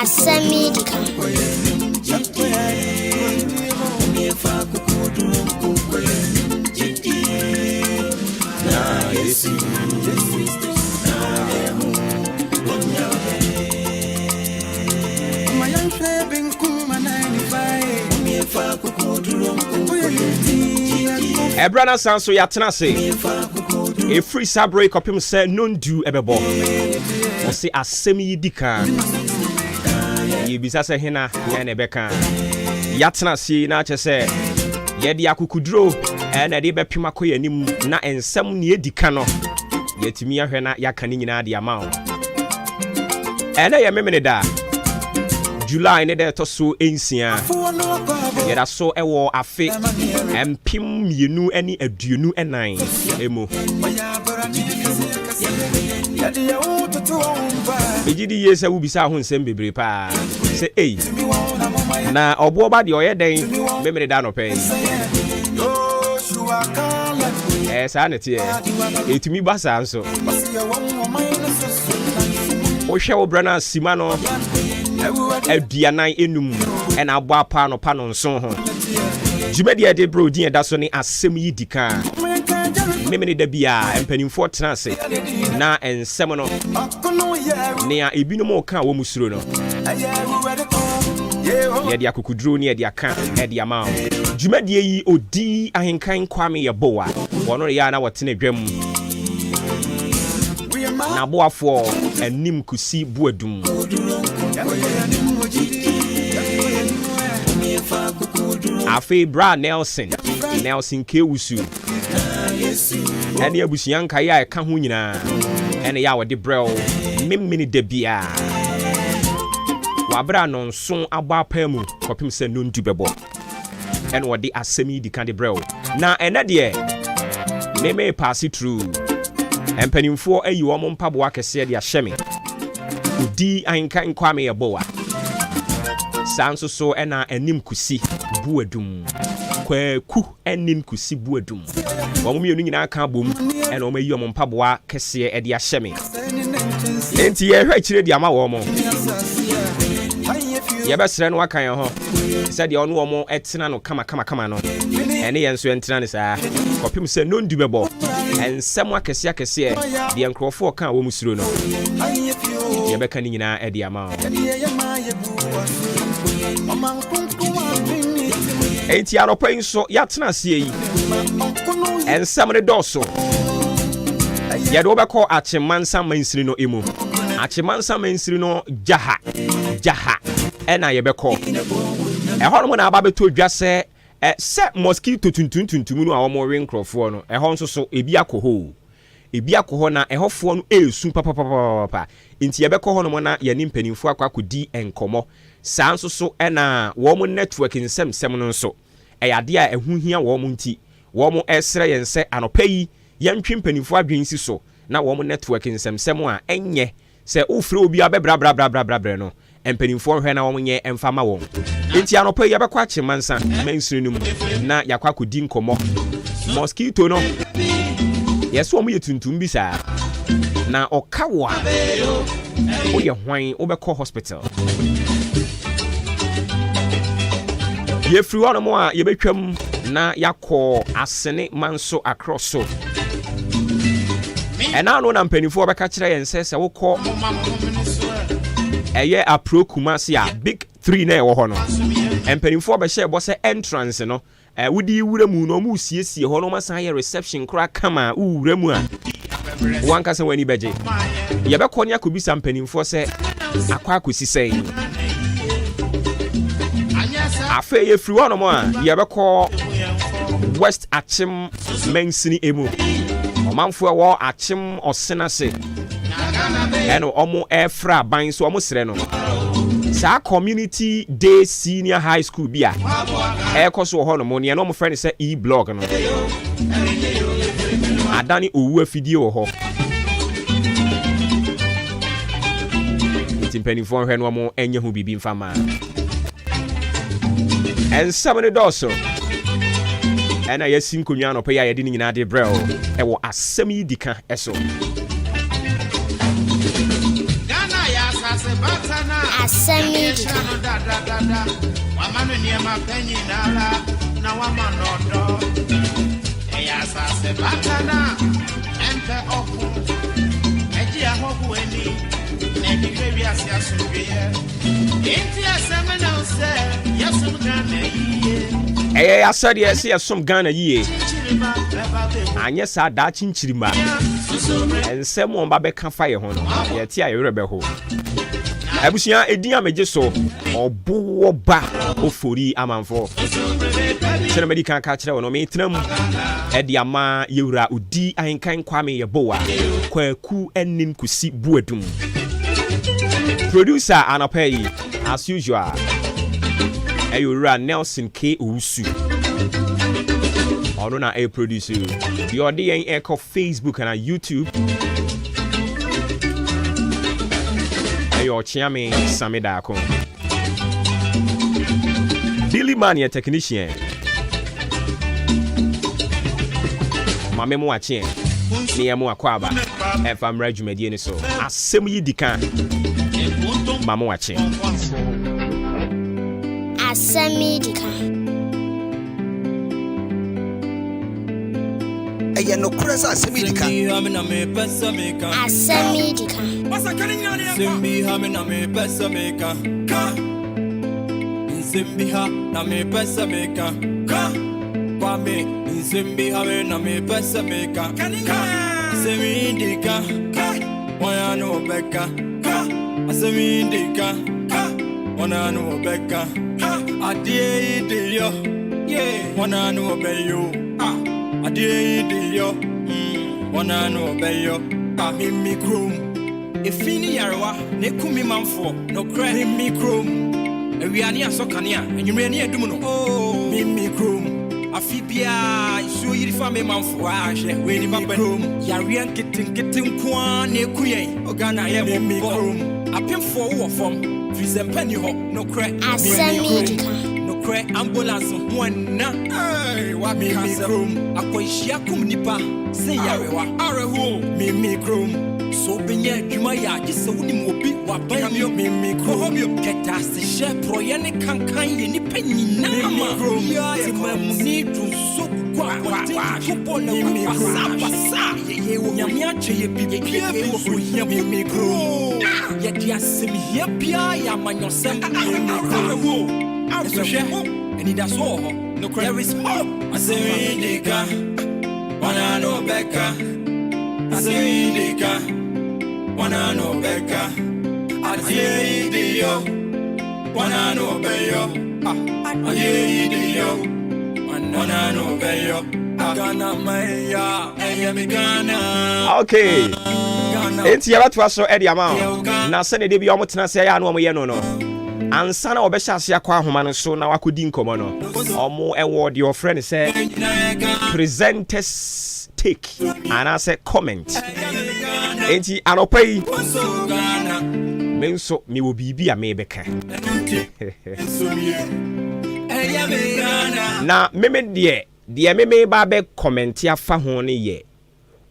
Asem Dika. Ebrana Sanso yatena se. A free sabre kopim se non do ebebo. O se Asem Dika. Yibisa se hena ya na beka. Yatena se na che se yedi akukudro na de bepima koye nim na ensem ne edika no. Yetimi ahwe na yaka ni nyina de ama o. Ene ye memene da. July ne de to so ensia. Yeda so ewo afe empim mienu ani aduonu enan emo. Ejidi yesa wubisa ho nsem bebre pa. Se na obo ba de oyeden memene da no pe. Sa na tie. Etumi basa nso. O hwe obrana simano aduanan enum ena abo apa no pa no nso ho. Jumedi ade bro din da so ne Asem Dika. Memene da bia empanimfo tenase na ensem no ne a ebinom oka wo musuro no. Yedi akukudro ne yedi aka edi ama. Jumedi yi odi Ahenkan kwame yeboa. Wono ya na wotene dwam. Na boafo anim kusi buadum. Afe bra Nelson Kewusu. Ene abusianka ya eka ho nyina. Ene ya wode brel memmini da bia. Wabra no nso agba pamu kopim se no ndu bebo. Ene wode Asem Dika de brel. Na ene de meme pass through. Empanimfo ayi wo mo mpaboa kese de ahyeme. Udi Ahenkan kwame yeboa. Sanso so ena anim kusi buadum. Kwaku anim kusi buadum. Wo mo mienu nyina aka bom ena wo mayi wo mpaboa kese e de ahyeme. Enti ye hwa kire de ama wo mo. Ye besre no aka ye ho. Se de ono wo mo etena no kama no. Ene ye nso entena ne saa. Kopim se no ndu bebo. Ensem akese de nkrofo kan wo musuro no. Ye beka ni nyina e de ama. Enti aropa nso yatena se yi. Ensem ne doso. Ye do beko achemansa mansiri no emu. Achemansa mansiri no jaha. Ena ye beko. Eho no na aba beto dwase se mosquito tuntuntuntum no a wo mo we nkrofo no eho nso so ebi akoho na ehofo no esu papa nti ye beko ho no na ye ni mpanimfo akodi enkomo saa nso so na wo mo network nsem no nso eyade a ehuhia wo mo nti wo mo esre yense anopa yi yentwe mpanimfo adwensi so na wo mo network nsem a enye se ufre obi abebra no empanimfo hwe na wo nye emfama wo enti anopa yi abekwa chemansa mensirinum na yakwa kodi nkomo mosquito no yeso mo yetuntum bi saa na okawa o ye hwan obekọ hospital ye free one mo a ye betwam na yakọ asene manso across so ena no na mpanimfo obeka kire yense se wokọ eye aprokuma se a big 3 na e wo ho no empanimfo be share bo se entrance no wudi wura mu no mu siesie ho no masan ye reception kra kama wura mu a wanka se wani beje ye be konya ko bisa mpanimfo se akwa akosi sen afa ye free one mo a ye be ko West Achim Mensini emu omanfo wo Achim Osenase eno omo efra ban so omo sere no sa community day senior high school bia ekoso ho no mo ne no mo friend say e-blog no adani owu afidie wo ho timpenifo hwe no mo enye ho bibi mfama ensam ne doso ɛna yɛsi nkonnwa no pɛ yɛ yɛde ne nyinaa de brɛ o ɛwɔ asɛm yi dika ɛso Asem yi dika asɛdeɛ ɛsɛ yɛsom Ghana yie anyɛ saa daa kyenkyirima ɛnsɛm ɔmba bɛka fa yɛ ho no yɛte a yɛwerɛ bɛho abusua edin a megye so ɔboɔ ba ofori amanfo kyerɛ mɛdi kan ka kyerɛ wo no metena mu ɛde ama yɛwura odi ahenkan kwame yɛboa kwaku ɛnim kusi buadum producer anɔpa yi as usual ɛyɛwura Nelson K. Owusu ɔno na ɛyɛ producer deɛ ɔde yɛn ɛkɔ Facebook na YouTube ɛyɛ ɔkyeame Sami Daako Billy Man yɛ technician mame mu akye ne yɛ mu akɔ aba ɛfa mmra dwumadie ne so asɛm yi dika mama wakye Asem yi dika ɛyɛ no kora sɛ asɛm yi dika Asem yi dika Simbi ha me na me pesa meka ka Simbi ha na me pesa meka ka Kwa me Simbi ha me na me pesa meka ka Semi indika ka Wana no beka ka Semi indika ka Wana no beka Adie idiyo yeah Wana no beyo Adie idiyo Wana no beyo Mimi krum Efini yarwa ne kumi manfo no kra mimi krom ewiane asokane a enwumre ne adum no mimi krom afibia isu yiri fa me manfo a hwe we ni baba krom yare nketen kwa ne kuyen ogana ye mimi krom apemfo wo fom frizempani ho no kra Asem yi dika no kra ambulance ho na wa mimi krom akohia kum nipa se yarewa areho mimi krom so benye adwuma ya gise woni mo bi wa ban mi mimi kro keta se she proye ne kankan ye ni panyina ma ya ma ni du so kwa football na mi pasa ye wo nyame ache ye bibia wo so hia mimi kro ye dia sem hia bia ya manyosem mimi kro so she and it does all no there is hope asemi dika wana no beka asemi dika Wana no beka Adie idiyo Wana no beyo Adie idiyo Wana no beyo Ghana maya Eyemi Ghana okay enti yɛbɛtoa so ɛde ama na sɛne de bi ɔmo tena sɛ yɛ ano ɔmo yɛ no no ansa na ɔbɛhyɛ ase akɔ ahoma no so na wakɔdi nkɔmmɔ no ɔmo ɛwɔ deɛ ɔfrɛ ne sɛ presenters take anaasɛ comment enti anɔpa yi me nso mewɔ biribi a mebɛka na meme deɛ meme ba bɛ comment afa ho ne yɛ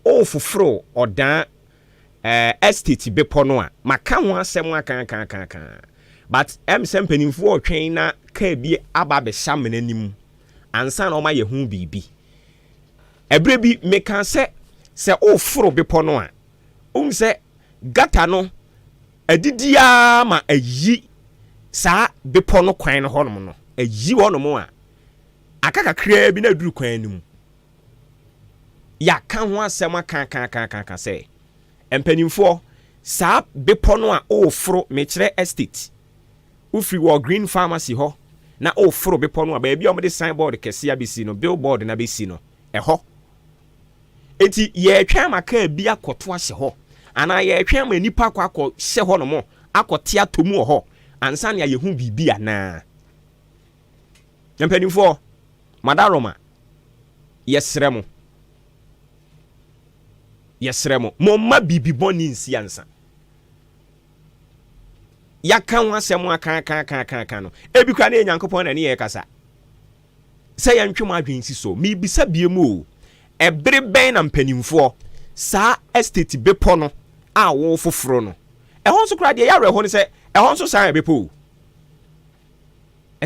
o foforo ɔdan estate bepɔ no a maka ho asɛm aka but sɛ mpanimfoɔ ɔtwɛn na kaa bi aba bɛhyɛ amena nim ansa na ɔma yɛ ho biribi ɛberɛ bi meka sɛ o foro bepɔ no a sɛ gata no adidia ma ayi saa bepɔ no kwan no hɔnom no ayi hɔnom a aka kakraa bi na aduru kwan no mu yɛaka ho asɛm aka sɛ mpanimfoɔ saa bepɔ no a oforo mekyerɛ estate ufiri wɔ green pharmacy hɔ na oforo bepɔ no a baabi a ɔmde signboard kɛse abɛsi no billboard na bɛsi no ɛhɔ enti yɛtwa maka bi akɔto ahyɛ hɔ ana yɛtwa ma nipa akɔ hyɛ hɔ no mo akɔte atomu wɔ hɔ ansa ne ayɛhu biribi ana mpanimfoɔ madaroma yɛsrɛ mo momma bibi bɔne nsi ansa yaka ho asɛm aka no ebi kwa na Nyankopɔn na ne yɛ kasa say yantwe ma adwen si so me bisa bie mu ebere ben na mpanimfo saa estate bepo no a wo foforo no ehon so kra de ya reho ne se ehon so san bepo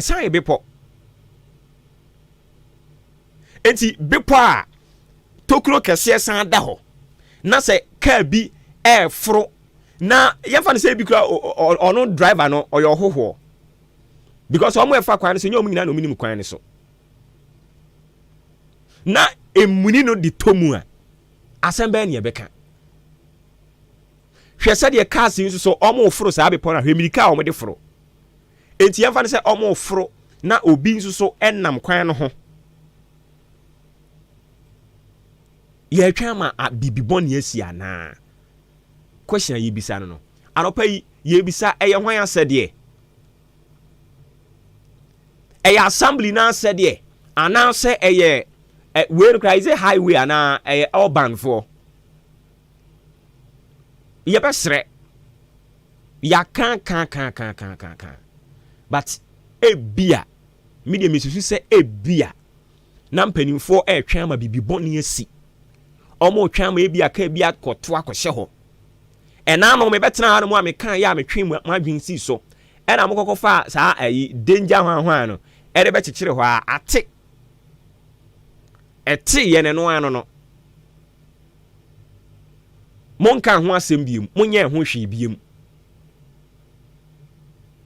san bepo enti bepo a tokuro kese san da ho na se ka bi foro na yɛmfa no sɛ bi kura ɔno driver no ɔyɛ ɔhohoɔ because ɔmo ɛfa kwan no so nyɛ ɔmo nyinaa na ɔmo nim kwan no so na emuni no de tɔ mu a asɛm bɛyɛ ne yɛbɛka hwɛ sɛdeɛ cars yi nso so ɔmo foro saa bepɔ no hwɛ mirika a ɔmo de foro enti yɛmfa no sɛ ɔmo foro na obi nso so ɛnam kwan no ho yɛtwa ma bibibɔ ne asi anaa question yi bisa no anopa yi ye bisa eye hwan asede eye assembly na asede ana se eye we cry is a highway ana eye urban for ye besre ya kan but ebia media misusu se ebia na mpanimfo etwa ma bibiboni asi omo twa ma ebia ka ebia koto akɔhye ho ɛna no me betena ha no mu a me kan ya me twen mu adwen si so ɛna mo kokofa saa ayi danger hwan no ɛde be kyekere hɔ a ate ɛte ye ne no ano no monka ho asɛm biem monye ho hwe biem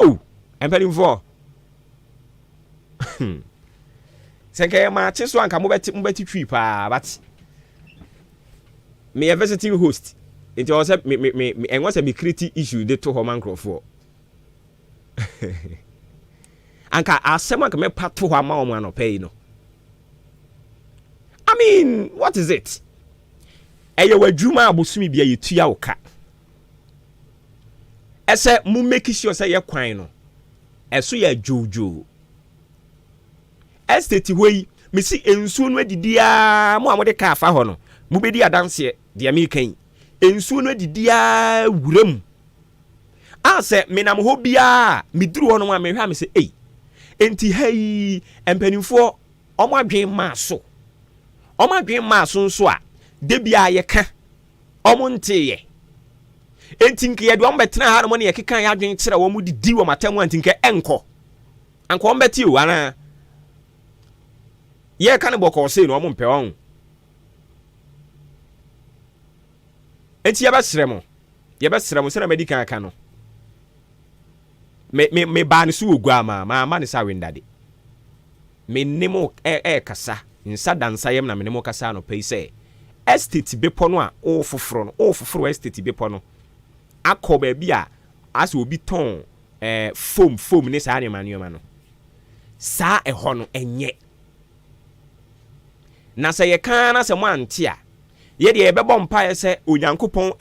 oh empanimfo senke ma che so anka mo beti twi pa but me a visiting host it was me and what's a creative issue de to home microphone anka asema ka me pato ho ama o no pay no I mean what is it eye wadwuma abosumi bia yetua wo ka ese mu make sure say ye kwan no eso ya jojo estate hoyi me si ensuo no adidia mo amode ka afa ho no mu bedi adanse de american ensuo no adidia wuram ase menam ho bia meduru ho no ma mehwa me se enti hey empanimfo omo adwen maso nso a de bia ye ka omo nteye enti nke ye de omo betena ha no mo ne ye keka ya adwen kire wo mu didi wo matamu anti nke enko anko omo beti o ana ye ka ne boko se no omo mpe won enti yebesrem se na medika aka no me ba ne so ogua ma ne sa wendade me nemo kasa nsa dansa yem na me nemo kasa no pei se estate bepo no a o foforo estate bepo no akoba bia as obi ton foam ne sa anema no sa eho no enye na se ye kan na se mo ante a ye de ebebo mpa se onyankopon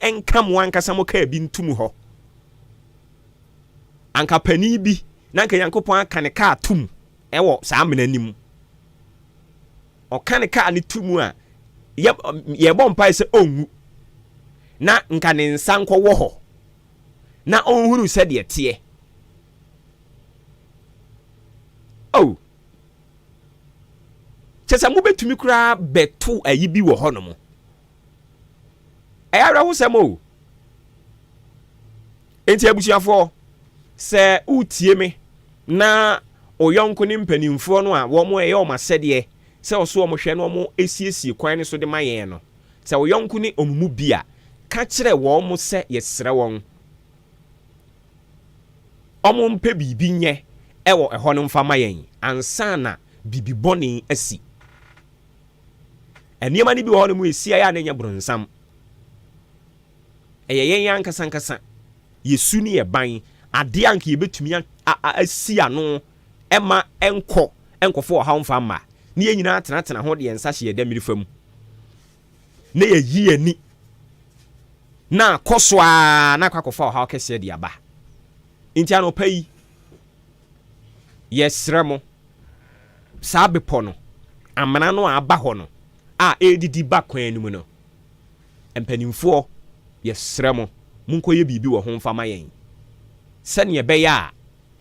enkam wankasa mo ka bi ntum ho anka pani bi na nka yankopon aka ne ka atum ewo saa menanim o ka ne ka ne tumu a ye bo mpa se onwu na nka ne nsa nkɔ wo ho na onhuru se de tie oh chesa mo betumi kura beto ayi bi wo ho no mo ayara ho se mo enti abusuafo se utie me na oyonko ni mpanimfo no a wo mo eye o masede se oso o mo hwe no mo esiesie kwan ne so de mayen no se oyonko ni omumu bia ka kire wo mo se yesere won omo mpe bibi nye ewo eho no mfa mayen ansa na bibi boni asi eniema ni bi wo no mu esia ya na nya bronsam yen yankasa yesu ni ban ade anka yebetumi asi ano ema enkofo ha mfa ma ne yenyina tenatena ho de ensa hye da mirifam ne yeyi ani na koswa na kwakofa ha kese de aba nti ano pai yesremo sabepo no amana no aba ho no a edidi ba kwan ni mu no empanimfo yesremo munkoye bibi wo ho mfa ma yen sane ye beya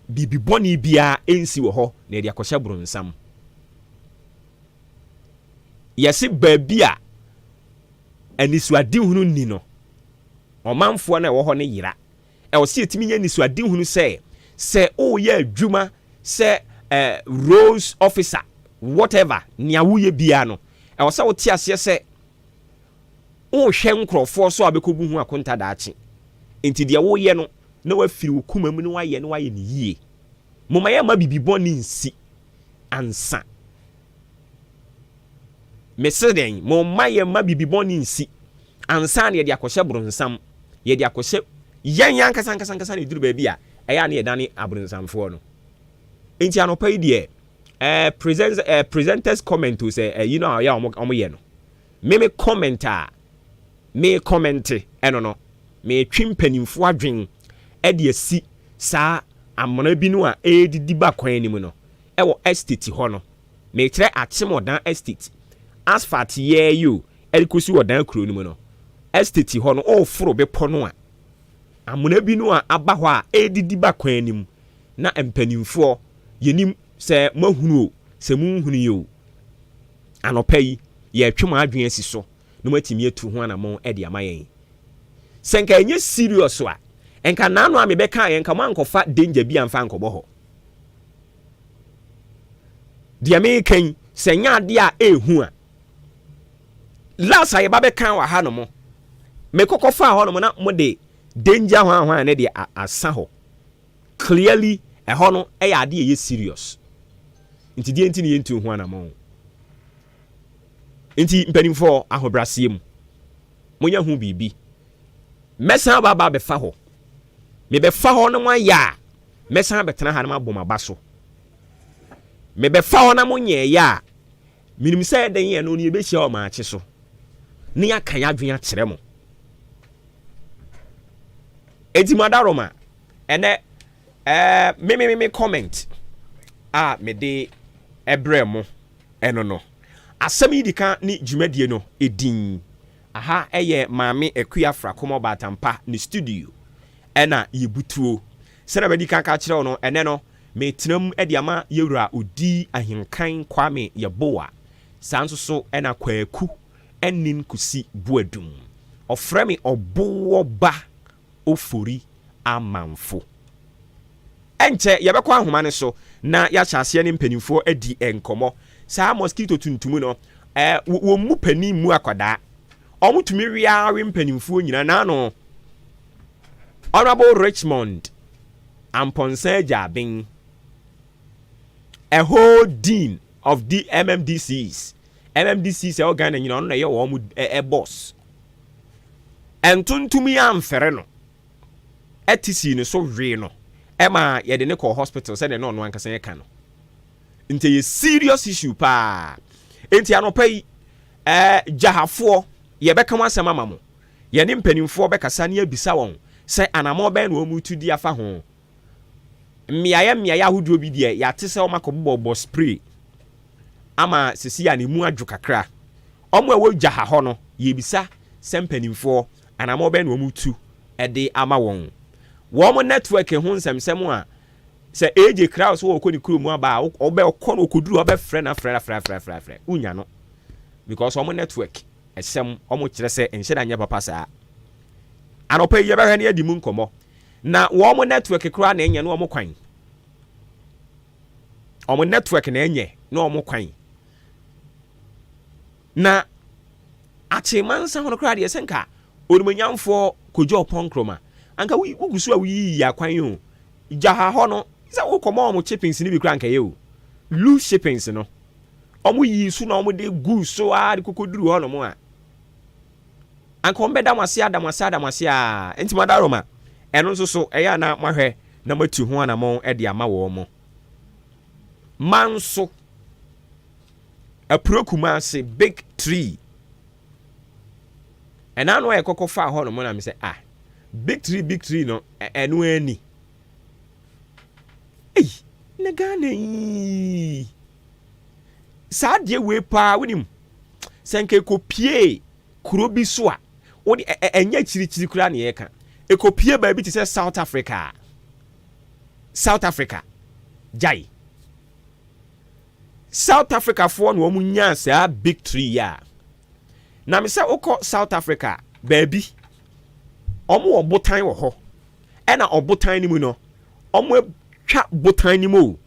bibi boni bia ensi wo ho na de akɔhye bronsam yɛse baabi a anisuade hunu ni no ɔmanfoɔ na ɛwɔ hɔ ne yera ɛwɔ sɛ yɛtumi nyɛ anisuade hunu sɛ woyɛ adwuma sɛ rose officer whatever nea woyɛ biara no ɛwɔ sɛ wote aseɛ sɛ wohwɛ nkurɔfoɔ so a bɛkɔbu ho akonta daakye enti deɛ woyɛ no na wafiri wo kuma mu no wayɛ ne yie moma yɛ ma bibibɔ ne nsi ansa meseden moma yɛ ma bibibɔ ne nsi ansa na yɛde akɔhyɛ bronsam yɛde akɔhyɛ yɛn ankasa ne duru baabi a ɛyɛ ne yɛdane abronsamfoɔ no enti anɔpa yi deɛ presenters comment to say you know how ya omo yɛ no me comment a me comment ɛno no me twi mpanimfo adwen ɛde asi saa amona bi no a ɛdidi ba kwan ni mu no ɛwɔ estate hɔ no me kyerɛ atemodan estate asphalt yɛ yo ɛdikosi wɔ dan kuro ni mu no estate hɔ no ɔforo bepɔ no a amona bi no a aba hɔ a ɛdidi ba kwan ni mu na mpanimfo yenim sɛ mahunu sɛ munhunu yo anɔpa yi yɛtwe ma adwen asi so no matimi atu ho anamon ɛde ama yɛn sɛ nka ɛnyɛ serious a enka naano a mebɛka yɛn nka mankɔfa danger bi amfa nkɔbɔ hɔ deɛ mekan sɛ nya ade a ɛhu a last a yɛba bɛka wɔ ha no mo mekɔkɔfa hɔ no mo na mo de danger ho ne de asa hɔ clearly ɛhɔ no ɛyɛ ade ɛyɛ serious nti die nti ne yɛntu ho anamon nti mpanimfo ahobraseɛ mu monya hu bibi mɛsan baba bɛfa hɔ mebɛfa hɔ no moayɛ a mɛsan bɛtena ha no mabɔ maba so mebɛfa hɔ na monyɛɛyɛ a minim sɛ ɛdɛn yɛ no ne yɛbɛhyia wɔ maakye so ne yɛaka yɛ adwen akyerɛ mo enti madaroma ɛnɛ me comment a mede ɛbrɛ mo ɛno no asɛm yi dika ne dwumadie no edin aha ɛyɛ maame akua frakomo batampa ne studio ɛna yebutuo sɛna bɛdi kan ka kyerɛw no ɛnɛ no metenam ɛde ama yewura odi ahenkan kwame yeboa sanso so ɛna kwaku ɛnin kusi buadum ɔfrɛ me ɔboɔ ba ofori amanfo ɛnkyɛ yɛbɛkɔ ahoma ne so na yɛahyɛ aseɛ ne mpanimfoɔ adi nkɔmmɔ saa mosquito tuntum no wo mu pani mu akwadaa ɔmo tumi wiawe mpanimfoɔ nyina na no Honorable Richmond Amponsa Jabin a whole dean of the MMDCs organ and you know na yɛ a boss and tuntumi amfere no etisi ne so we no Emma yɛde ne kɔ hospital sɛ ne no ankasa yɛ ka no nti yɛ serious issue pa enti anopa yi jahafoɔ yɛbɛka wasɛm ama mo yɛne mpanimfoɔ bɛkasa ne abisa wɔn sɛ anamɔ bɛn no mu tu di afa ho mmeaeɛ ahodoɔ bi deɛ yɛate sɛ ɔmakɔbɔ spray ama sisi ya ne mu adwo kakra ɔmo a wɔ jaha hɔ no yɛbisa sɛ mpanimfoɔ anamɔ bɛn no mu tu ɛde ama wɔn network ho nsɛmsɛm a sɛ AJ Kraus wo kɔ ne kuro mu aba ɔbɛ no koduru ɔbɛ frɛ unya no because ɔmo network ɛsɛm ɔmo kyerɛ sɛ enhyɛ da nya papa saa anopa yi yɛbɛhwɛ ne adi mu nkɔmmɔ na wɔn network kura na enye no ɔmo kwan ɔmo network na enye na ɔmo kwan na achemansa hono kura deɛ sɛnka onumanyamfoɔ kodwo ɔpɔnkroma anka wugusu a wuyi akwan yo jaha hɔ no sɛ wokɔma ɔmo chippings ni bi kura anka yɛ o loose shippings no ɔmo yi su na ɔmo de gu so a de kokoduru hɔ no mo a anka ɔmo bɛda mwase a enti madaroma ɛno nso so ɛyɛ na mahwɛ na matu ho ana mo ɛde ama wɔ mo manso aprokuma se big tree ɛna no ɛkɔkɔ fa hɔ no mo na me sɛ big tree no ɛno ani na Ghana yi saa deɛ we pa wonim sɛnka ekopie kuro bi so a wode ɛnya kyirikyiri kura ne yɛka ekopie baabi te sɛ South Africa jai South Africa for no mu nya say big tree ya. Na me say okọ South Africa baby. Omo obotan wo ho. E na obotan ni mu no. Omo twa botan ni mu.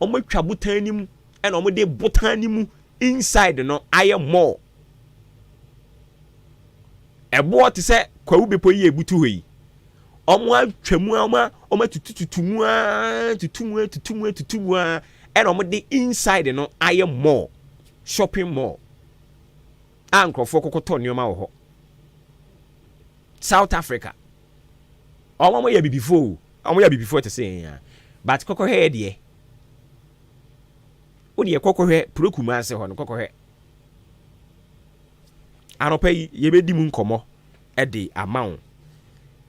Omo twa botan ni mu. E na omo de botan ni mu inside no aye more. Ebo te say kwawu bepo yi ebutu hoyi. Omo atwamu omo tututumu and omo de inside no aye more shopping mall. Ankrofo kokoto nioma wo ho. South Africa. Omo ya bibifo. Omo ya bibifo te say ya. But koko he de. Odi e koko he prokuma ase ho no koko he. Anopa ye bedi mu nkomo e de amount.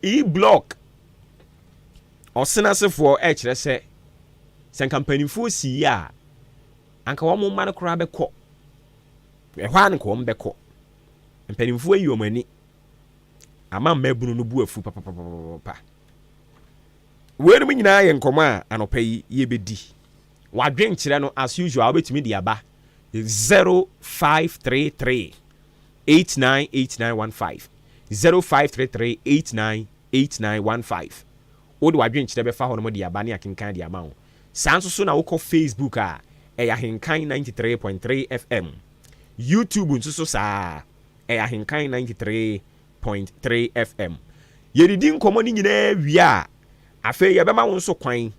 E block osenasefo e kire se kampanifo si ya anka wo mo no kora bekọ ehwa an ko mo bekọ mpanimfo ayi omani ama mabunu no bu afu papa wenu mi nyina ye nkomo a anopa yi ye bedi wadwen kire no as usual obetimi di aba 0533 898915 0533 898915 odi wadwen kire be fa ho no di aba ne akenkan di ama ho sanso na wokọ Facebook a Ahenkan 93.3 FM YouTube nso sa Ahenkan 93.3 FM yeridi nkomo ni nyina wia afa ye bema wonso kwan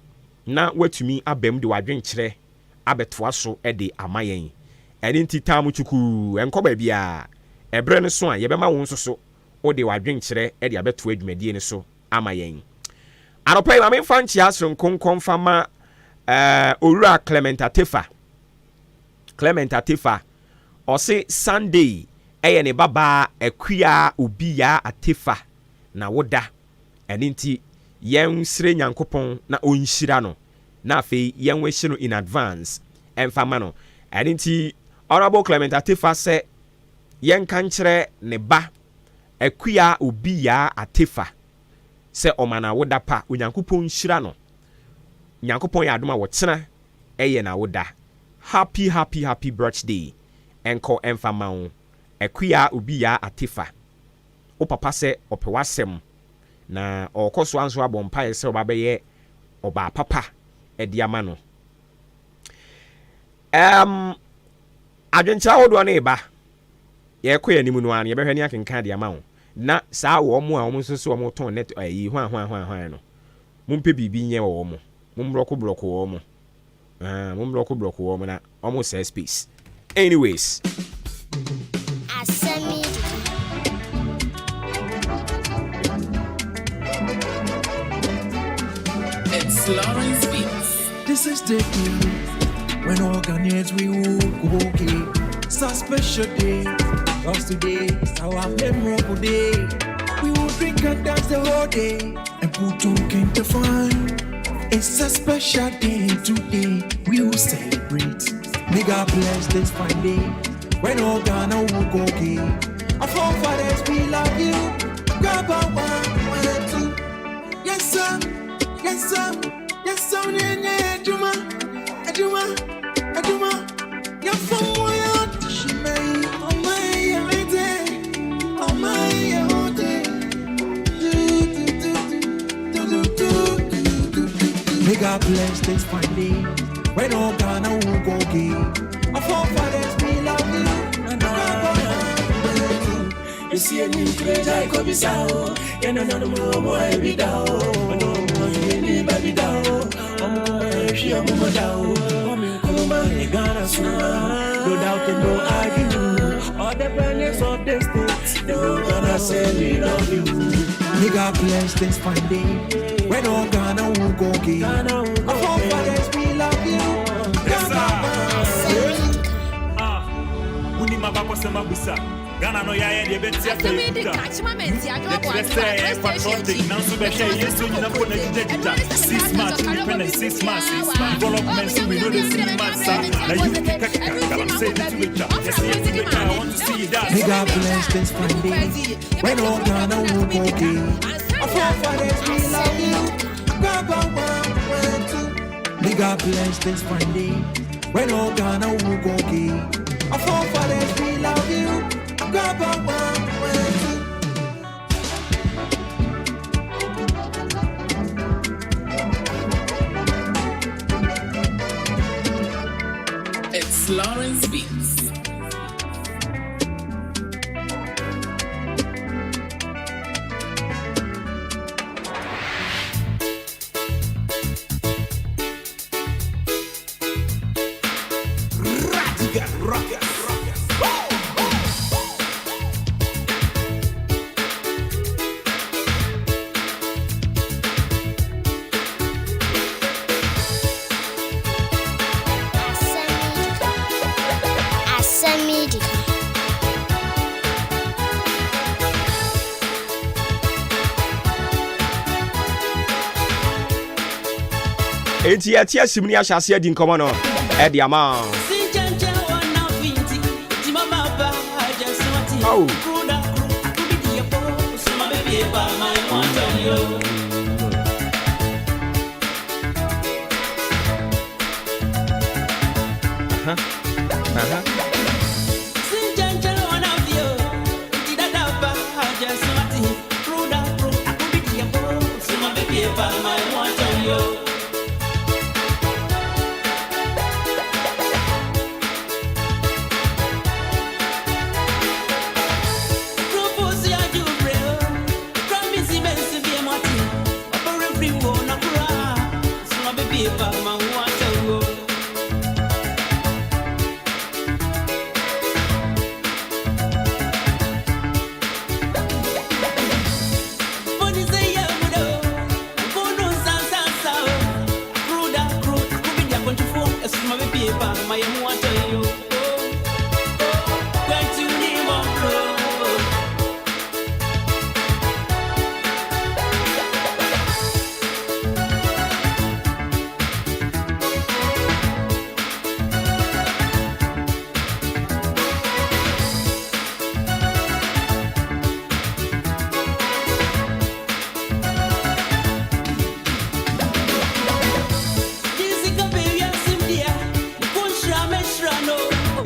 na watumi abam de wadwen kire abetoa so de amayen eni ntitam chuku enko ba bia ebre ne so a ye bema wonso so o de wadwen kire de abetoa adwumadie ne so amayen anopai ma me fanchi asro nkonkon fama Ora Clement Atifa ose Sunday eye ne baba akua obi ya Atifa na woda ene nti yen sire nyankopon na onhyira no na afei yen wehye no in advance emfama no ene nti Honorable Clement Atifa se yen kan kire ne ba akua obi ya Atifa se omana woda pa onyankopon hyira no nyankopon ya adoma wotsena eye na woda happy birthday enko emfama wo akua obi ya Atifa o papa se opewasem na okoso anso abompa ye se obabeye oba papa ediama no adwencha wodo na eba ye koya nimu no an ye behwe ni akenka de ama wo na saa wo mo a wo nso so wo ton net ayi hwan no mumpe bibi nye wo mo mumbloko wo mo mumbloko wo mo na almost say space anyways Asem It's Lawrence Beats. This is the day when all Ghanaians we will go okay. It's a special day. Cause today is our memorable day. We will drink and dance the whole day and put on king to find. It's a special day today. We will celebrate. May God bless this fine day when all Ghana will go okay. Our forefathers we love you. Grab a 1, 2. Yes sir. Yes sir. Yes sir. Ejuma. You're from where she may. Oh my day. May God bless this fine day when all Ghana will go gay. Our forefathers we love you. You see a new crazy I could be sour. You know no more boy be down. No more baby down. She a mama down. Come Ghana swim. No doubt and no argue. All the planets of the states. They gonna say we love you. May God bless this fine day when all Ghana will go gay. Our forefathers we love you. Unimabako sema busa. Ghana no yaye de beti afa yuta. Let's say patriotic nanso be share yesu nyina ko na jijajija. 6 months independence 6 months development we know the 6 months na you kaka I'm saying to the job. Yes I want to see that. May God bless this fine day when all Ghana will go gay. Our forefathers we love you. May God bless this fine day When all Ghana will go gay. Our forefathers, we love you. Grab a one, It's Lawrence Beats. Asem Dika. Enti ya tia simni ahyase adi nkɔmɔ no ɛde ama oh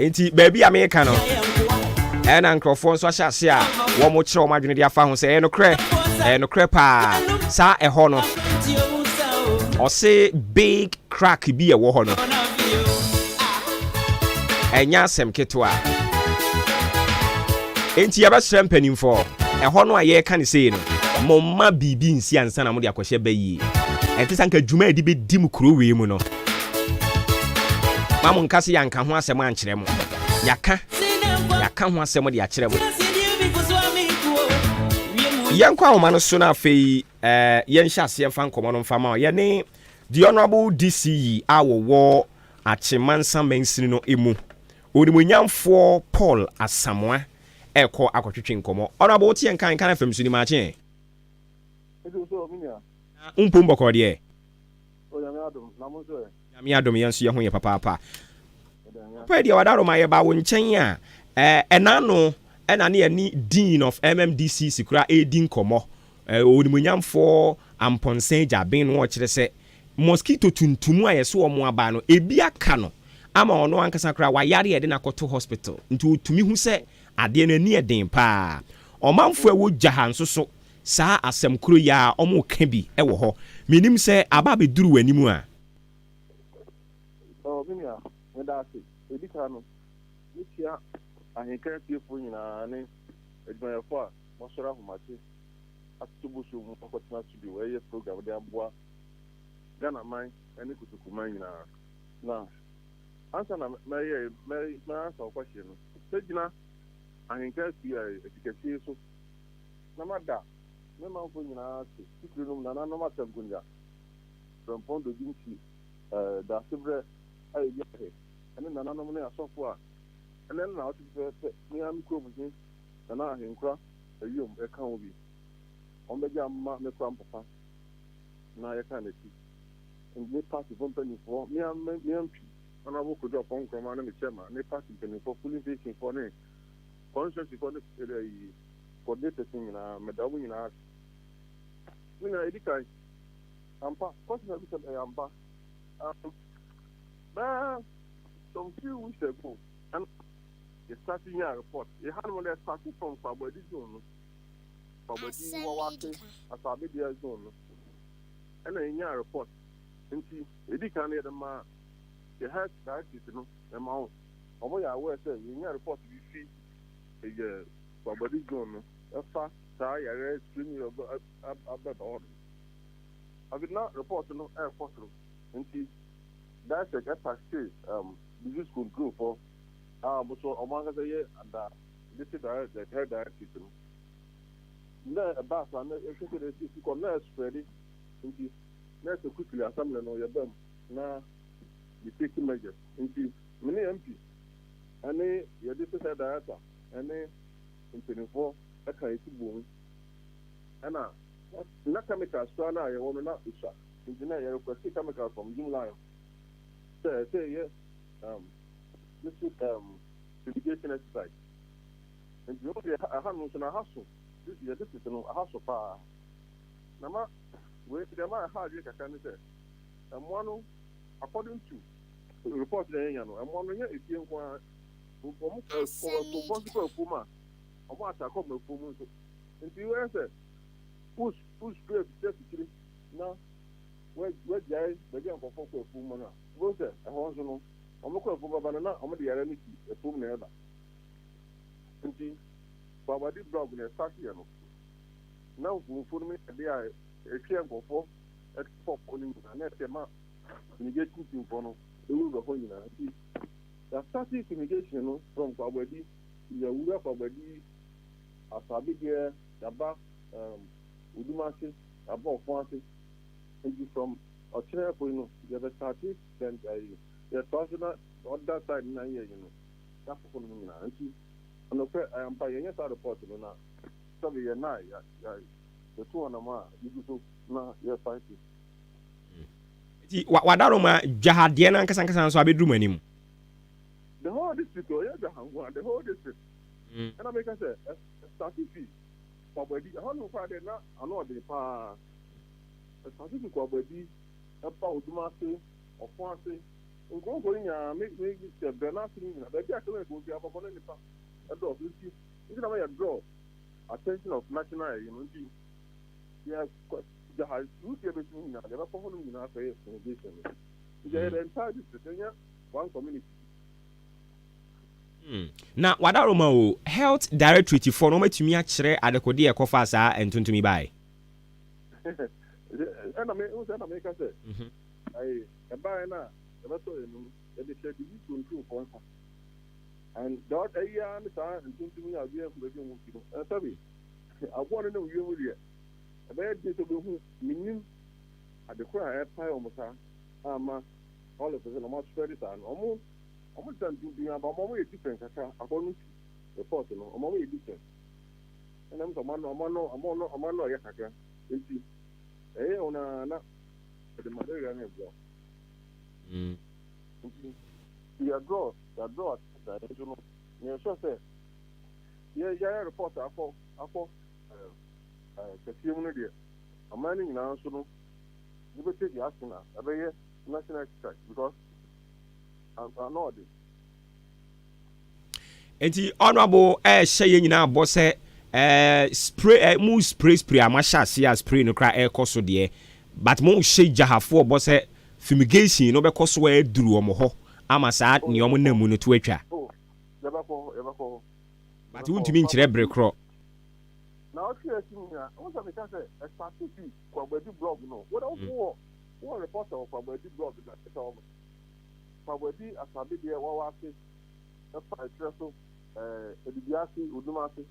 enti baby America no ɛna nkrɔfoɔ nso ahyase a wɔn mo kyerɛ wɔn adwene de afa ho sɛ no krɛ pa sa ɛhɔ no ɔse big crack bi ɛwɔ hɔ no ɛnya asɛm ketewa enti yɛbɛsrɛ mpanimfoɔ ɛhɔ no a yɛka ne sei no momma biribi nsi ansa na mo de akɔhyɛ bayi ɛnte sanka dwuma edi bɛdi mu kuro wei mu no mamu nkase yanka ho asɛm ankyerɛ mo yaka ho asɛm de akyerɛ mo yɛnkɔ ahoma no so na afei yɛnhyɛ aseɛ mfa nkɔmmɔ no mfa ma yɛne the honorable DCE a wɔwɔ Achemansa Mansini no emu onimunyamfoɔ Paul Asamoah ɛkɔ akɔtwetwe nkɔmmɔ honorable tie nkan kan fam so ni maache umpum bɔkɔ deɛ Yami adom yanso ye ho ye papa pa dia wadaro ma ye ba wo nkyɛn a ɛnano ɛna ne ani dean of MMDC sikura edin komo onimunyamfo amponsen jaben no kyerɛ sɛ mosquito tuntumu a yeso omo aba no ebi aka no ama ɔno ankasa kra wayare ye de na koto hospital nti otumi hu sɛ ade no ani eden pa ɔmanfo ɛwo gyaha nso so saa asɛm kuro ya ɔmo ka bi ɛwɔ hɔ menim sɛ aba be duru wanimu a Minia, when that's it. Dika no. Nikia Ahenkan people nyina ne adwumayɛfo a mɔsɔre ahomakye atubusu mu akɔtena studio ɛyɛ program de aboa Ghana man ɛne kutukuman nyina na ansa na mɛyɛ ansa ɔkɔhyɛ no sɛ gyina Ahenkan etikɛsie so na mada me manfo nyinaa se sikiri nom na nanom atamkunya from do dinti da sebrɛ ayi yɛ ɛne nananom ne asɔfo a ɛne na ɔte fɛ me am krom hin na Ahenkura ayom ɛka wo bi ɔmbɛgya ma me kram papa na yɛka na ti ndi party company for me am ana wo kodo pon kroma na me chema ne party company for polling station for ne constituency for ne coordinator na medawo nyina mina Dika ampa question na bisa ampa ba some few weeks ago, and you're starting your report. You had one that started from Fabody Zone. Fabody Wawaki, as I be there zone. And in your report, and see, Dika near the man, you had that, you know, the mouth. Or I was saying, in your report, you see a Fabody Zone. A fast, I read streaming of that order. I will not report to no air force. And see, that's a get taxi, business control for, so among the year, and this is the head director. No, about one, if you can nurse ready, and see, nurse quickly assembly on your bum. Now, you take measures. And see, many MP, and they, your district head director, and they, in 24, a kind of boom. And now, not chemical, so now you want to not be shot. Engineer, you request chemical from June Line. Say, yes, this is irrigation exercise. And you only a hand on a hustle. This is a hustle power. Nama, wait, the man hard you can say. And one, according to the report, and one year if you want to possible Puma, or what I call the Puma. And you answer, push, straight, now. Where guys, the game for Puma. Go there, I want to know. I'm looking for banana, I'm the enemy, a Puma. And see, Babadi blog in a Sakiano. Now, for me, they are a camp for at 4 polling, and that's a map. You get 2 for the rule of Honey. The static immigration from Babadi, the Ura Babadi, Asabidia, the back, Udumasi, above Fancy. From a chair, you have a static, then you're talking on that side, you know. That's for me. And I am paying a report now. Sorry, you're not, the 2 on a mile, you do now, you're fighting. What Jahadiana and Casanca, so I be doing him. The whole district, the whole district. And I make us a static fee. But I don't know why they're not, I know the power. Scientific body, a power to master or fancy. And going make the Bernard the accurate will be up on any part. A dog, you see, it's not a draw. Attention of national, you know, yes, the high root everything now, never performing in our face. The entire district, one community. Now, what are health directorate for no to me actually at the Kodia Kofasa and to me by. And I make us say, I buy now, the said you to improve on. And that a year and time and to me, I'll be able to do. Sorry, I want to know you will yet. A bad day to do meaning at the cry at Pie almost. All of us in a much better time. Almost done to be about more different according to the report, I'm always different. And I'm someone, I'm not yet. On a the malaria and block. You draw, you sure say, yeah, reporter, I for the community. A mining now, so you will take the action now, a very national exercise because I'm not this. And the honorable saying now, boss. Spray mu spray amasha see spray no cry air coso de but mo she jahafo bo se fumigation no be coso we duru omo ho ama sa ne omo namu no to atwa but wuntumi nkire bre kro na o see asimiya o so me ka say a statistic kwa body blog no what o reporter kwa body blog na se o kwa body asabi de wa se e fa treso edibiasi udumasi.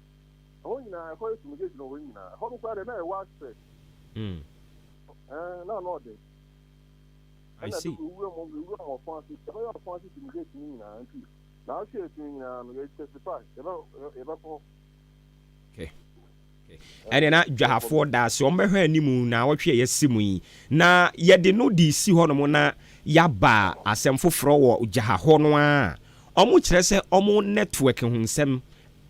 Oh, you know, I heard some good no winner. How do I watch it? No, I see. We will fancy to get me now. She is doing testify. Okay. And then I have 4 days. So I'm here any moon now. What you see me now? Yet they know the see hormona yaba Asem for fro jaha honwa. Omu chrese omu network hunsem.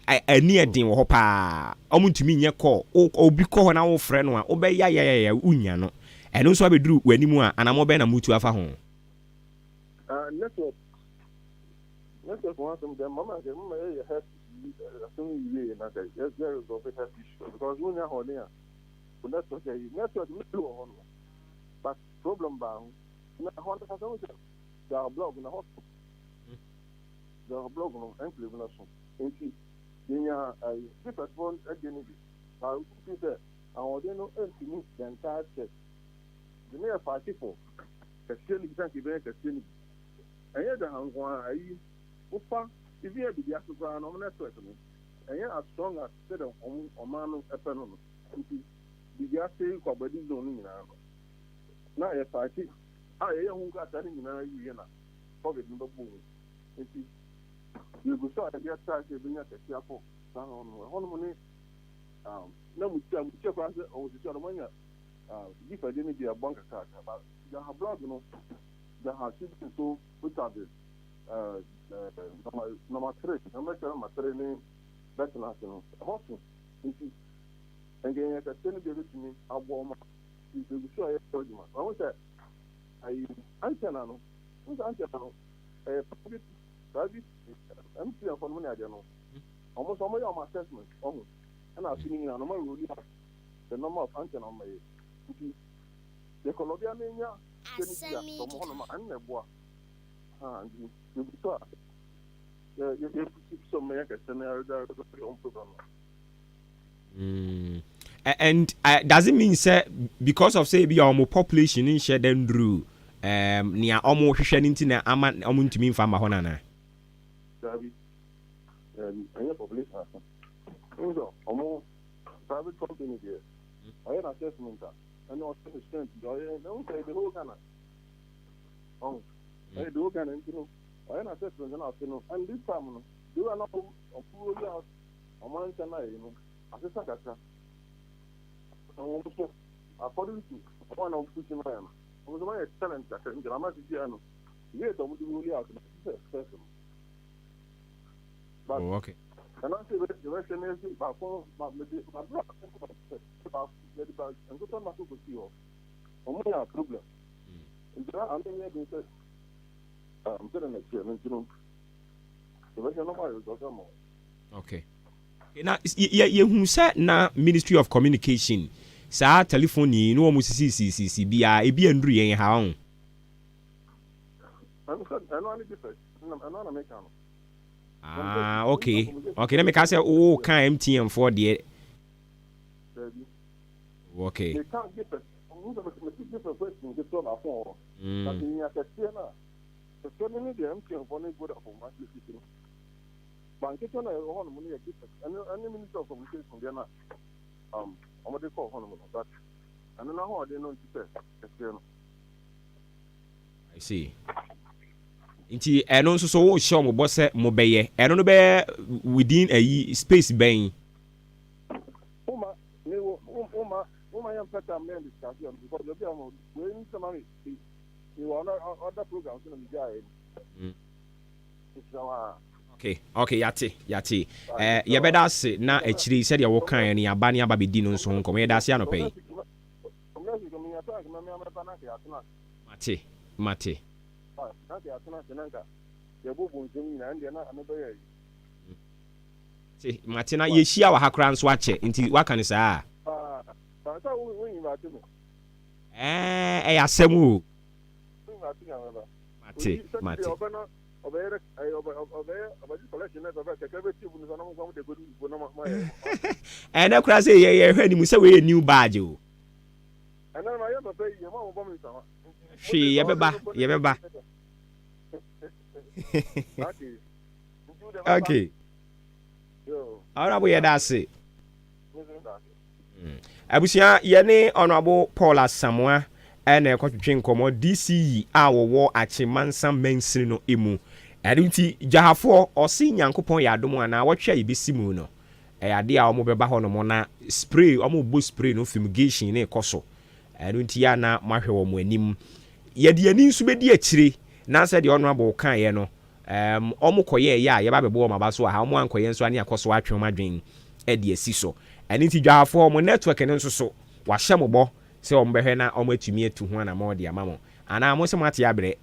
I near din wo pa omuntumi nye call obi call na wo frɛ no a obeya ya unya no eno so abeduru wanimu a anamo be na mutu afa ho network network wants some them mama get mama you have some you na that yes there is of a health issue because when you hold here network me do on but problem ba na honda ka so the blog na hot the blog no enclave na so enti yenya different phone again bi I think that our they no empty the entire church the near party for the still can be the still and yet the hangwa ayi ufa if you be the african no network no and yet as strong as said on man epeno no enti the say ko body zone ni na e party ye hu ka tani ni na yi na covid no bu enti you go so that you try to bring at the airport on ni na mutia kwa se o ti so manya gifa de ni dia bank card but the blog no the has so put out this number 3 number 3 ni better na no hospital nti again ya ka tell be to me abo ma you go so ya told you I want that I antena no private empty for money I don't know almost all my assessment almost and I've seen a normal rule the number of antenna on my the Colombian and the bois. And you saw some program. And does it mean say because of say be our population in share them drew near almost sharing in a man to mean farmer honana? Population. So, almost private company there. I had assessment and I was strength. I don't say the whole kind of. I do kind of, I had assessment and afternoon. And this time, do I not pull out a man tonight, as a secretary. According to one of pushing my own, I was my talent. I can get a message. Yes, I would really out. Oh, okay. And I say the Western is about my block. And go on my super CEO. Only a problem. And I'm going to say, I'm going to chairman, the Western of okay. Now, you said na Ministry of Communication. Sa telephone ni no mo CCCC bia e bia ndru yen ha on. I know any different. I know American. Okay. Okay, let me say oh can MTN for there. Okay. They can't get it. I'm going to different question get on our phone. But in your question the family the MTN for no good for my system. But get on a money a different. And the Minister of Communication there na I'm going to call home that. And then how they know to say. I see. Inti eno nso so wo show mo boss mo beye eno no be within a space ben uma yam pata men discussion because you be am when somebody you want other programs in the guy okay yate ye beda se na akiri se de wo kan ne aba ne aba be di no nso nko me da se anopai mate see Martina ye shia wa hakra nso ache nti waka ne saa Asem o mate na kura say ye hwe ni mu say we new badge o she yebeba okay honorable yedase abusia yene honorable Paul Asamoah ene ekotwetwe nkomo DCE a wo achimansa mensiri no emu adinti jahafo osi nyankopon ya adom ana wotwe yebesi mu no ade a omo beba ho no mo na spray omo bo spray no fumigation ne ekoso adinti ya na mahwe wo mo anim yede ani nsu bedi akire na se de honorable kan ye no omo koye ya ye ba bebo ma ba so ha omo ankoye nso ani akoso atwe ma dwen ede asiso adinti jahafo omo network ne nso so wa hye mo bo se omo behwe na omo atumi atu ho na mo de amamo ana mo se mate abre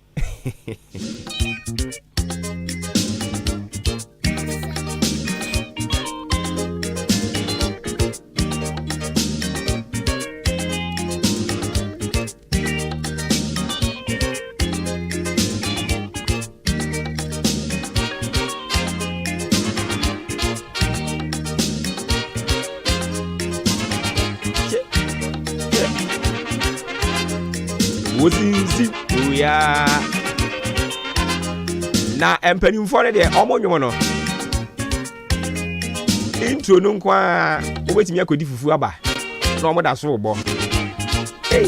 Wozinzi oya na empanimfo ne de omonwo no intro no nkwa obetimi akodi fufu aba na omoda so bo hey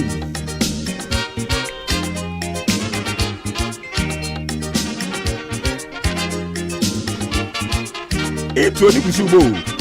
intro ni kusubo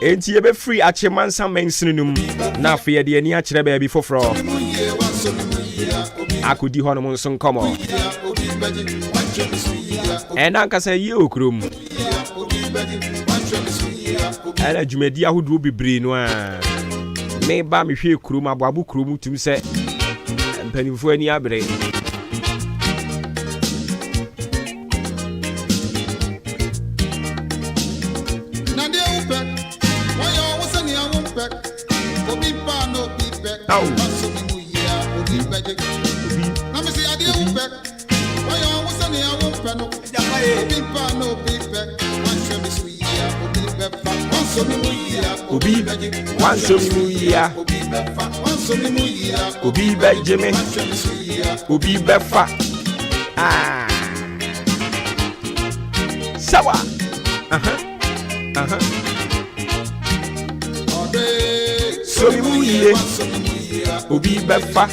enti ebe free achemansa mensinum na afi ye de ani a kire ba bi foforo akodi hono mun so nkomo ena nkasa yi okrom ana jumedi ahodo bibiri no a me ba me hwe krom aboabo krom tum se mpanimfo ani abre Obi Benjamin Obi Befa Sawa So mi muye Obi Befa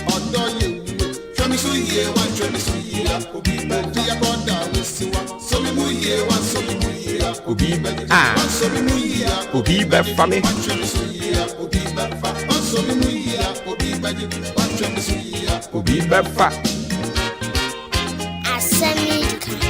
Obi Befa me Obi Befa Asem Dika.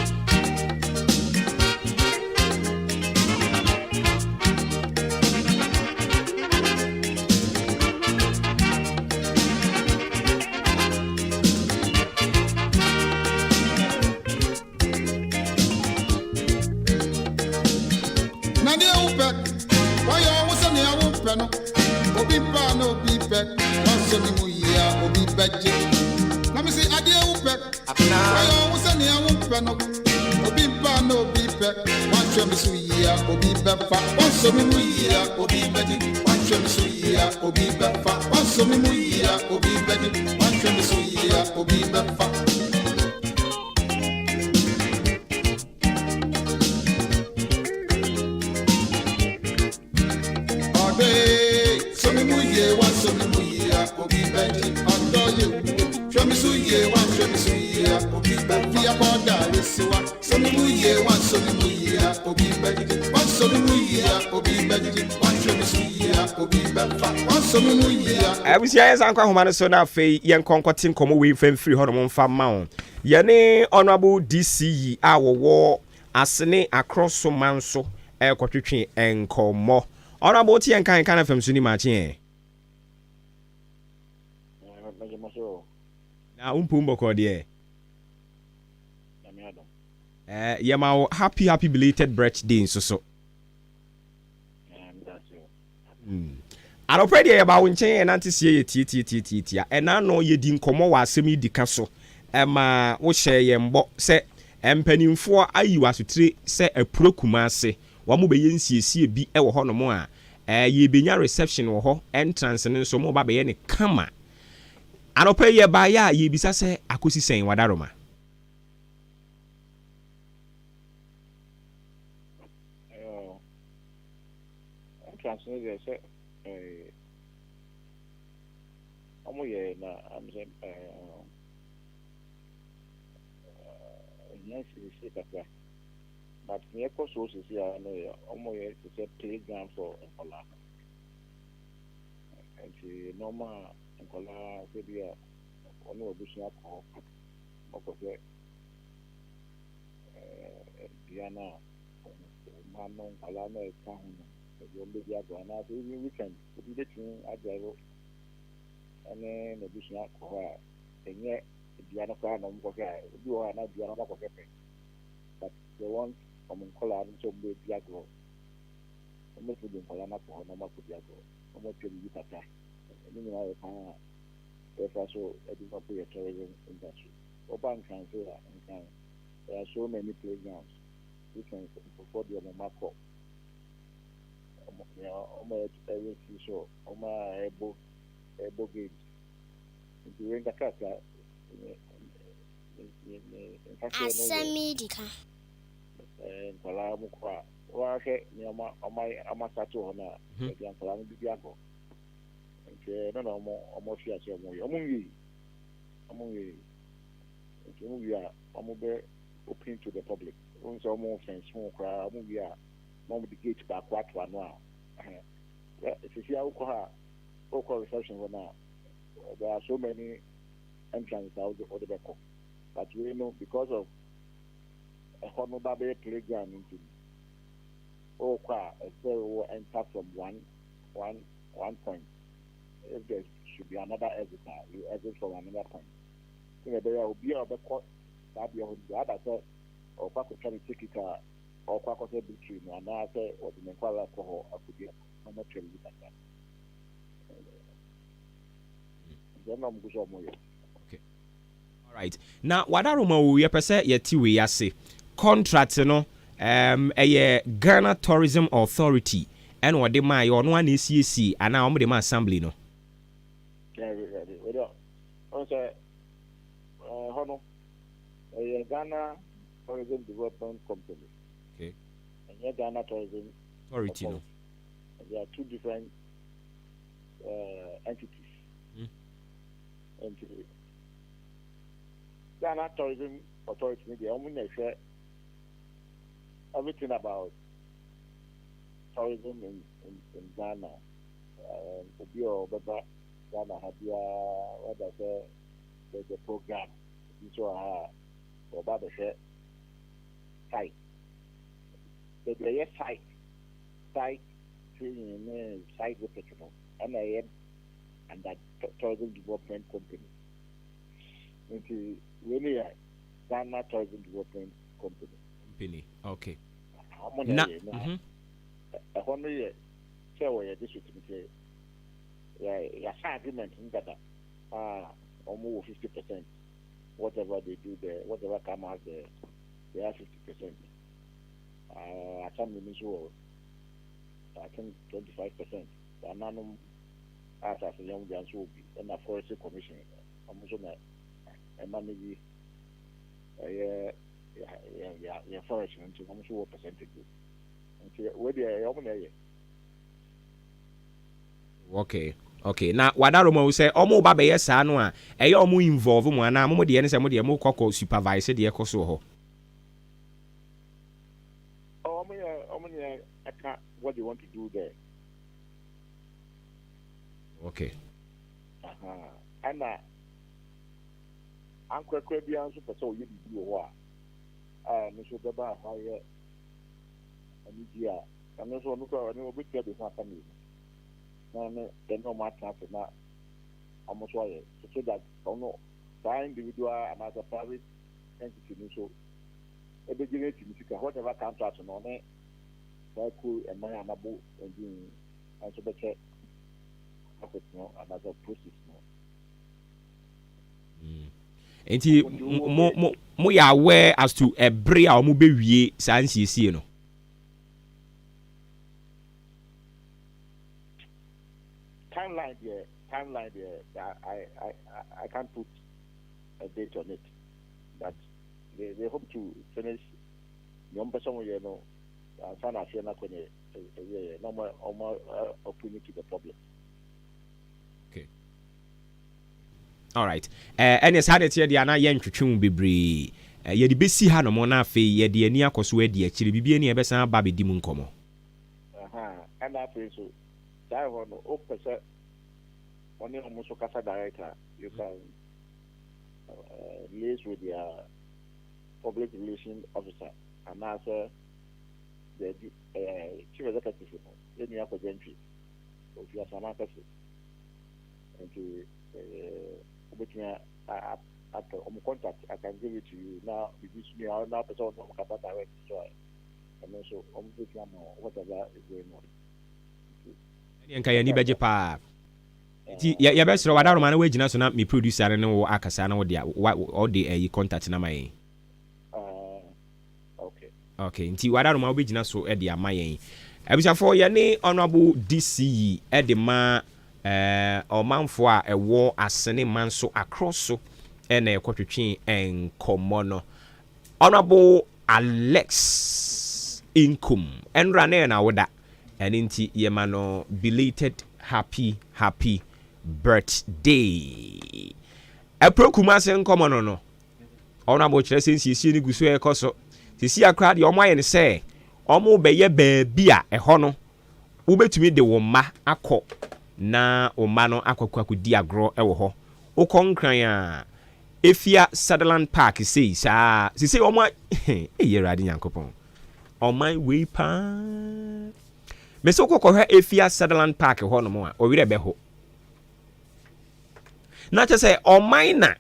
Abusia yesankwa homa so na afei yenkonkotin komo we free hono mfa ma yene honorable DCE a wo asene across so manso ekotwetwe enkomo honorable ti yenkan kan afam so ni ma che na umpumbo ko de yema happy belated birthday so Already about winche and anti tia and I know ye din komo wa asemi Dika so wo share yembo se empanimfo ayi wasutire se apro kumase wa mo be yensiesie bi e wo ho no mo a ye benya reception wo ho entrance ne so mo ba be ye ne kama anope ye ba ya ye bisa se akosi sen wadaroma entrance they say na I'm saying yes is that but near course is here it's a playground for Angola and the normal Angola maybe one of the call Diana Manon Alana town even weekend we get agile and then the business and yet Diana Fan on you are not Diana but they want from Color to be Diago. I'm not putting Colana for normal Diago. I'm not telling you that. If I saw a different tourism industry. Oban can say that there are so many playgrounds. We can afford your Marco. Everything so. Ebo games. If you ring the cat, Asem Dika. And Palamukwa. Wake near my statue on a young Palam Diago. And no more fear among you. We are open to the public. Once more fence, more crowd, we are more the gate back what one now. If you see our reception now, there are so many entrances out of the back. But we know because of a honorable playground into all crowd, a will enter from one point. If there should be another exit, you exit from another point. There will be a court that be on the other side or back to try to take it or back of between and I say or the Nepal alcohol I could get how much you look at that. Okay. All right. Now what are we percent yet we say contract no a Ghana Tourism Authority and what they my on one ACC and now the assembly no. Yeah, we don't. Also a Ghana Tourism Development Company. Okay. And Ghana Tourism Authority. No. There are two different entities. Ghana Tourism Authority, they only share everything about tourism in Ghana. Ghana had the program. So about the site. The site training site professional and I am and that tourism development company. Into really Ghana Tourism Development Company. Okay. How many a 100 years? So this would say agreement in Ghana almost 50%. Whatever they do there, whatever come out there, they are 50%. I can't remember. I think 25%. And now, as a young man, will be and a forest commission. I'm also not a money. Yeah, forest into I'm sure percentage. Where they are, Okay. Now, what I will say, Omo Baba yes, I know. I omo involve one. I'm more the answer. The more cocoa supervisor the echo so. I can't. What do you want to do there? Okay. And Uncle Caribbean super so you do what? Mr. Baba, hire a media. And also, look at a bit of this happening. Then no matter now. Almost why so that that individual and as a private entity so a beginning to whatever contract on it cool and my anabu and so better another process mo ya aware as to every a mo be wie sansie no. Timeline there. I can't put a date on it, but they hope to finish. Young person, sana afia na kwenye normal opportunity the problem. Okay. All right. Any side here the ana yen twetwe bebre. Ye de besi ha no mo na afi ye de ani akoso adi akire bibie ni e besan ba be di mu nkomo. And after so that one opposite only almost kasa director you can liaise with your public relations officer and answer the chief executive then you have a gentry so if you have some person and to after contact I can give it to you now because me are now person on kasa direct so and also whatever is going on. Nka ya ni beje pa ti ya besro wadaro ma na wagina so na me producer ne wo akasa na wo dia all the contact na mai okay nti wadaro ma wagina so e dia mayen abisafo ya ni honorable DCE e de ma omanfo a ewo asene manso across so e na ekotwetwe enkomo no honorable Alex Income enra na woda and inti yemano belated happy birthday. A procumase nkomo no. Ona bo kire sensie ni guso e koso. Sisi akra de omo aye ne se omo beye baabi a eho no. Wo betumi de wo ma akọ na o ma no akwaku di agro e wo ho. Wo konkran a Efia Sutherland Park sei sa sisi omo eyerade nyankopon. Oman we pa meso kokọ Efia Sutherland Park ho no mo a o wire be ho na che say oman na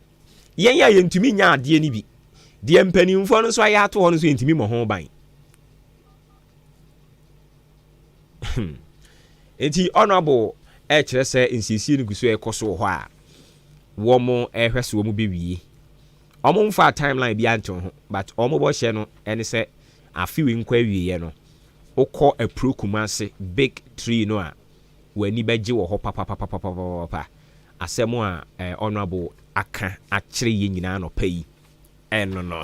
yen ya yentumi nya ade ni bi de mpanimfo no so aya ato ho no so yentumi mo ho ban enti honorable e kire say insisi ni guso e koso ho a wo mo e hwese wo mo bewie omo mfa timeline bi anto ho but omo bo hye no ene say afiwe nkwa wiye no okọ aprocumase big tree no a wani beje wo ho papa Asem a honorable aka akire ye nyina no payi eno no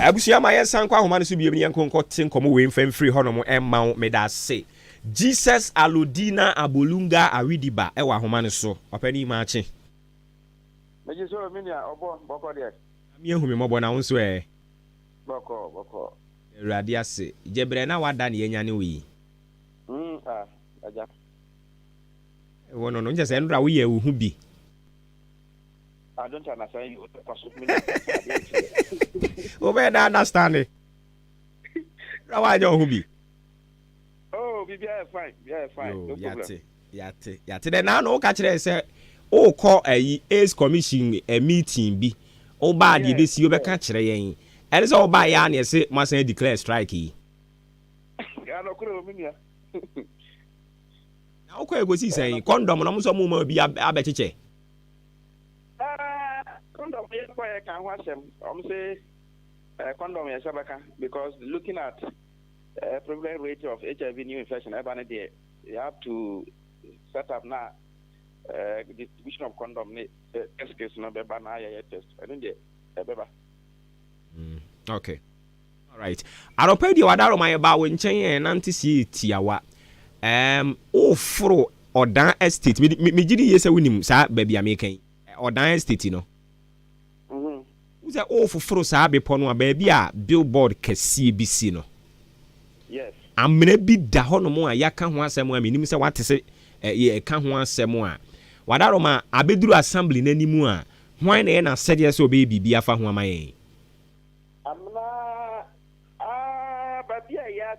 abusia ma yensan kwa homa no so biem yenkonko tinkomo we mfam free hono emma me da se Jesus Aludina Abolunga Awidiba ewa homa no so opani ma ache meje so minia obo boko de mi ehumi mobo na wonso boko erade ase jebre na wada ne yenya ne wi aja wono no nje se ndra wo ye hu bi I don't understand you. Obe na understand it. Rawa nyo hu bi. Oh, be fine. No problem. Yate. Then now no ka kire say o call Ace Commission a meeting bi. O ba de be si o be ka kire yen. And so o ba ya na say must declare strike yi. no kuro minia. Na ukwe go si say condom no so mu ma bi abecheche. Condom ye ko ye kan ho asem. Say condom ye sabaka because looking at prevalent rate of HIV new infection you have to set up now distribution of condom test case no be ba na ya test. I don't dey beba. Okay. All right. Aropedi wadaro my ba wo nchen ye nanti si tiawa. Ofro Odan Estate. Me gidi yesa winim sa baby amekan. Odan Estate no. Uza ofro sa bepo no baby a billboard kesi bi si no. Yes. Amene bi da hono mo a yaka ho asem a menim se wate se ye ka ho asem a. Wadaro ma abeduru assembly nanimu a hwan na ye na sede se obe bibi afa ho amaye. Amna baby ya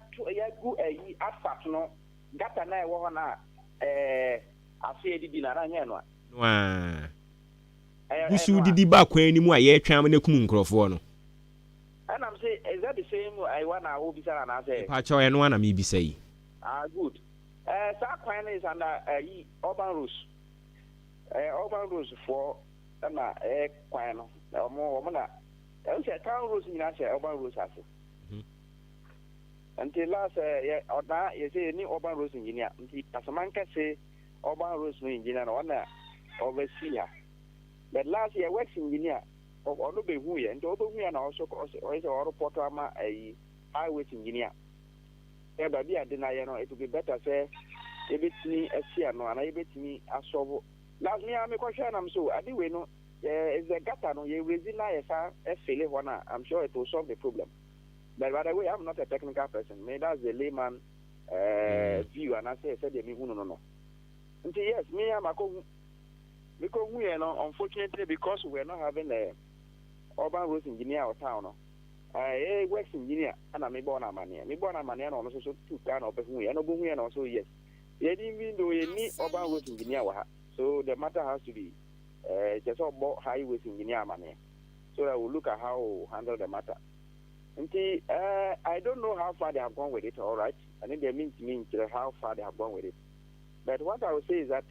gu ayi asat no gata na ewo ho na afi edidi na anya no a busu didi ba kwan ni mu a ye twam na kum nkrofo no and I'm say is that the same I wanna ho bi sara na say pa cho eno na me bi say good sa kwan is under urban rules for na kwan no omo na say town rules ni na say urban rules ase. Until last Oda you say any urban rules engineer until Asamanka say urban rules no engineer no na overseer. But last year works engineer of no be who and odo hu na also or report ama a highway engineer. E ba bia de na ye no it will be better say e betimi asia no ana e betimi asolve. Last me am question am so adi we no is the gata no ye raise na ye sa e fele ho na I'm sure it will solve the problem. But by the way, I'm not a technical person. Maybe that's the layman view, and I say no. And yes, me I'm a because we are not, unfortunately, because we are not having a urban roads engineer or town. A works engineer, and I'm a born a man. Me born a man, and also two kind of who and we and also yes. Even though you need urban roads engineer, so the matter has to be just about highways engineer money. So I will look at how we handle the matter. I don't know how far they have gone with it, all right. I think they mean how far they have gone with it. But what I will say is that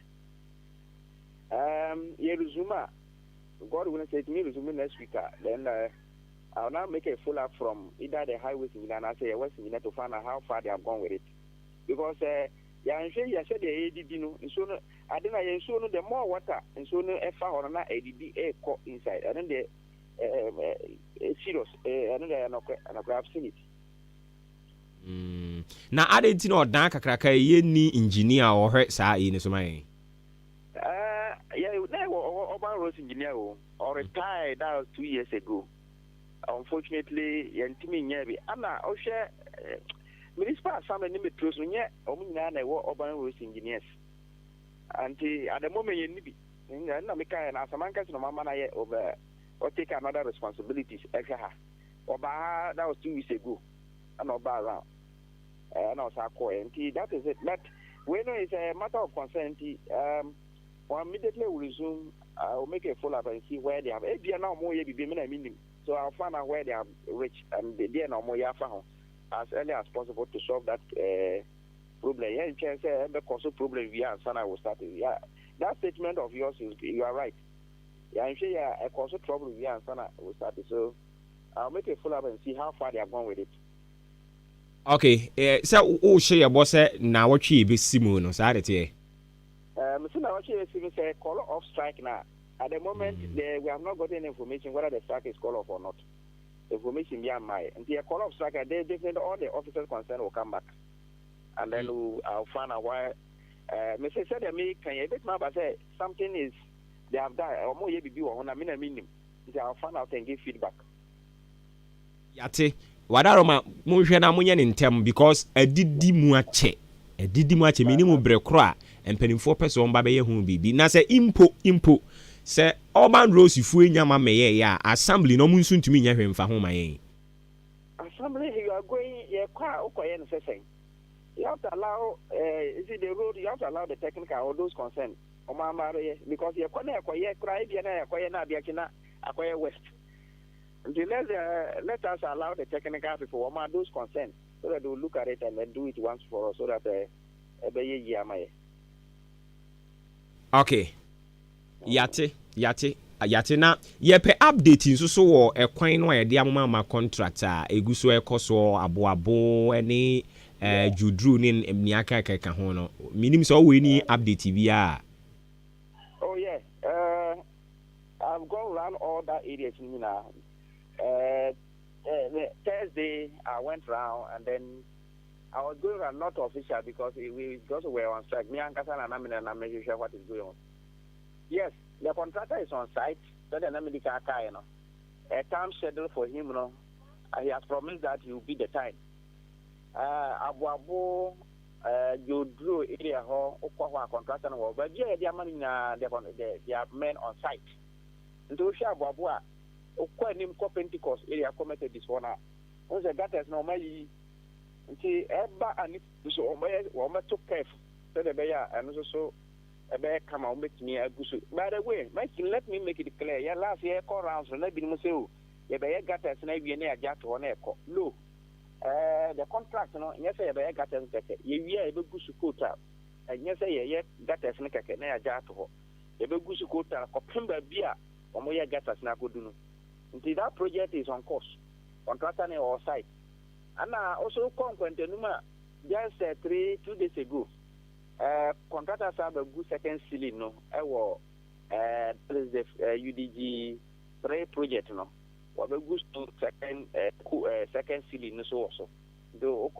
Yeruzuma, God will say to me, resume next week. Then I'll now make a follow-up from either the highways in Ghana, say West in to find out how far they have gone with it. Because I'm sure you said the ADD, so I don't know, the more water, and so no FR or not ADD air caught inside. And then the serious and I've seen it. Na added no dan kakraka ye ni engineer or hurt sa in so mai. Yeah, urban roads engineer or retired that was 2 years ago. Unfortunately, yantimi nyabi. Ana o share municipal assembly ni metros no nya omunyina na urban roads engineers. And at the moment you nibi. Na meka na Asamanka no mama na ye over or take another responsibilities extra. Oba that was 2 weeks ago. And Oba around. And also and that is it. But when it's a matter of concern, we'll immediately resume. I'll make a follow up and see where they have. Now more so I'll find out where they have reached and they are no more as early as possible to solve that problem. Yeah, in chance the cause problem we are and I will start. Yeah, that statement of yours is you are right. Yeah, I'm sure a cause of trouble we are and Sana will start. So I'll make a follow up and see how far they have gone with it. Okay, so o share boss na watchi be simu no sa de so now watchi simu say call off strike now. At the moment we have not gotten information whether the strike is called off or not. Information beyond my and the call off strike they definitely all the officers concerned will come back. And then I'll find out why Mr. said me can you bit my say something is they have done or more ye be on a minimum. I'll find out and give feedback. Yate wadaroma munhwe na munye ntem because adidi mu ache minimum brekro a empanimfo pese on ba be ye hu bibi na se impo se urban rose fu enyama meye ya assembly no munsu ntumi nya hwemfa ho mayen assembly you are going ye kwa ukoye no sesen you have to allow is it the road you have to allow the technical or those concerned because ye kwa na ekoye kra bia na ekoye na bia kina akoye west. Until let us allow the technical people, those concerned, so that they will look at it and then do it once for all, so that okay. Yate na yepe update nso so wo ekwan no ye de amama contract a eguso ekoso aboabo ene judru ni mniaka keka ho no minim so we ni update bia. Oh yeah, I've gone around all that areas now. Thursday I went around and then I was going around not official because we were on strike. Me and Kasana and Amina, I'm making sure what is going on. Yes, the contractor is on site. But then a time schedule for him, you know. He has promised that he will be the time. Abu you drew area hall, contractor, but yeah, they are money they are men on site. And to share Abu quite name Pentecost area committed this one. Once that is normally. See, Eba and it so Oma took care so the bear and also a bear come out with me a goose. By the way, let me make it clear. Yeah, last year call rounds and let me say, the bear got us maybe near Jack to one echo. No, the contract, no, yes, a bear got us you are a goose quota, and yes, a got us near Jack to a goose quota, Copimba beer, or more got us now good. Until that project is on course, contractor or site. And also Numa just 2 days ago. Contractors have a good second ceiling, no. The UDG 3 project, no. What a good second ceiling, so also. Though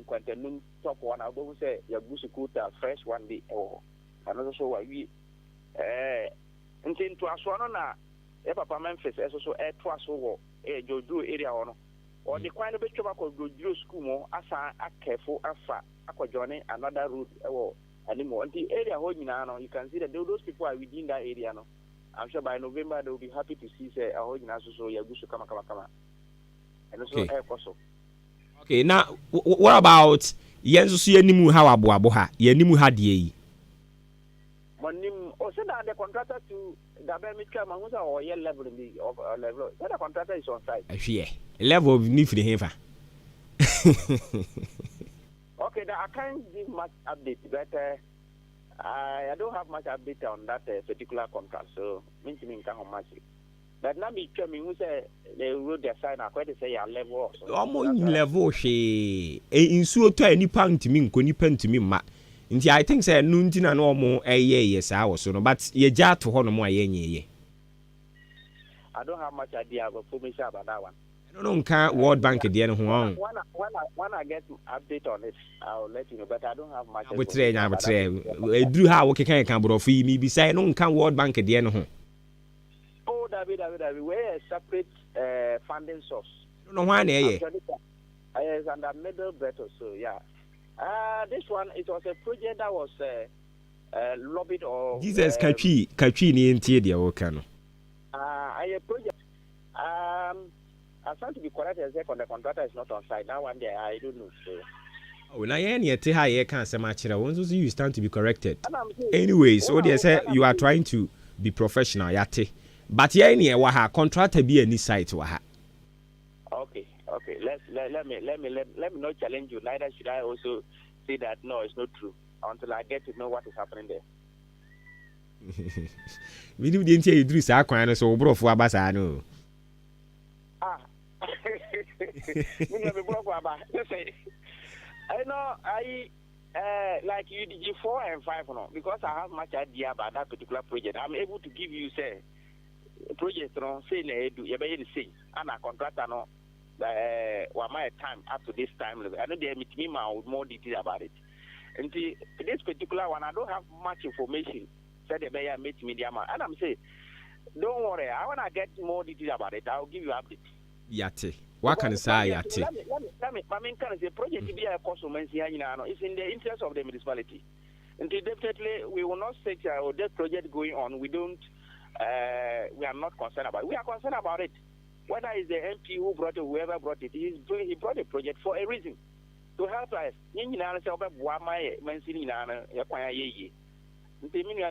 Quantanum top one, I don't say your goose quota fresh one day or another so we intend to Aswana, Papa Memphis, also air twice over a Jojo area or no. Or the kind of tobacco go to school more as a careful afa joining another route or anymore. And the area holding now, you can see that those people are within that area. No, I'm sure by November they will be happy to see say a holding us so you go to come. And also air also. Okay, now what about Yensu Yenimu how abuaboha? Yenimu had ye. Monim also that the contractor to the Bemika Mamusa or year level in the level. The contractor is on site. Level of need for the heifer. Okay, I can't give much update, but I don't have much update on that particular contract, so means how much. But now me coming who say they wrote their sign quite to say a level also. Almost level she in so to any point to me, koni pen to me ma. I think say nuntina no more yes I was so but ye ja to hono mo ye. I don't have much idea about information about that one. I don't know World Bank at the end. When I get update on it, I'll let you know. But I don't have much. But do how okay can bro for me be say no can World Bank at the end. Oh, David, we're a separate funding source. I don't know why it's under middle better, so yeah. This one it was a project that was lobbied or Jesus Kachi ni entie okay no. A project. I trying to be correct as on the contractor is not on site. Now one day I don't know. So. Oh, now you can't say much. Once you stand to be corrected. Anyway, so they say you are trying to be professional, yate. But yeah, any waha contractor be any site waha. Okay. Let me not challenge you. Neither should I also say that no, it's not true until I get to know what is happening there. We didn't hear you do so so bro for abasa no. I know like UDG 4 and 5 no, because I have much idea about that particular project. I'm able to give you say project no say na do you be say and a contractor no my time up to this time. I know they meet me with more detail about it. And this particular one I don't have much information. Said they meet me and I'm saying don't worry, I wanna get more detail about it. I'll give you update. Yate. What can I say? Yate. Let me kind of say project to be a consumer here, it's in the interest of the municipality. And definitely we will not say that project going on. We are not concerned about it. We are concerned about it. Whether it's the MP who brought it, whoever brought it, he brought a project for a reason. To help us.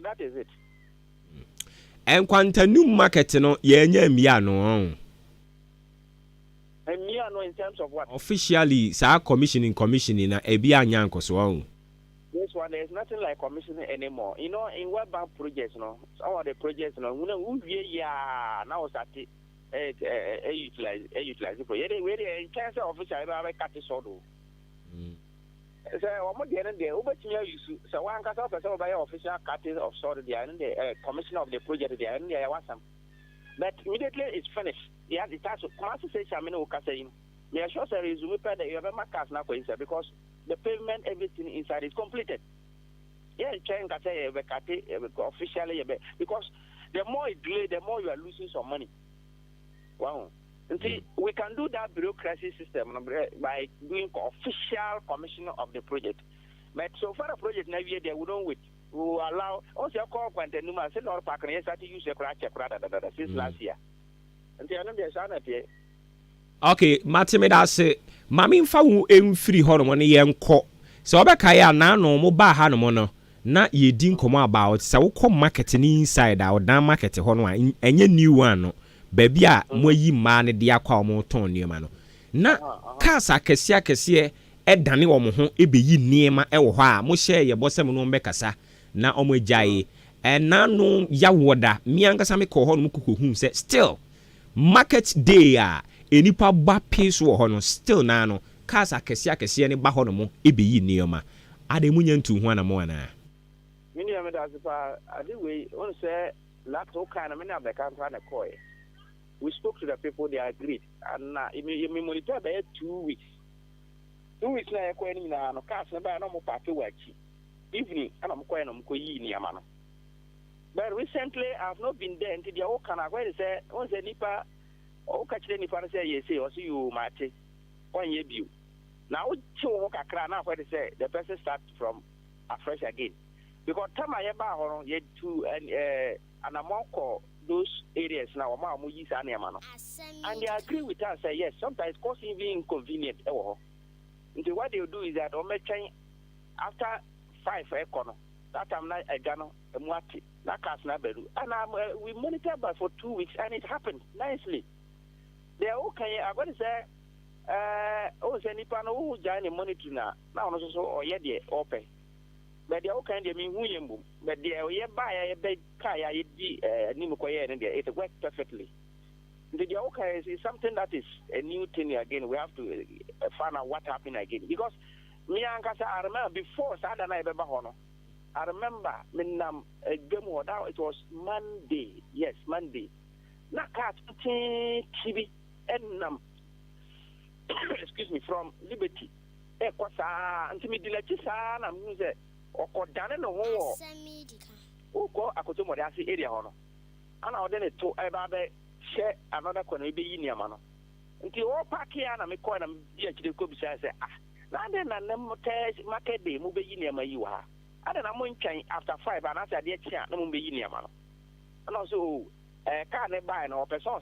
That is it. And quanta new market no yenye mia no. And no in terms of what? Officially, sa commissioning na ebi anya nkoso. This one, there's nothing like commissioning anymore. You know, in World Bank projects, some of the projects, now start utilize it. We cancer official I cut this order. So almost the end of the over so one cut off by official cutting of sort of the commission of the project the end there was some. But immediately it's finished. Yeah, it has to say Shamino Casain. May I show a resume that you have a marcas now because the pavement, everything inside is completed. Yeah, trying to say officially because the more it delay, the more you are losing some money. Wow. And see, we can do that bureaucracy system by doing official commission of the project. But so far, the project never there, we don't wait. We will allow also a call when the number send our park and yes, I use a crack since last year. And the other day, okay, Matimeda say, Mammy Fawu free hormone yanko. So Obakaya na no mo ba ha no mo no. Na ye din komo about sa wo kom marketing inside out na market ho no enye new one no. Baby a moyi ma ne de akwa mo ton niema no. Na cars akese e dane wo mo ho e beyi niema e wo ho a mo share ye bosem no mbekasa na omo ajaye. Na no ya woda mi ankasa me ko ho no kukuhu say still market day a enipa ba piece wo ho no still na no cars akese ne ba ho no mo e beyi niema ade munya ntu ho na mo na mini am da sipa ade we on say laptop kind me na be kan na koy. We spoke to the people, they agreed, and we monitor by 2 weeks. 2 weeks na ko ni na no cars na ba no mo party wachi evening and I'm going to yi mano. But recently I've not been there until the old can I say once a nipa or catch any fan say yes or see you mate 1 year view. Now two walk a crown now where they say the person starts from afresh again. Because time I ever yet to and among those areas now and they agree with us say yes, sometimes causing being inconvenient. So what they do is that after 5 econo, that I'm not a gano, a mwati, that cast naberu. And we monitor but for 2 weeks and it happened nicely. They're okay. I'm going to say, Nipano who join the monitor now also or yet open. But they're okay, they mean William, but they're by a big kaya, Nimukoya, and it worked perfectly. The okay is something that is a new thing again. We have to find out what happened again. Because me and Kasa, I remember before Saturday night, I remember it was Monday. Yes, Monday. Nakat TV and excuse me, from Liberty. Ekwasa, and to me, the Lachisa, and music, or Dana no more. Who go Akotomodasi area honor. And I'll then to Ababe share another corner be in Yamano. Until all park here and I make quite a dear to the Kobe say, now then, market day, move in Yama you are. I don't know after 5 and after the chair, no be in Yamano. And also, can't buy no person,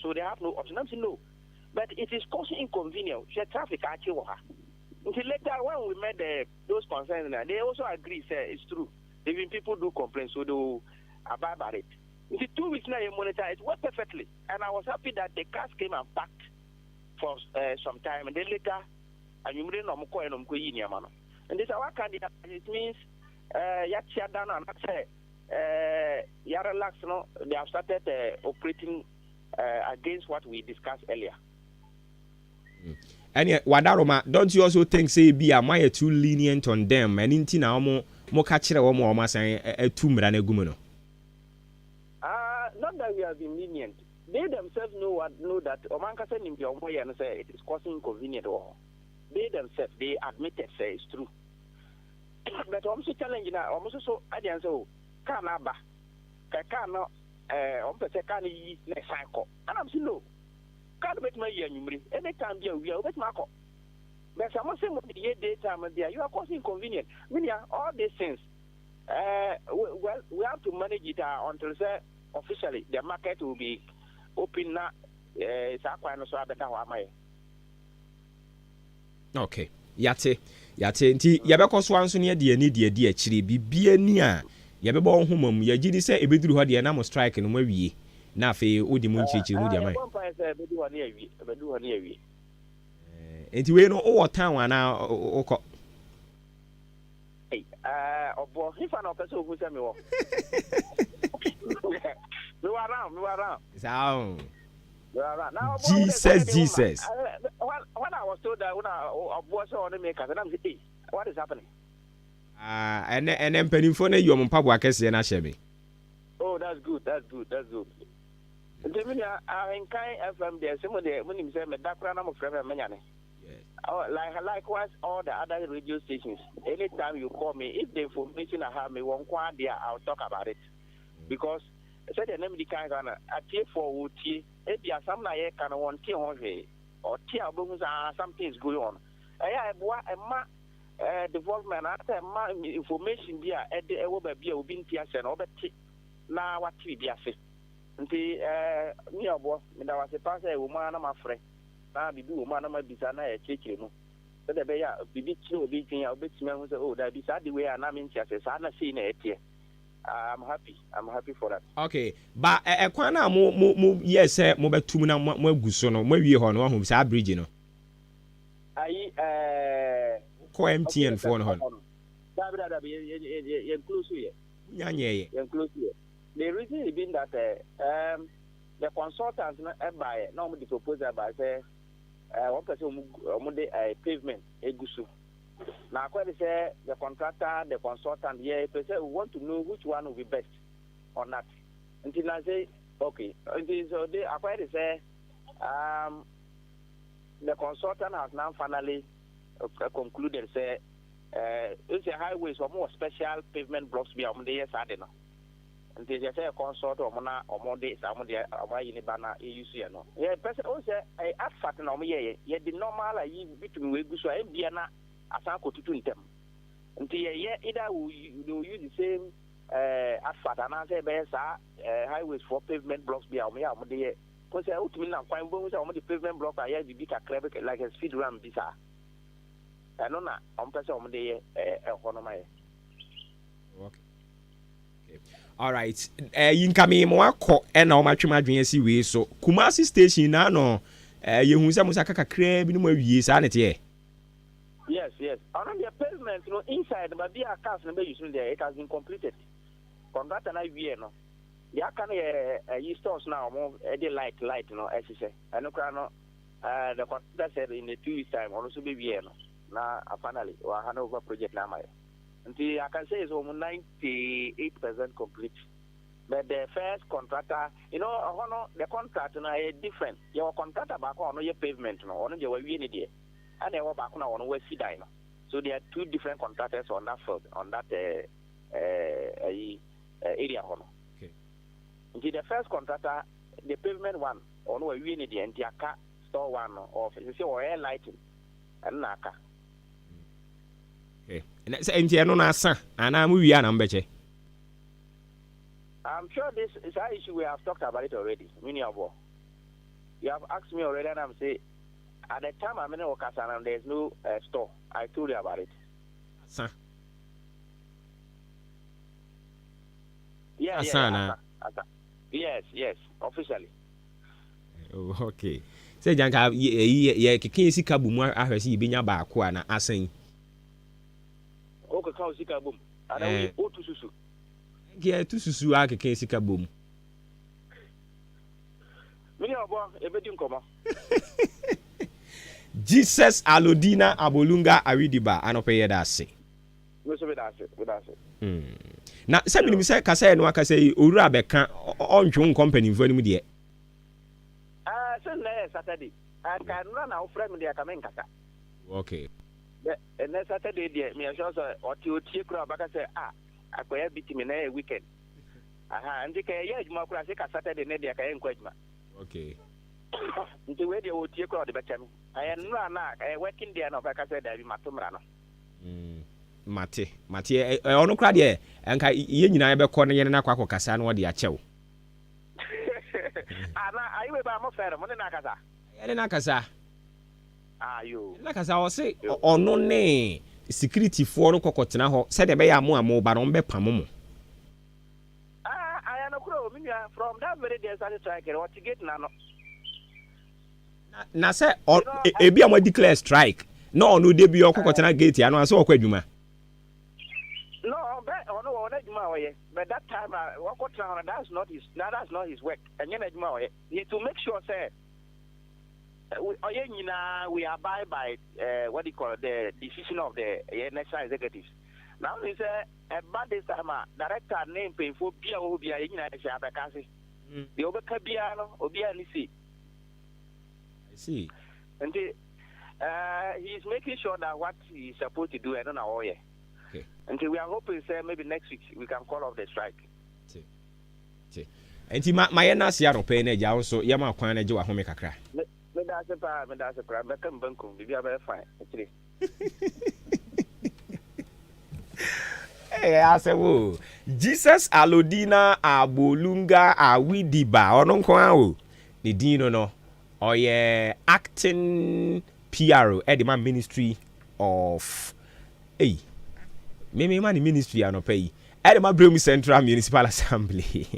so they have no option to know. But it is causing inconvenience. The traffic actually. Until later, when we met those concerns, they also agree, say it's true. Even people do complain, so they will abide by it. Until 2 weeks now, you monitor it worked perfectly. And I was happy that the cars came and packed for some time. And then later, and you didn't know and this is our candidate. It means, Yachadana and say, Yaralax, no, they have started operating against what we discussed earlier. And yet, Wadaroma, don't you also think, say, be am I too lenient on them? And in Tina, more catcher or more, must a tomb than a gumino? Not that we have been lenient. They themselves know that Omanka send him your way and say it is causing inconvenience or they themselves they admitted say it's true. But I'm also challenging now, almost so I didn't say Kanaba Kakano can use next cycle. And I'm saying no. Can't make my year number. Any time we are with Marco. But I'm saying what the daytime there, you are causing inconvenience. Meaning all these things. Well, we have to manage it until say officially the market will be open now. Okay. Yate nti yabekọ so anso ne de ani de akire bibia ni a yabebọ homam yagidi se ebeduru ho de na mo strike no mawie na afi odi mu nchichi mu de amai Enti we no o town ana okọ. Obo if an person who say me wo. Me were around. Sound. Now, Jesus. When I was told that when I was on the maker, and I'm saying, what is happening? And then penny for you on Pabua Cassie na shebe. Oh, that's good. The minute Ahenkan FM there, some of the when you say me that program of friend Menyane. Likewise, all the other radio stations. Anytime you call me, if the information I have me one there, I'll talk about it. Because said the name Dika Ghana, a tier for Wuti, if you are some like can one tier on or tier something is going on. I have development after my information there at the over be a bin tiers and over now what we be a fit. Until near was, and I was a passer, woman, my friend. Now we do man, my bizarre a chicken. So the bear be bit too beating our bits men was oh, that beside the way I'm in chassis, I'm not seeing it here. I'm happy for that. Okay, but kwana mo yes mo betum na mo aguso no mo wie ho no ho sa bridge no. Ai ko MTN phone ho. Dabra ye close here. Nyanye ye close here. The reason is being that the consultants buy no mo propose about say one person mo dey pavement egusu. Now, according to the contractor, the consultant, yeah, we want to know which one will be best or not. Until I say, okay, so they according to say, the consultant has now finally concluded say, it's a highways or more special pavement blocks be on the yes, I don't know. Until they say a consult or more days, I'm there, in the banner, you see, no. Yeah, person also, I add fat no me, yeah, the normal, I between we go so I be na. Asanko to them. Until either we use the same asphalt and answer highways for pavement blocks be our day. Because I would mean I'm quite bones on the pavement block. I have the big like a speed ram bizarre. I know not on person on the economy. Okay. All right. You can me more co and how much my dream see so Kumasi station now no you musaka crab no more years sanity. Yes. On the pavement, inside, but the cars number using there, it has been completed. Contract and I no. The can stores now more light, as you say. I know the contractor said in the 2 weeks time, also be no. Now, finally, we are Hanover project now. Until I can say it's almost 98% complete. But the first contractor, the contractor is different. Your contractor back on your pavement, on your way in there. And they were back on West Sidino. So there are two different contractors on that field, on that area. Okay. The first contractor, the pavement one, on where we need the entire car store one of or air lighting and naka. Okay. And that's no nasa, and I'm we are numbeche. I'm sure this is an issue we have talked about it already. You have asked me already, and I'm saying. At the time I'm in Okasa and there's no store. I told you about it. Sir. Yes, officially. Oh, okay. Say Janka ye keke sika bumu ahwese yibenya ba ko na asan. O keka sika bum. Ana we o tususu. Ke tususu a keke sika bumu. Mini obo ebedi nkomo. Jesus Alodina Abolunga Awidiba anope da ase. No so be da ase. Na se bi ni se kasa no aka say owura beka ontwo company mfo ni mu de. So na Saturday. And can run our friend there come kasa. Okay. And next Saturday there me sure so oti kura baka say akoya bitimi na weekend. And the kay yejuma kura say ka Saturday na there ka enkwajuma. Okay. Nti we dey otie crowd betem I na working there no baka say that be matomra no mate ono kra de enka ye nyina be kɔ no ye na kwakɔ kasa no de akyɛw ana ayi we ba mo fere mo na kasa ye na kasa ayo na kasa o se ono ne security fo no kɔkɔtena hɔ sɛ de be ya mo amo ba no be pam mo I am no kro from that very day started strike what to get na no Na say ebi am declare strike. No dey okokotena gate ya no ase okwa adwuma. No, but that time that's not his work. And he to make sure say we abide by what do you call the decision of the national executives. Now he say about this time director name pay for Pia Obia in the Obercabiano Obia Nisi. I see. And he's making sure that what he's supposed to do, I don't know. Okay. Until we are hoping, say maybe next week we can call off the strike. And my nurse ya no pay na ja so ya ma kwan na je wa home kakra. Me da se pra me kan banku bi bia be fine. Eh Asem Jesus Alodina Abolunga Awidiba ono nko an o. Ne din no oye acting PRO at the Ministry of me man ministry ano pay at the Bremu Central Municipal Assembly.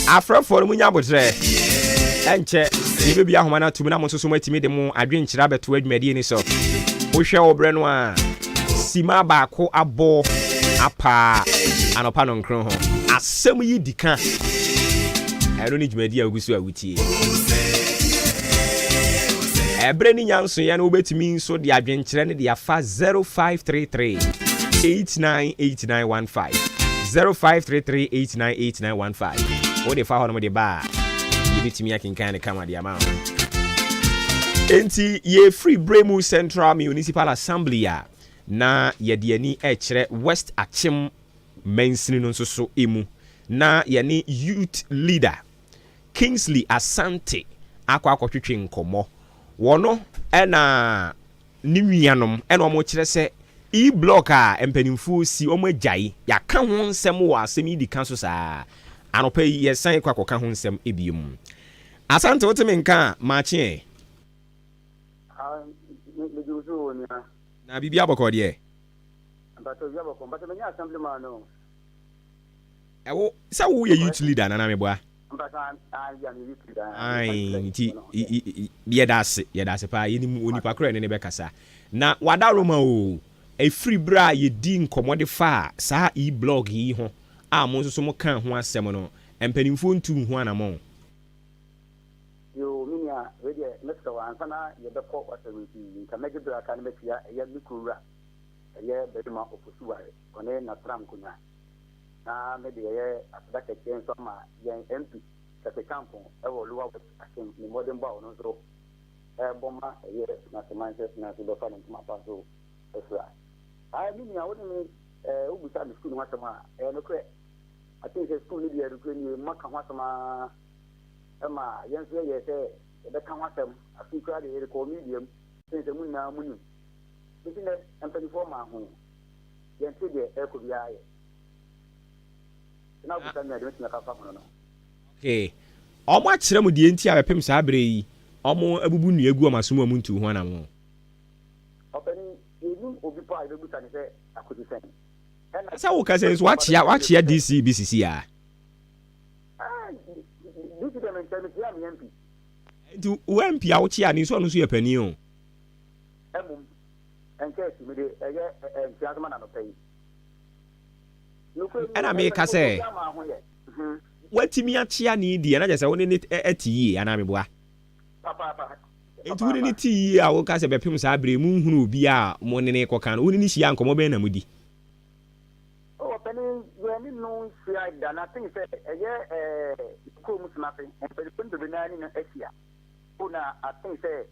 Afra for munya botre enche ibe bia homa na tumi na mo soso matimi de mo adwenkyira beto adwumadi ni so wo hwe obre no a sima ba ko abo apa anopa no nkron ho asem yi dika ero ni dwumadi agusu awutie ebre ni nyanso ye na obetimi so de adwenkyira ne de afa 0533 898915 0533898915 what the fa hono de ba yibitimi akinkan ne kama de ama enti ye free Bremu Central Municipal Assembly ya na ye de ani kire West Achim mensini no so emu na ye ni youth leader Kingsley Asante akwatwetwe nkomo wono na niwianom ena omo kire se block a empanimfu si omo agyae ya ka ho nsem wo asem di kan so saa anopa ye san kwa ka ho nsem ebiem Asante woteme nka machi na bibia aboko de ewo sa wo ye youth leader na me boa ai ti ye dase pa ye ni onipa kra ne be kasa na wadaroma o a free bra ye din komode fa sa blog yi ho a mo so mo kan ho asem no empanimfo ntu ho anamo yo minia we de next one sana ye be ko wasemiti ka mege bra kan metia ye mikura ye be ma ofusuware one na tram kunya na me de ye asda ke chen so ma ye MP ka se kampo e wo luwa akem ni modern ba ono so bomma ye na semanse na do fa no ma pa so esra I mean, I wouldn't understand the school. What am I? I think the school need to be Maka Watama. Emma, yes, the Kawatam, I think the comedian, since the moon now moon. Isn't it? And 24 my home. Then see the air could be I. Now, I don't know. Okay. How much ram di enti a pem sabre omo abubu nu egu amasumo muntu ho anamo. Asa wo ka sense watch ya DC BCC ya du UMP ya wo chia ni so no so ye pani o ana me ka se watimi achia ni di na je se wo ni eti ana me boa papa etu ni ti a wo ka se bepem sa abre mu hunu obi a mo ne kokan wo ni hia nkomo be na mudi o peni we ni no sia da na tin se ko mu snapping e pe punto be na ni na asia una I think se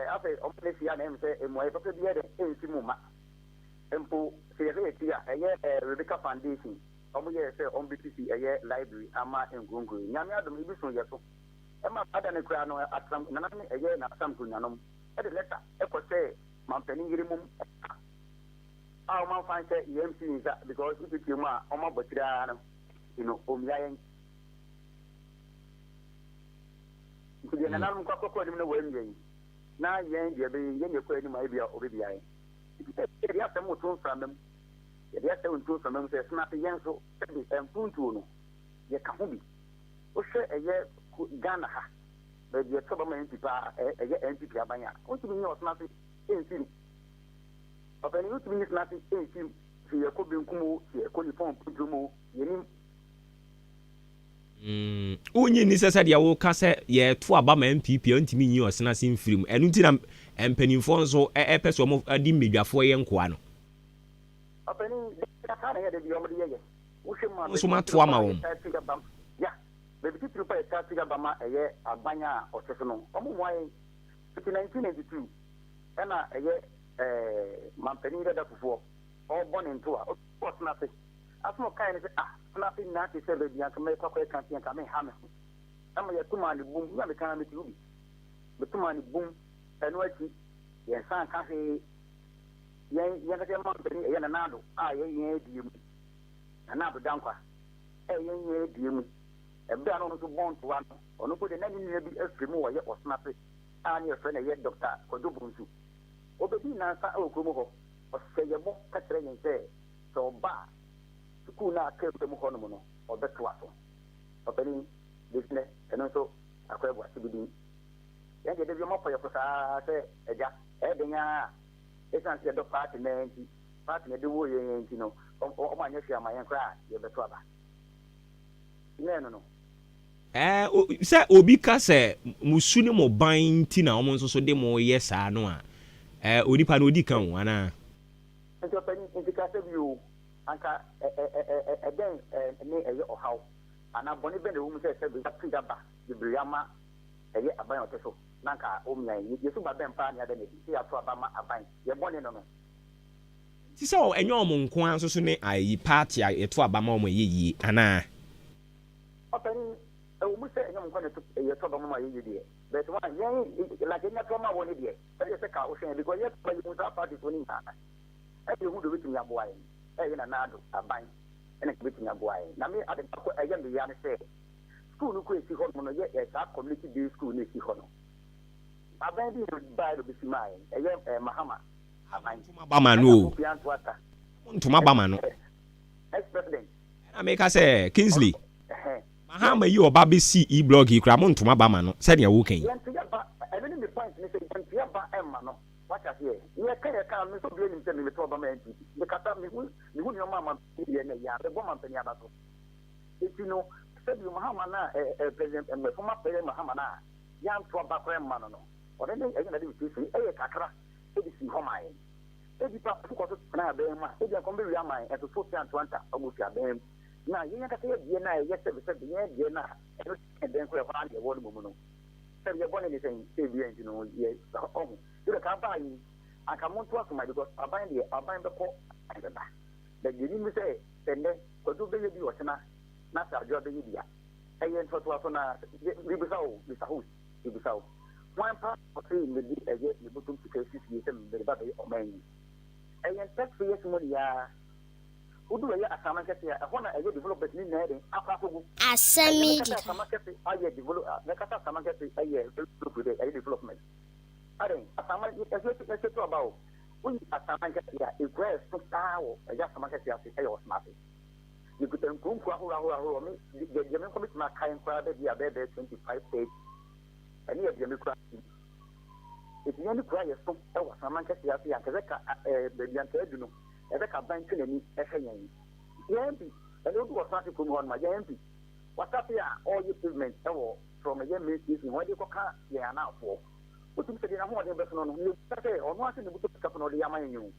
afa o pele sia na em se e mo e papa bi de ensi mu ma empo se re ti a Rebecca Foundation omo ye say on BTC eye library ama engungu nyame adom ibi so yeso e ma pada ne kura no atam na na eye na atam kunyanom e de letter e ko say mampani yirimum a man fan say EMC nza because if you ma omo botira no omyayen kudi na nalu kwa kwa ni na wemye na yen de be yen ye kwa ni ma bia obibia yen e ya tamo to framem ya tamo to framem se snap yen so e empuntu no ye ka ho bi o hwe eye Ghana ha be ye to ba ma ntipa eye NPP abanya o ti bi ni o snap ensin o be ni o ti bi ni snap ensin si ye ko bi nkumu si ye ko ni fon putumu yenim Unyi ni sesa dia wo ka se ye to aba ma MPP antimi nyi osena sin firim enu ti na empanimfo nso peso mo adi medwafo ye nkoa no apani de ka na ye de biom de ye wo hwema so ma to ama wo ya be bi tru pa ta tiga ba ma eye abanya oseso no omo mwaye 1992 ena eye mampani da fufuo o born into a o na se asmo kai ne nothing na ti se be dia ka me kwa kan ti ka me ha me ama ye tuma ni bum ya me kan me ti ubi be tuma ni bum eno achi ye san ka he ye ka te ma be ye na nado ye die mu na nado dankwa ye die mu e be anu so bon to ano onu ko de na ni ni bi afri mu wo ye osna pe ani e fe na ye doctor ko do bunsu obedi na sa o ko mo ho o se ye mo ka tere yen se so ba kuna kepe mu hono no obeto aso openi business eno so akwebo asibidi yenge de bi mo poyo kosa se eja edenya esanse do party na de wo ye nti no o ma nya hia ma yen kra ye beto aba no se obi ka se musu ni mo ban ti na omo nso so de mo ye saa no a onipa no odi kan wo ana nti openi nti ka se bi o anka again ne eye ohaw ana boni be ne wo mu se bi apida ba bibriama eye aban oteso nanka o mia yesu ba ben pa ne ade ne bi ya to aba ma aban ye boni no ti so enyo omo nko an so ne ayi party a eto aba ma omo yeyi ana openi o mu se enyo nko ne to ye to aba ma yeyi die but one yen la kenya to ma woni die e se ka o hwen because ye pa mu sa party to ni ha e hu do bitimi aboa yen na nado aban ene kibiti aboa na me ade ko eye me ya ne se school no ko esi ho no ye sa community day school ne esi ho no aban bi no ba do bisi mai eye mahama aban ba manu ntuma ba manu ex president na me ka se Kingsley mahama yi oba be si e blog yi kra mo ntuma ba manu se ne wo kan yi ene ni point ni se ntuma ba emma no what I hear. You can't me so blame me to Obama and the Kata me who your mamma the woman penny about. If you know, said you Mahamana, President and former President Mahamana, young to a background man, or anything I do to see a Kakra, it is in Homai. Eddie Papa to Nabema, Eddie Combi Yamai, and to Sophia and Twanta, almost a bam. Now you can say Vienna, yes, Vienna, and then for a family, one woman. So you're born anything, you know, yes, home. You can't buy I come on to us because I bind the poor and the back. The you say, and then go to the baby or not our job in India. I went for to us on a Mr. Host, Ibisau. One part of 3 will be a yes, the bottom to cases, the baby or man. I went back for yes, money. Who do a Samaka? I want to develop a new name. Asem, I develop a year development. I don't about when Asamaka is where so style, a just Samaka was nothing. You could then come for the German committee, my kind crowd, they are there 25 states, and you have Democrat. If you only cry a song, that was Samaka, the Yankee, Rebecca Bankin and Ahenkan. Yampy, and it was not to come on my Yampy. What's up here? All your pavements from a young ministry, what you car, they are now for. What you said in a more than you say, or not in the book of Capano de Yamainu.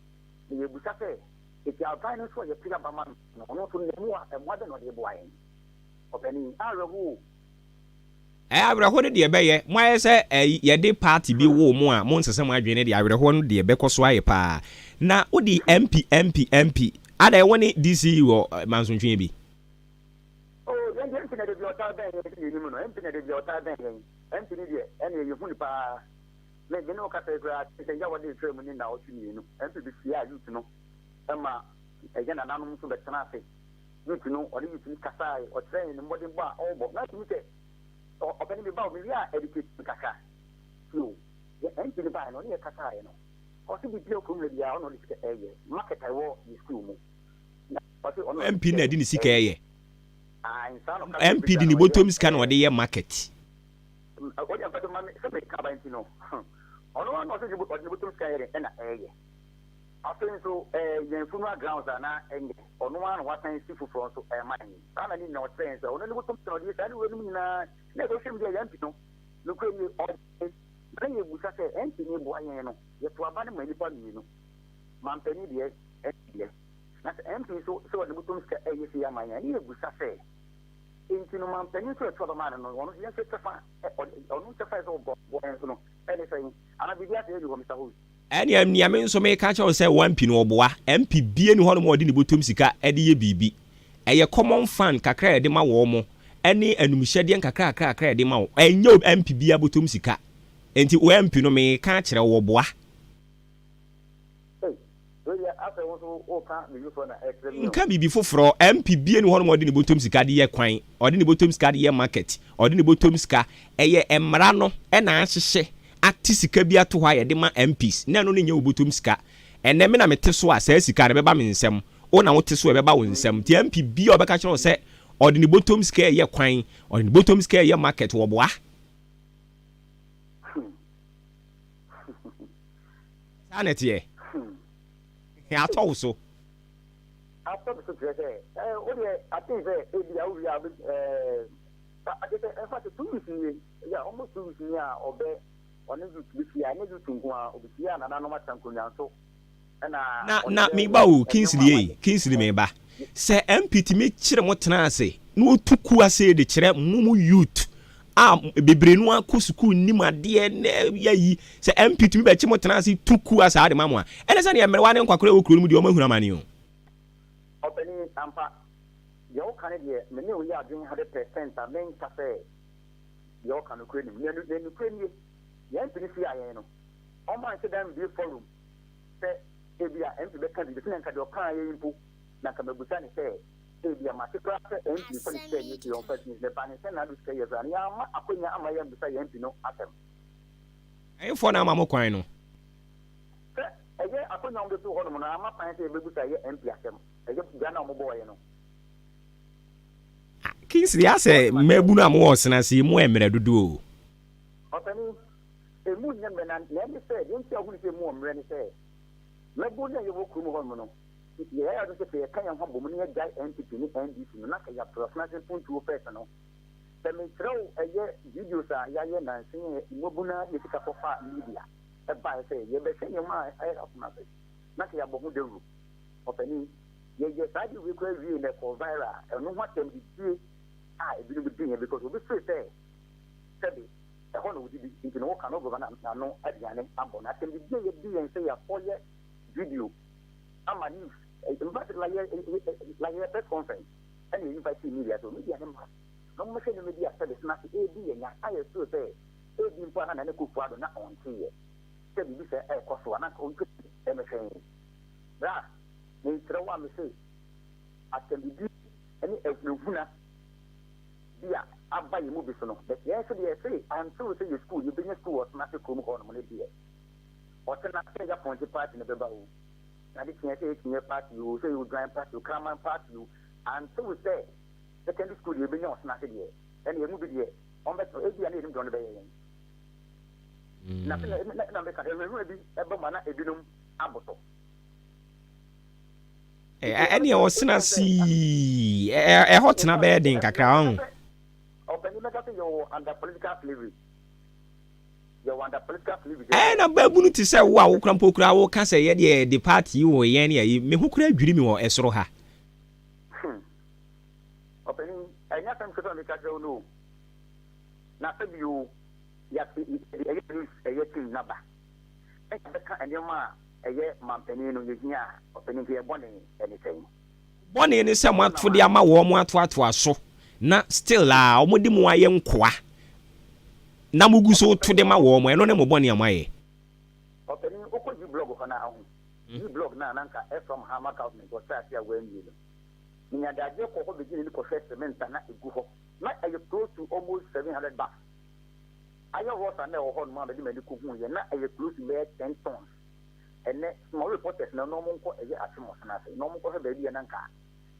You would say, if you are trying for your pick up a man, no, not to more and more than your boy. Of any other who. What did you be? Why say ye de party be wo mo a mo nsese mo adwene de awerehon no de be koso aye pa na odi MP ada woni DC wo mansontwe bi empty na de biota ben you know empty na de biota ben empty ni de ene you hu ni pa me de no ka se gra te ya wode twa mu ni na o tuni no empty bi sia youth no ema eje na nanu so be tena afi youth no o de youth kasa o train ni modern ba o bo na ti ke o be ni ba o mi ya educate kaka so empty ni ba no ni kasa no o si bi bio ko me dia o no di eye market I wo di school mu MP na di ni sika eye MP di ni bottom scan wo de ye market o dia pato mama se me ka ba ntino ono no se di bottom scan eye na eye after so yen funwa grounds na eye ono wan wa tan si fufuro so man ana ni no train so ono ni bottom scan eye sa ni we ni na na go shim dia yan pito no ko ni o na ye busa se MP ni bo ayen no ye to aba ni mani pa ni no man pani de eye na MP so the bottom scan eye si amanya ni ye busa se into no man penny to a man no one yes to fa on to fa so bo no anything ana bibia te you Mr. Host any am nia me so me ka cha say one pin oboa MP bie ni hono mo de ni botom sika e de ye bibi eye common fan kakra e de ma wo mo ene anumhyede kakra kakra e de ma wo enye MP bia botom sika enti o MP no me ka kire wo boa nka bibi foforo MP bie ni hono mo de ni botom sika de ye kwan o de ni botom sika de ye market o de ni botom sika eye emra no e na ahyehye ati sika bi ato ha ye de ma MPs na no ne nya botom sika enne me na mete so a sa sika ne beba me nsem o na wote so e beba wo nsem ti MP bie obeka kire o se o de ni botom sika ye kwan o de ni botom sika ye market wo boa sanete ya to so after the secretary I think in fact 2 weeks yeah almost 2 weeks ya obe on you to ya ne to nko obi ya na no matanko nya so na me ba o Kingsley me ba se MPT me kire mo tena ase na otuku ase de kire mumu youth bebre no akọ school nim ade na yayi se MPT me ba kire mo tena ase tuku ase ade mamwa ene se na ye mere wa ne nkwakora okuro mu de o mahura mane o openi ampa yo kan de me ne o ya adwen 100% amen cafe yo kan okuro ni ne no kuro ni ye mpini fi ayen no o man se dan bi forum se ebia MP be kan de se nka de o kan ayen mpo na ka mebusa ni se ebia ma se kra se MP for se ni ti on first ni le ban se na du se ye zan ya ma akonya ama ye mbusa ye MP no Asem ayen fo na ama mo kwan no se eye akonya on be so ho no na ama pan se mebusa ye MP Asem eye gana mo boy no Kingsley ase mebu na mo osena si mo emre dudu o openi emu nyambe na ne se ye ntia hu ni se mo emre ni se mebu na ye wo kru mo ho no ye ya do se kan yan ho bom ni guy NPP ni NDC no na ka ya professional puntu person no se me throw eye videos a ya ye na sin mebu na ye tika ko fa media e ba se ye be se nyama ai afuna se na ka ya bo mu deru openi ye sadi we kwa we na for viral no what them be e bi no be din because we say sabi e ho no we di into no kan no go na no adiane ambo na tem bi ye bi en say ya for ye video ama news in fact like a press conference and you invite media to media no mo say media service na e bi nya aye so say e bi mpo na ko fuado na on tie say bi say e ko so na ko e me say bra ni trawa me say atembi any evuna dia abaye mu bi so no but yes they say and so say your school you bring school was not ko mu ko no ne dia o tena say ya point party ne be ba o na di tiye say tiye party you say you grind party you come and party you and so we say secondary school you bring us na say dia and you mu bi dia on bet e dia ne nim don be yen na be ka e ru bi e ba ma na ebinum aboto any osena si hot na be den kakra on open you make you under political slavery you under political slavery na babunu ti se wo a wo krampo kura wo ka se ye de party wo ye ne yi me hu kura adwiri mi wo esoro ha open enya tam ko me ka je no na sabi you ya ye tin na ba e ka enema eye mampeni no yehia openi ke bone anything bone ni se matfo de ama wo mo ato aso na still la omodi mu aye nkoa na mugu so to dem awo mo eno ne mo bone amaye openi okoji blog ho na ho ni blog na nanka from Hammer County go start ya wen you nya daje ko begin ni ko cement na egu ho na aye close to almost 700 bucks ayo water na ho no ma be di ko hu ye na aye close to 10 tons and small reporters na no mo ko aye atmos na se no mo ko be bi nanka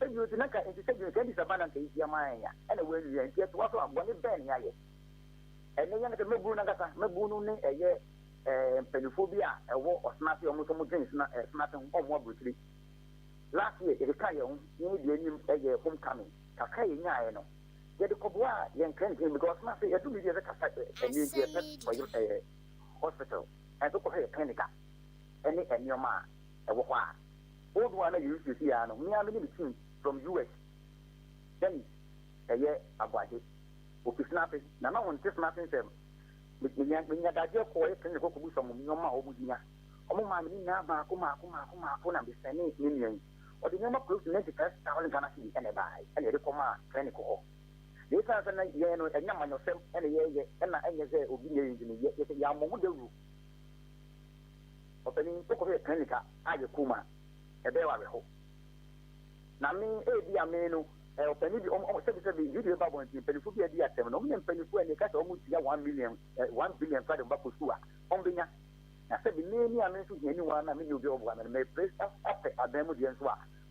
e bi oti nanka enti se bi se di sabana ka isi amaye ya ene wen you enti to waso abone ben ya ye ene ya na mebu nanka mebu no ne aye pedophobia ewo osnati omo so mo jeans na snati omo abrutri last year it ka ye ho ni de anim eye homecoming kaka ye nyae no ye de koboa ye nkan him because na say edu bi ye ka sa eni ye for you hospital and to ko he clinic any enioma ewo ho a old one na you see ya no me am ni team from US then eye abwaje ofisnape na na won tisnape sem minya daje ko e kan ko kubu som nyoma o mudinya o mo ma ni na ba ko ma na be sene ni nyen o de nyoma close 95,000 Ghana cedi ene bai ene de ko ma clinic ko de sa na ye no enya ma no sem ene ye ena enye ze obi nye ni ye ya mo mu de ru o pe ni ko ko clinic a ye kuma e be wa be ho na mi e bi amenu o pe ni bi o se bi video ba bon ti pe ni fu bi e di atem no mi pe ni fu ene ka so mu ti ya 1 billion fa de ba ko suwa on benya na se bi ni amen su ni wa na mi ni obi obo amen me praise after ademu di enso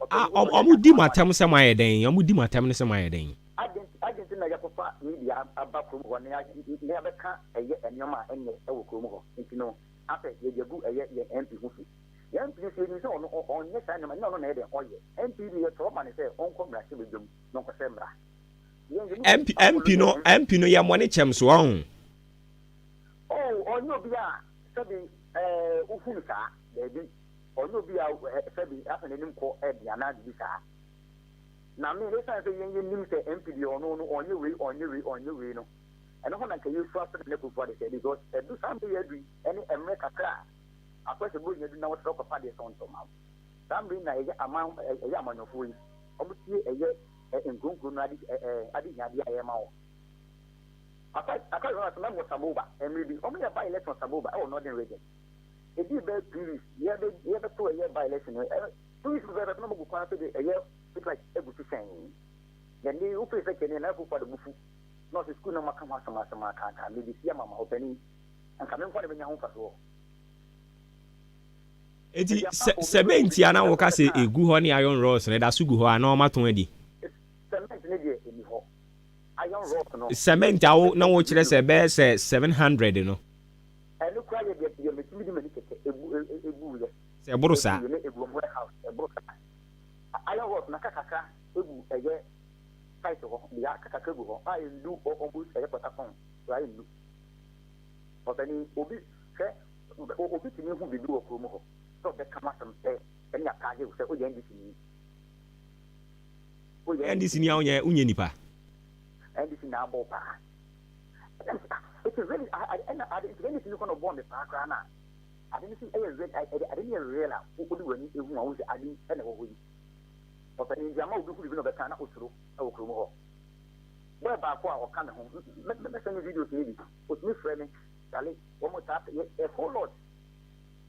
a omu di matam se ma ye den omu di matam ne se ma ye den agent na ya kofa media aba from ho ne abeka eye enyoma enye e wo krom ho ntino after ye jebu eye ye MP hu fi ye MP se ni se ono onye sa na no na ede oye MP ye to ma ne se onko mra se bedum no ko se mra MP no ya mo ne chem so on onye obi a sabi ufunu sa debi onye obi a sabi afane nim ko ebia na di sa na me le sa se yen nim se MP di ono no onye we no eno ho na ka yesu afane ne ko for de because edu sambe yedu ene emre kakra akwese bo yedu na wo tro ko fa de son to ma sambe na ye amanyofo yi obutie eye engungun no adi nyade aye ma wo I was not Saboba, and maybe only a by election Saboba, or Northern region. It is very please, you have to a year by election. 2 weeks ago, no more quantity a year, it's like able to say. Then the Upe second and apple for the bufu, not the school no Makama Samaka, maybe Siama opening and coming for the young for all. 70 ana woka se egu ho ne iron rods ne da sugu ho ana o maton adi. Cement awo na wo kire se be se 700 no enu kwa ye metimi di mani keke ebu ye se buru sa ebu warehouse ebu ayo work na kakaka ebu eye site ho ya kakaka ebu ho a ndu obu eye potafon ra ndu obani obi se obi timi hu bibi wo kromo ho so be kama sam se eni akaje se o ye ndisi ni onye nipa and this in our bopa. It's really, I didn't see any kind of bomb the park. I didn't see I didn't realize who would win if one was adding any way. But in the amount of people of the Kana Usru, our Krumo. Where back or come home, let me send a video to you. Put me framing, Sally, one more tap, a whole lot.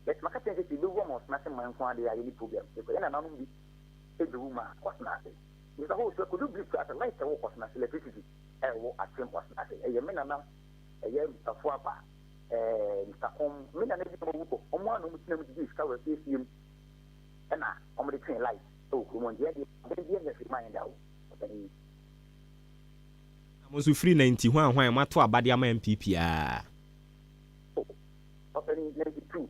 Let's make a change to do one more smashing my inquiry. I need problem. If I am a woman, what's nothing. Mr. Host, could you believe that the light was not electricity? At him was not a year, a year, Mr. Fuapa, Mr. Home, Mina, on one who would discover him, and on the train light. Oh, come on, then remind out. I was free 91 when I'm at Badiama MPP. Opening 92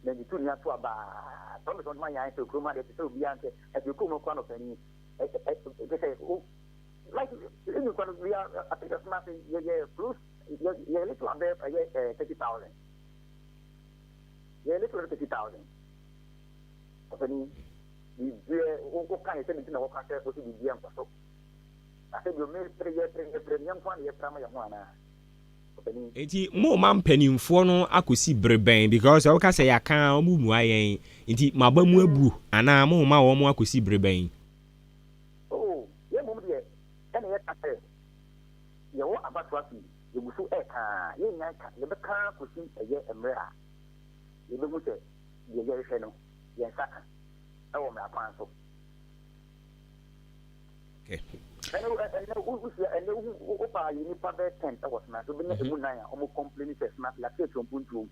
near to about Thomas on my eye to Kruma, so beyond as you come upon opening. Like you can we are I think that's nothing plus you're little under 30,000. You're little 30,000. Opening the kind of thing in our country was to be young. I said you made 3 years premium 1 year from Yamana. Enti mo man penimfo no akosi breben because I can say I can mu ayen enti mabamu abu ana mo ma wo mo akosi breben. Yo, about what you will so eka, you never can't see a year and rare. You don't say, the year channel, yes, oh, my counsel. Okay. And who are you? Father 10 hours, man, to be a munaya, almost complaining, smart like a room.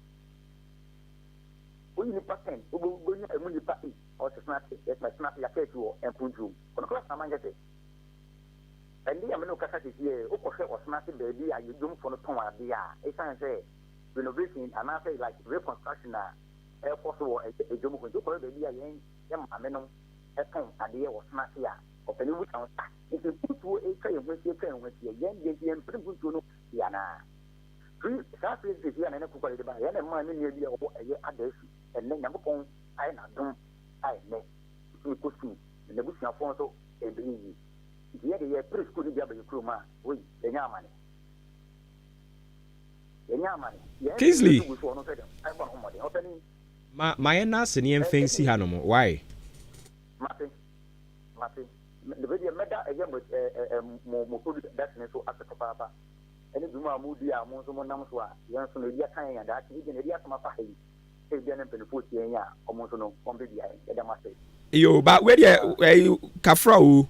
We need patent, who will bring a money party or to snap it, my snap like a tool and put room. On cross, I might get it. And the Amino Cassati here, who was snapping baby, are you doomed for the Toma? It's say renovation and I say like reconstruction, air force or a job when you call baby again, young Ameno, a pen, and the year was snap here. Of a new town, if you put to a train with your train with your young and put to know, Yana. South is here and a couple of the and a man near the others, and then Yamapon, I don't, I met to costume, and the bush of Fonso, a breezy. The other pretty good job in crew, man, we, the Yamani. The Yamani, Kingsley. I want money opening. My Nassinian fancy Hanomo, why? Martin, the video meta again with more that's so after Papa. And if you are moody, I'm also one number one. Young son of Yakan and that even a year from a party. If then in the 40 years, almost no company, the master. Yo, but where you Cafro?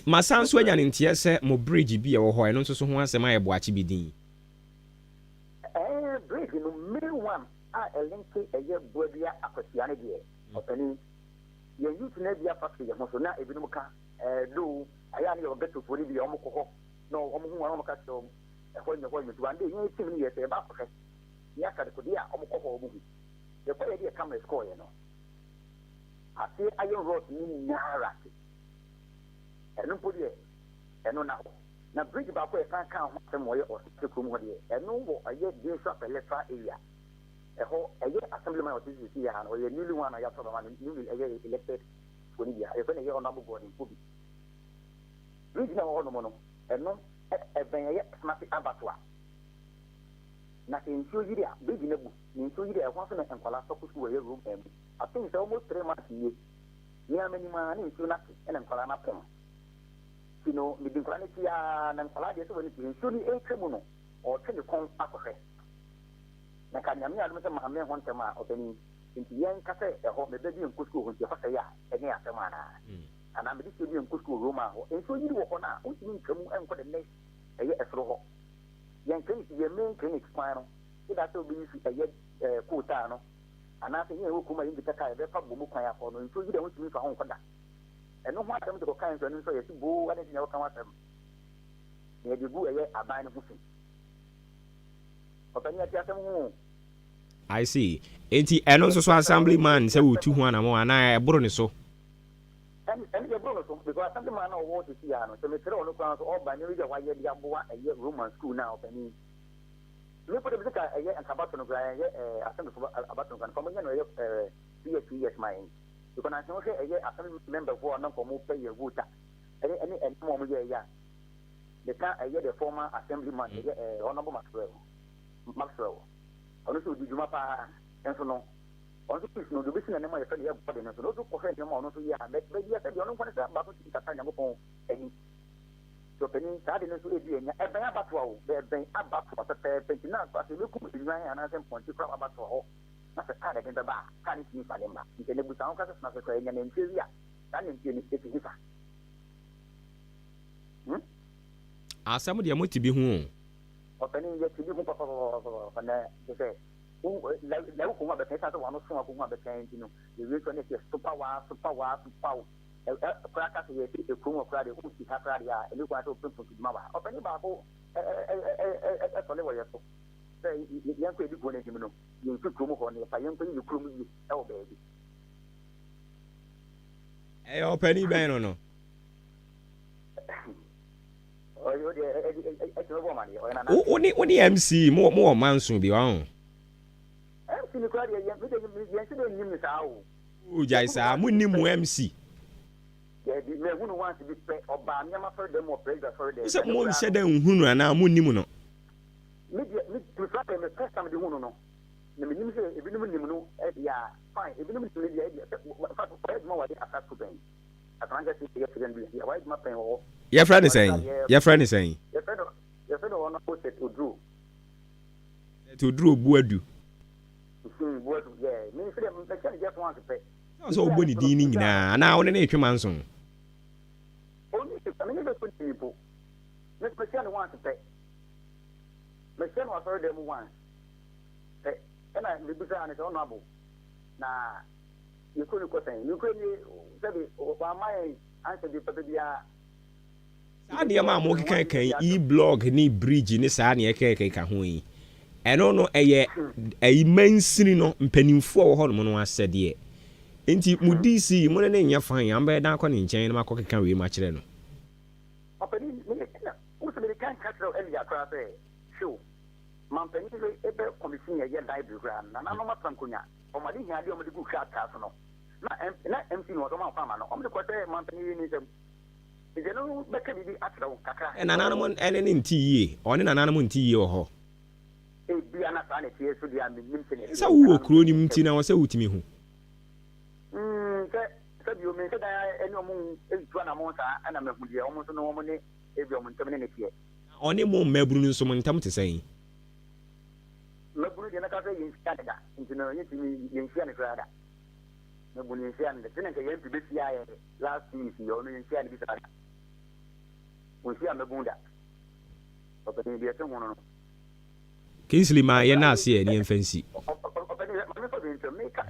My son's when you're in Tiasa, mo bridge be or no so once am I watch be. Bridge, no main one. A link a year, Bodia, a Christianity. Opening your youth Nebia factory, Mosona, Ebinuka, do I am your better for the Omoko. No, Omoko. When the women one day, 7 years about Yaka could be a movie. The idea come a score, you know. I say I wrote me Naraki. And no put it, and no now. Now, bridge about where I can't some way or to come and no more. I yet deal shop a letter area. A whole a year assemblyman of this year, or a newly one I have from one newly elected 20 years. If any year on number board in Pubi. Bridge now all the mono, and no. Smappy abattoir. Nothing so you there, big in a book, in so you there, once and Colafocus were a room. I think it's almost 3 months a year. Near many man in Sunaki and Colana Pem. You know, the Dinquanitia and Coladius when it's in Sunni a Tremono or Telecom Aquafe. Nakanyamia, Mr. Mamma, one tema opening into young cafe, a home, the baby in Cusco with your Hosea, and near Semana. And I'm this in Cusco Roma, and so you walk on now, which means come and put the next a year through. Young clinic, your main clinic spinal, it has to be a year Kutano, and I think you will come in the Taka, the Pabu Kaya for no, so you don't mean for home for that. And no one comes to go kind of so you go and you come at them. You go a year, a buying of Muffin. I see. And also assemblyman, so 200 more, and I brought so. And the bonus because some man of water is here, so Mr. Onokan all by New York, why you have a year Roman school now. Penny. Look at the a year and Sabaton, I think about to come in 3 years mine. You can actually say a year assembly member for a number more pay your water. Any more year. The car a year the former assemblyman, Honorable Maxwell. Also, did you mapa and so no. Also, no, the business and my friend have body, and so no to correct them on to ya, but maybe I said, you don't want to about Catania. So, Penny, I didn't see it, and a bad battle, they're being about what the 29, but you look at and I can point to crop about all. Not a card against the bar, can't see Palema. You can never sound as not a train and interior. That is the Asem de mo tibi hu. Opening yet to be for they say. Now, come up the case of one of the change, you know, the reason is super power. A cracker to a crew of Friday, who is Hapradia, and you want to open to Mama. Open about a follower. Say, young lady, you know, you took Kumo on if I am paying you crew, oh, baby. Hey, oh, penny ban or no? What the MC more months will be on. Oh, Jaisa, Munimu MC. Yeah, the one who wants to be paid or Banyama for them or praise for them. It's a moon said, Hunu and now Munimuno. Maybe to try the first time the one no. The minimum say, if you know, yeah, fine. If you know, more after to pay. Atlanta City yesterday. Why is my pen? Your friend is saying. Your friend is saying. Your friend one put it to Drew. To Drew Buadu. Yeah, me just want to pay. So Bunny Deaning now on an H-Manson. Only if people. Miss Michelle wants to pay. Michelle was heard them once. And I be honest, honorable. Now, you couldn't say, why my answer the Papia. Sadia ma mo keka e-blog ni bridge ni saa na ekeka ka ho yi. Eno no eye mansini no mpanimfo wo ho no no asede. Enti mu DC mo ne nya fan ya mba dan akọ ne nchen na makọ we ma kire no. Opani me uso me kan katro eli akra say show. Man pani we ebe commission ye library gram na no ma frankonya. O ma di nya de o ma di ku kra ta so no. Na MC no so ma fama no. O me ko say man pani ni sem. Ejeno beka bibi atro kakra. E nanana mo ene ni ntiye. O ne nanana mo ntiye o ho. E bia na sa na tie so dia me nimtene. Sa wo kro ni mti na wo sa wutimi hu. So you mean that any among Juana Monta and I'm almost no money if you're terminated here. Only more Melbourne so many times to say. Melbourne in Canada, into no in Canada. Melbourne in Canada, the tenant again to be last week, you only in Canada. We see a Mabunda. But the India someone. Kingsley, my Yanasi and infancy.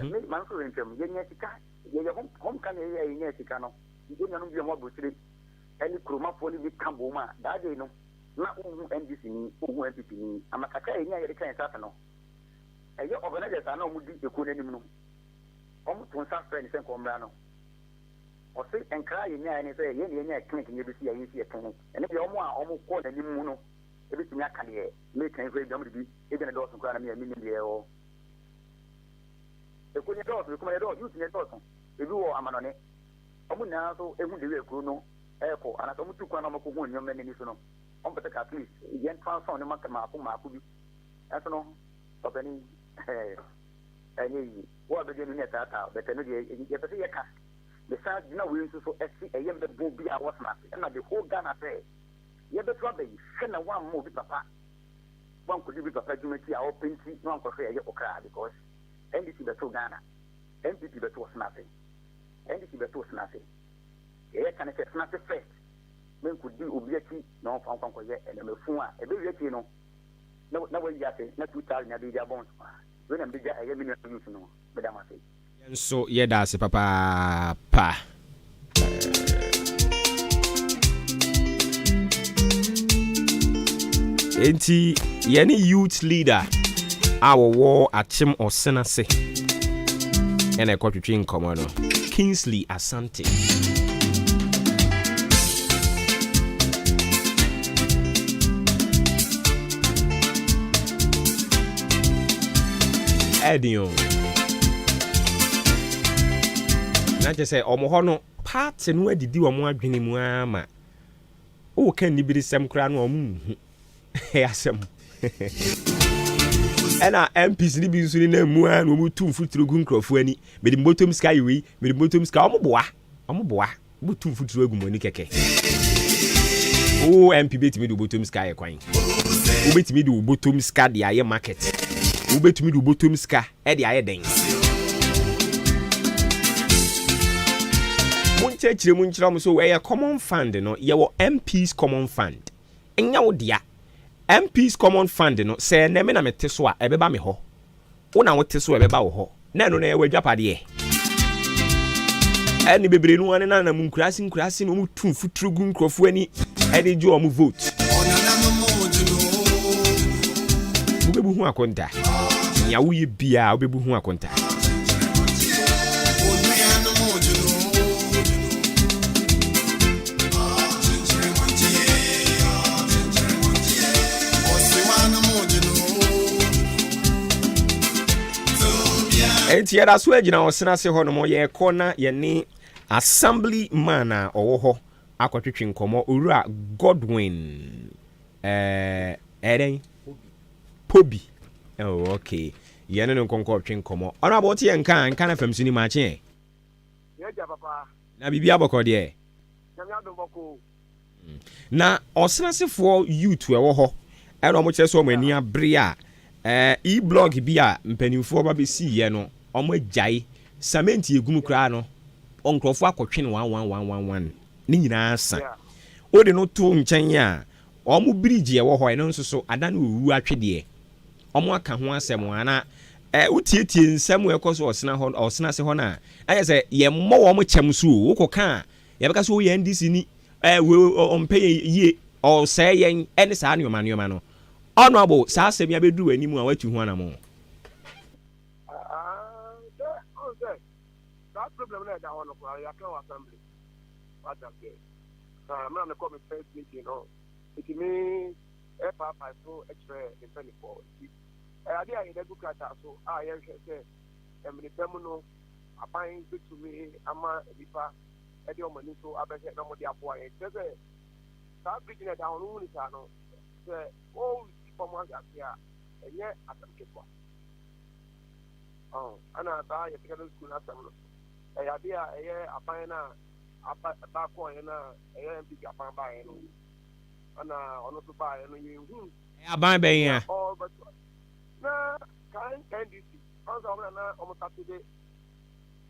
Make man for him, home can in Yetikano. You didn't know what was it. Any Kruma Pony with Kamboma, that day no. Not NDC, who went to me. I'm a Kaka near the kind of Satano. And your organizers are no would be the good anymore. Almost one friends and Combrano. Or sit and cry in there and say, yeah, clinic in every year, a clinic. And if you're almost called any mono, everything I can hear, make a great number to be even a dozen crown a million year. The Queen of the Commodore using a dozen. If you are on it, I would now so every day Bruno, airport, and I come to Quanamo one, your men in Isuno. On the at least, again, transform the Makama, Mapu. That's no, of any, what beginning at that hour, but another, you have to see a cast. The sound, you know, we used to see a young boy be our master, and not the whole gun affair. You have the trouble, send a one more with papa. One could be papa to make our painting, one for fair, because. NDC beto Ghana, NDC beto snapping, NDC beto snapping. Here can I say snapping first? Men could do obieti no from Concoye and a fua, a baby, no way yate, not 2,000 a big bones. When I'm bigger, I have been use no, Madame. And so, yeah, that's a papa. Pa. Enti, any youth leader. Our war at Chim or Senase and a quarter between Commodore Kingsley Asante. Edio. Not just say, Omohono, parts and where did you want more dreaming? Mamma? Oh, can you be the same crown or moon? Asem. And our MPs ni bi suri na mu an wo tu futuro gu nkrofo ani me di bottom sky we me di bottom sky omoboa wo tu futuro gu moni keke o MP betimi di bottom sky kwan wo betimi di bottom sky di aye market wo betimi di bottom sky e di aye den mun chechire mo so we common fund no ye wo MPs common fund enya wo dia MP's common fund no say na me na mete so a ebeba me ho una wote so ebeba wo ho na no na e wadwapade e ani bebre no ane na mu nkurasi no mu tu futuru gu nkrofo ani ene ju o mu vote ubebu hu akonta nya wo ye bia ubebu hu akonta enti yada so agina osena se ho no mo ye kona ye ni assembly man a owo ho akotwetwe nkomo owura Godwin eren Pobi oh okay ye no nkonko twe nkomo ona bo tie nkan na famsuni ma che ye ja papa Na bibi aboko de. Na osnasefo youth we wo ho. E no mo kire so mo ani abre a e-blog bi a mpanimfo ba be si ye no omo agyae samenti egum kra no onkrofo akotwe ne 1111 ni nyina sa odi no to nkyɛn a omo bridge ye wo ho no nso so ada no owu atwede omo aka ho asɛm ana utietie nsɛm we kɔ so osena se ho na ayɛ sɛ ye mmɔ wo mo kyɛm so wo kɔka ye bɛka so wo ye ndc ni we ompe ye o sɛ yen ene saa ne ɔmanoma no honorable saa asɛm ya bedu ani mu a watu ho anamo that problem like that one for ya can assembly what that say I'm not come first meeting no it mean FR5 so extra in 24 I dey in the good card so ya say the dem no apan to me ama dipa e dey o mani so abese na mo dey aboa e say that bridge na down no ni sa no say oh for one here and yet at the ana ta ya tikalo school na samlo ya dia apan na apa ko na big apan ba no ana ono to ba no yin aban ben ya na kan DC also na omo Saturday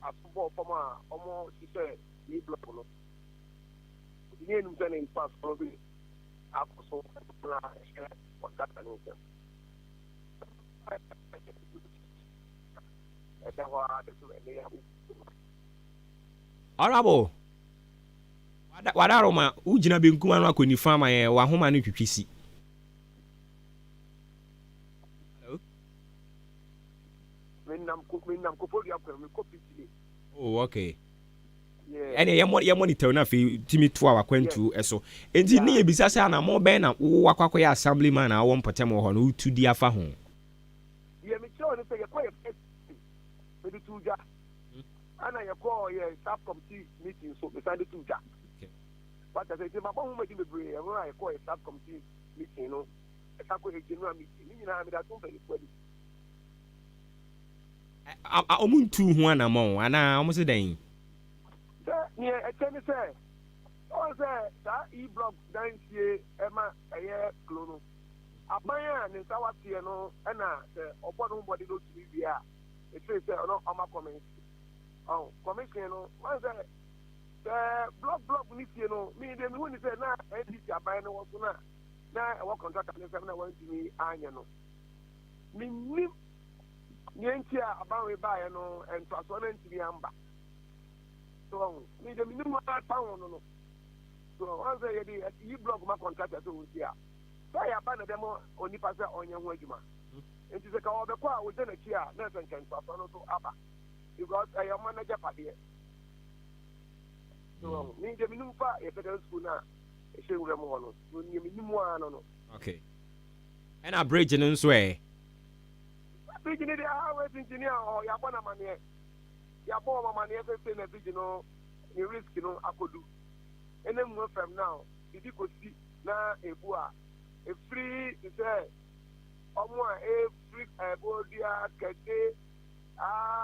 asubo forma omo sise ni block no ni enu tane in pass for be akoso na what that no Honorable wadaroma ujina benkuma no akoni fama ye wa homa no twitwisi Minam ko podi akwa me copy today. Oh okay. Yeah. Ene ye monitor na fi timi to akwantu eso. Enti ne ye bisa se ana mo ben na wo akwakoya assemblyman na wo mpotem ho no utu di afa ho. Ye me cho ne se ye koye me du tuja. Ana ye ko ye staff committee meeting so me sande tuja. Okay. But I say ma bon me di bebre ye no ye ko ye staff committee meeting no. E ka ko ye general meeting. Ni nyina me da to pe kwadi. Omuntu ho anamon ana omo se den. Ni e tell me say o say that e-blog dan sie e ma eye klono. Abanya ni sawatie no na obodo body no tumi bia e say no ama comment commission no one say blog ni tie no me dey me woni say na ndc abanya no wo so na e wo contract ni say na wan tumi anya no me ni nti a abawe bae no entaso na ntimi amba so me dey me mu pa wono no so one say ye blog ma contract so wo sia ya ba na demo oni pa se onye ho adwuma enti se ka obekọ a wo de na chi a na se nkan kwa no so aba because I am manager pade so me de minum fa e federal school na e se wure mo no so ni minum ano no okay and a bridge no so bridge ni dey highway engineer o ya bona mane ya bo mama ne fe na bridge no ni risk no akodu ene mu fam now idi ko si na ebu a free to say omo free bodia kete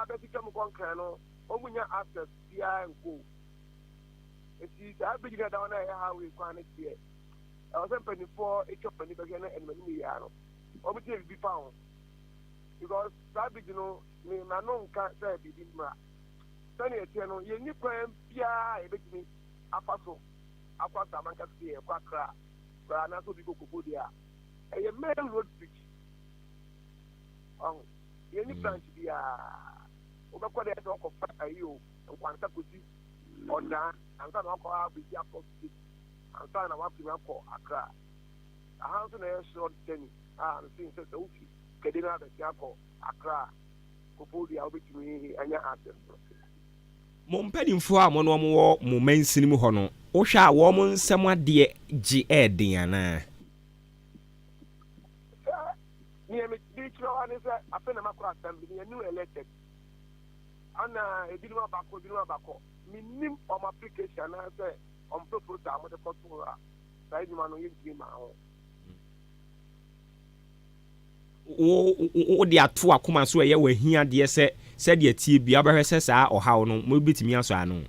betika mo konkran no omunya access dia nko eti da bigi na da na ya hawe kwa na tie o se peni for e chop ni bagi na enmani mi ya no omo tie bi fa on because that bigi no me na no nka say bi mra tani etie no ye ni kwan bia e betimi afaso akwasa manka tie kwa kra na so bi kokoko dia e main road bridge ye ni branch dia o ba ko de to ko fa ayo nkwanta kosi onda anka na ko abi akọ anka na wa fi akọ akra ahanso na ye short ten na sin se so fi kede na be akọ akra kokoko dia obetumi anya access mo mpanimfo a mo no mo wo mo mansini mu ho no wo hwa a wo mo nsem ade gi eden ana ni me di tro ani se apena makro assembly ni new elected ana edinu abako minim on application na se on proposal mo de kotura sai ni manu yi ma ho wo de ato akoma so ye wa hia de se de tie bia behwe se saa ohaw no mo bitimi aso ano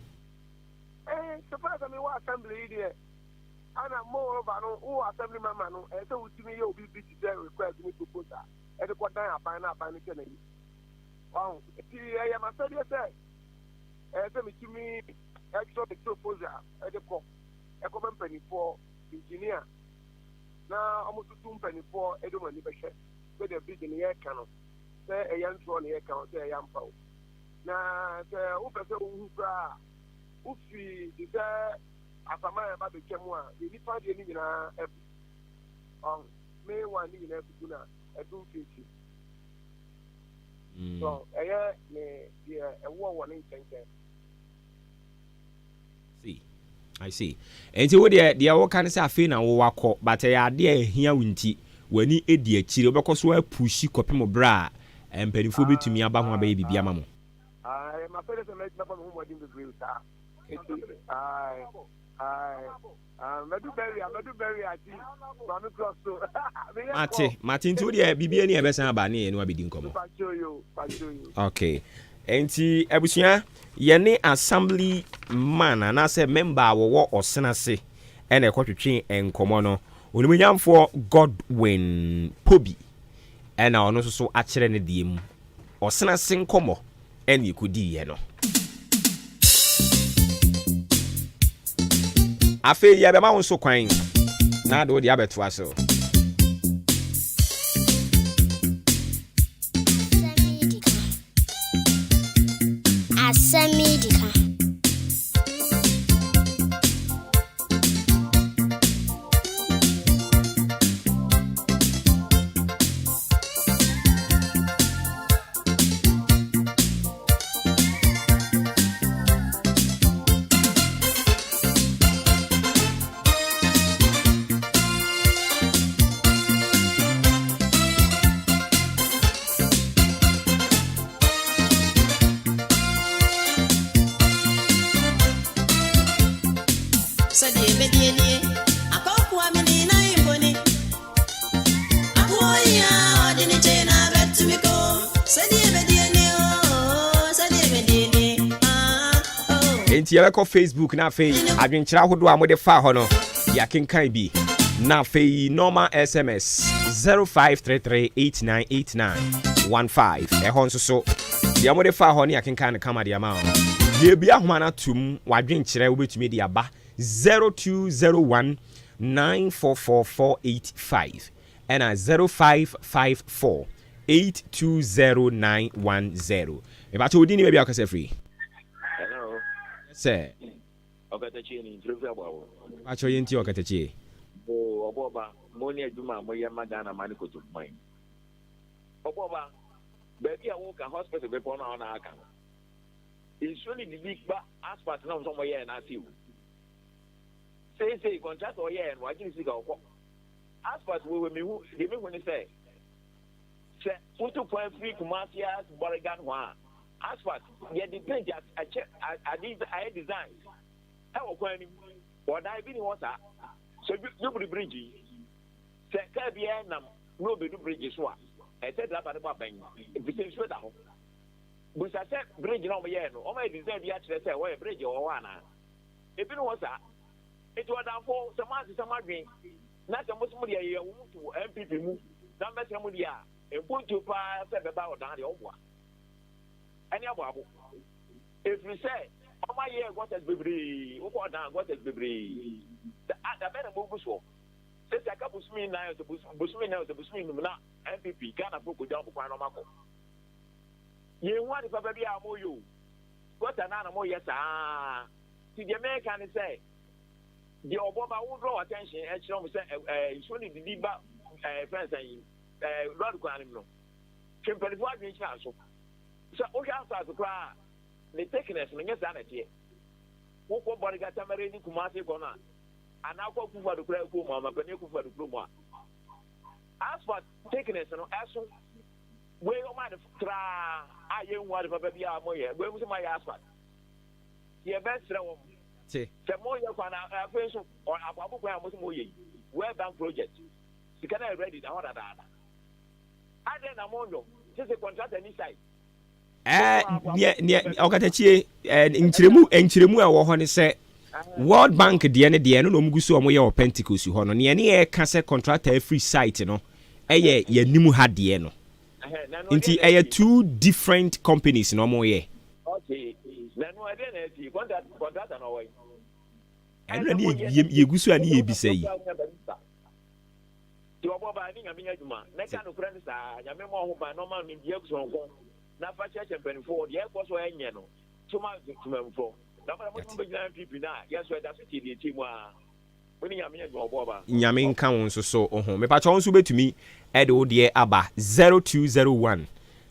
ana moreover no who assembly member no say ultimi you be request me proposal e dey quote down aban na aban ke na yi oh ti e ma say say me timi extra proposal e dey come company for engineer na almost 2 penny for e dey money be share so the big in here kan say e yan tro na here kan say e yan pa na say who person who kra who fi the afama ba be kemu a ni pa de ni na me one ni na ku na e do fiti so ne e wo ni nkenken see I see enti wo de wo kan say afi na wo wakọ but ya de ahia wunti wani edi akire obekọso apushi kopem bra empanifo betumi aba ho aba ye bibia ma mo my parents are making up on whom I didn't agree with that. Martin to the BB any ever san ba ne no abedi nkomo. Okay. Enti abusua ye ne assembly man and as a member wo osenase ene kwotwetwe enkomo no. Onumunyamfo Godwin Pobi ena ono so akere ne diem. Osenase nkomo ene ikodi ye no. Afe ya be ma won so kwan na do dia beto aso. Asem Dika. Enti ya ko Facebook na fe adwenkyira hodo a mode fa ho no ya kenkan bi na fe normal SMS 0533898915 ho nso so ya mode fa ho ne ya kenkan kama dia ma ye bia homa na tum wadwenkyira wo betumi dia ba 0201944485 and 0554820910 e ba to odini be bia ka se free. Say, Okatachi ni interview abo. Acho yenti Okatachi. Oboba, moni aduma mo yema Ghana mani ko to mine. Oboba, baby a work hospital be pon on aka. It's really the big ba asphalt na so mo ye na see. Say contract o ye and wa gini sika okọ. Asphalt we me hu, dey me when say. Say, put to point free Kumasias Borigan wa. Asphalt, yeah, the page I design. How can what I been water? So you be bridge. Say, Caribbean, no be do bridges. What I said that about the bank. If you say sweat out, but I said bridge no yeah, no, my design the actually say, why bridge or one. If you know what's that, it was down for some drink. Not a most money a to MPP move. Number somebody and put to pass about down the old one. Any abu if you say oh my year what has bibri who got down what has bibri the better move so say ka busumi na to busumi na MPP Ghana for down for no mako ye want the papa bia amoyo what na mo yes ah the American say the Obama will draw attention and show me say surely the Diba friends and Lord Kwan no Kimberly what we so so o ya sa so kra the thickness no yes na tie wo ko body ga tamare ni Kumasi ko na ana ko kufa do kra ko ma pa ni kufa do kro mo as for thickness no aso we o ma de kra aye nwa de papa bia mo ye we mu se ma ya asphalt ye best re wo se mo ye kwa na afen so o ababu kwa mo se mo ye we bank project sikana ready da hoda da ade na mo ndo se contract any side Okatachi enchiremu a wo ho ne se World Bank deɛ no mu gu so omo ye o Pentecost ho no ne ye ka se contractor free site no eye ye nimu ha deɛ no nti eye two different companies no omo ye okay na no ade na ati contractor no way eno na ye gu so ani ye bi sai ti obo ba ni nyame adwuma na ka no friend sa nyame mo ho ba no ma me die so nko na fa church penfo de e ko so enye no tuma tumamfo na ma mo be gina pipi na yes we da so ti die ti mu a woni nyame adwuma obo ba nyame nka won so oho me pa cho nso betumi e de wo de aba 0201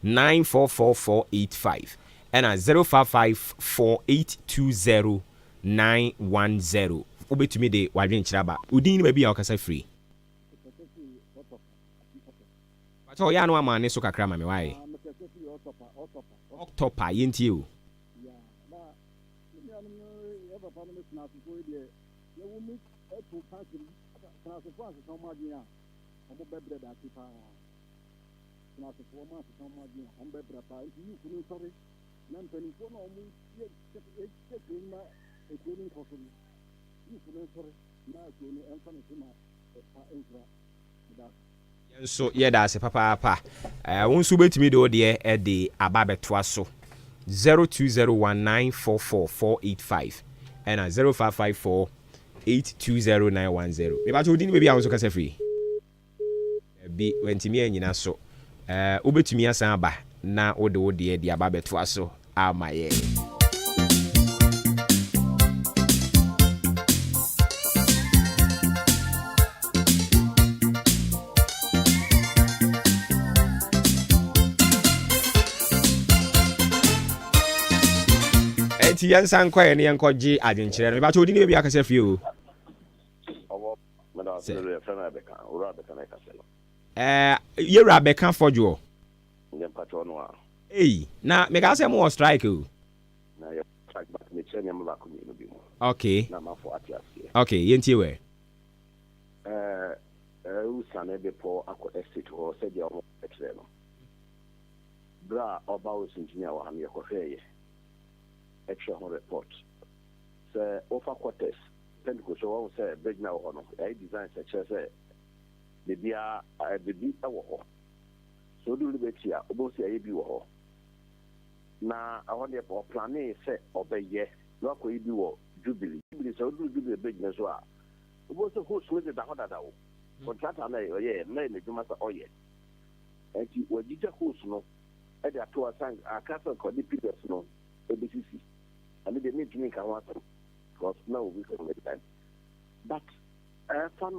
94445 and 0554820910 obetumi de wadwen kiraba udin ni ba bia okasa free pato ya no amane so kakra ma me wae Octopa yenti o so yeah that's papa won so betimi de ode e de ababeto so 0201944485 and 0554820910 me ba to odi ni be bia won so kasa free bi wentimi anyina so obetumi asan aba na ode e de ababeto so amaye ti yansan kwaye ne yankoji adwenkyere me ba to odi ne bia kasa free o obo me da se le fena beka ura beka na kaselo ye ra beka fojo ne pato no a na me ka se mo strike o na ye strike back me chenya mo ba ko ni no bi mo okay na ma fo atiasie okay yentie we usane be po akọ estate ho se dia o etre no bra oba o engineer wa me ko feye extra report say offer quarters Pentecost so say big now no I design such as the bia the bi awo ho so do be tia obo say bi wo ho na I want the plan say obeye no ko bi wo jubilee so do jubilee big na so a obo say host with the hoda dawo contractor na ye na ne djuma sa oye enti wajija host no e dey to asang akasa ko di pillars no ABCC and they need to make a water because now we can make time. But fun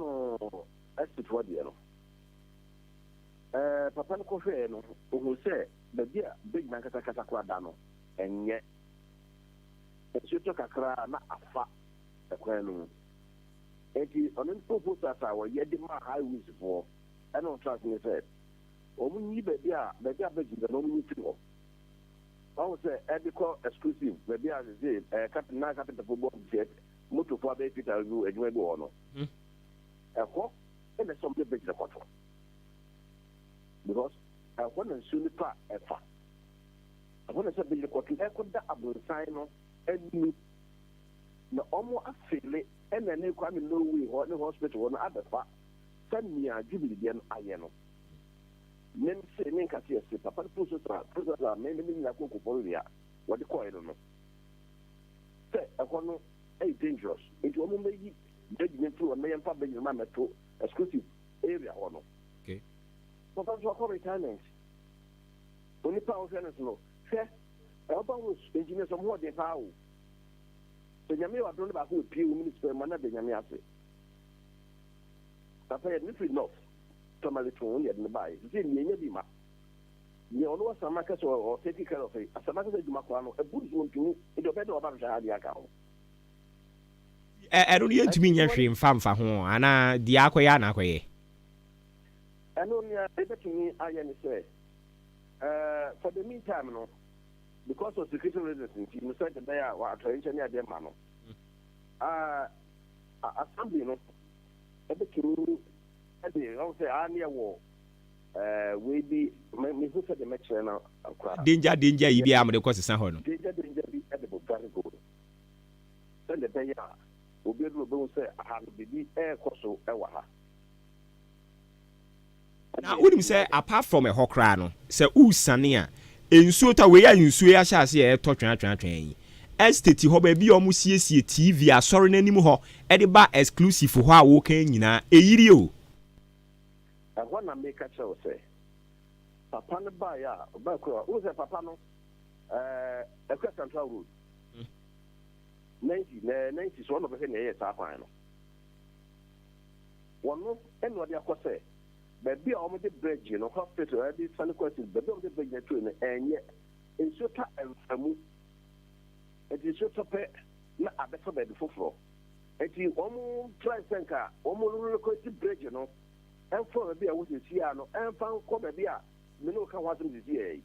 as to what you know. Papa no coffee no who say the dear big man kata kwadano and yet you took a cra na afa the quenu. It is on proposal our yet the high wish for I don't trust me said. Or we need the dear big the no to I would say edible exclusive. Maybe as I say, Captain Captain the football jet, motor for the Peter you and you go on. A hawk and a something big the quarter. Because I want to soon part a fact. I want to say the quarter, I could that above sign on and me. No, almost a feeling, and then you come in no way or no hospital or other fact. Send me a jubilee and I know. Men say men ka see papa processor men na ko bolia what the coin no say akono dangerous it wo mo yi judgment to me yampa be nyama meto exclusive area hono okay papa so ko retirement oni pa o fairness no say oba wo engineer so mo de pa o so nyame wa don ba ko pie o minister man na be nyame ase papa yet not enough Tomally to only at the buy. Then you be ma. You always a market or take care of it. As a market, Macano, a good one to in the bed of the account. I don't need to mean your shame, farm for home, and the Aquayana way. And only a paper to me, I say. For the meantime, no, because of security reasons, you said that they are attention near their man. Assembly, no, every king. I say I near war. We be me who said the match now. Danger, you be able to cause a sound. Danger, be edible, very good. send the day. Obi do say I have the air coso ewa. Now, would him say apart from a hokrano, say Usania, in Sota way in Suya shall a touch estate hobe bi omusie TV a sorry nanim ho e de ba exclusive ho a wo kan nyina e yiri o I want to make a show say papa no ba ya ba ko o say papa no e kwa central road 90 so no be say na e ta kwan no wono en wo de akose ba bi a o de bridge no hospital e di sani questions ba bi o de bridge to no enye enso ta enfamu it is so pay na abefa be the foforo eti omu try senka omu ko ti bridge no en for be a wo si ya no en fan ko be bia me no ka wasem di e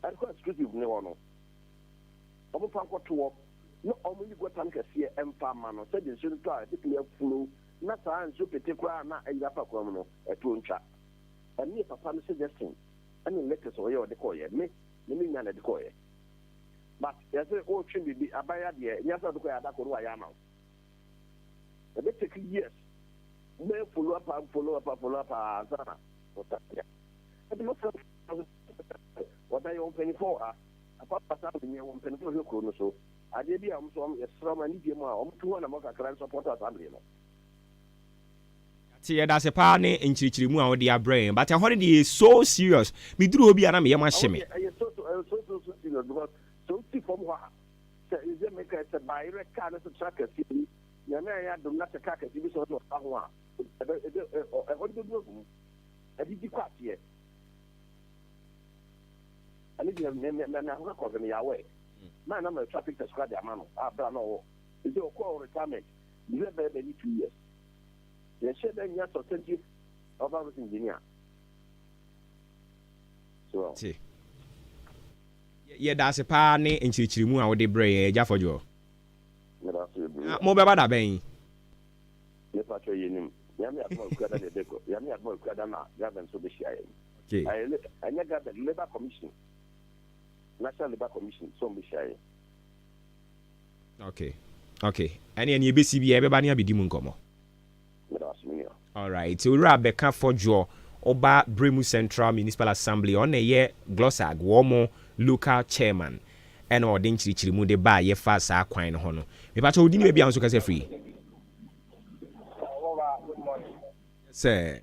and ko exclusive ne wono omu fan ko to no omu ni go tan ka sie en fa ma no se de so to a de clear flow na sa nso pete kwa na ayi pa kwa no e to ntwa and me papa no suggesting and let us o de ko ye me nya na de ko ye. But yes, all should be abaya there. Yes, I do that for Wayama. A bit take years. May follow up. Zana. What are you on 24? Apart from you on 24 so. I did be from a strong and medium or 200 more current supporters. See, that's a party in Chichimu or their brain, but I heard it is so serious. Me drew be an Yama Shemi. So serious because. So see from what is it make a buy car as a tracker city. Yamaya do not a car at the sort of Ahua. I did quite yet. And if you have me away. Man, I'm a traffic to squad the man. I've done all. Is your call retirement? You have maybe 2 years. They said then yes, authentic of our engineer. So, see. Yeah, that's a party in Chichimu or the Bray, Jaffojo. More about that, Ben. Yes, I tell you, Yami at more credit, Yami at more credit, Gavin Subishai. I never got the Labour Commission, National Labour Commission, so Bishai. Okay. Any BCB, everybody be Dimunkomo. All right, so Rebecca for Joe. Oba Bremu Central Municipal Assembly on a year Glossag Womo local chairman and or Dinchirimu de ba ye fast a quine hono. Me pacho didn't be answer case free. Say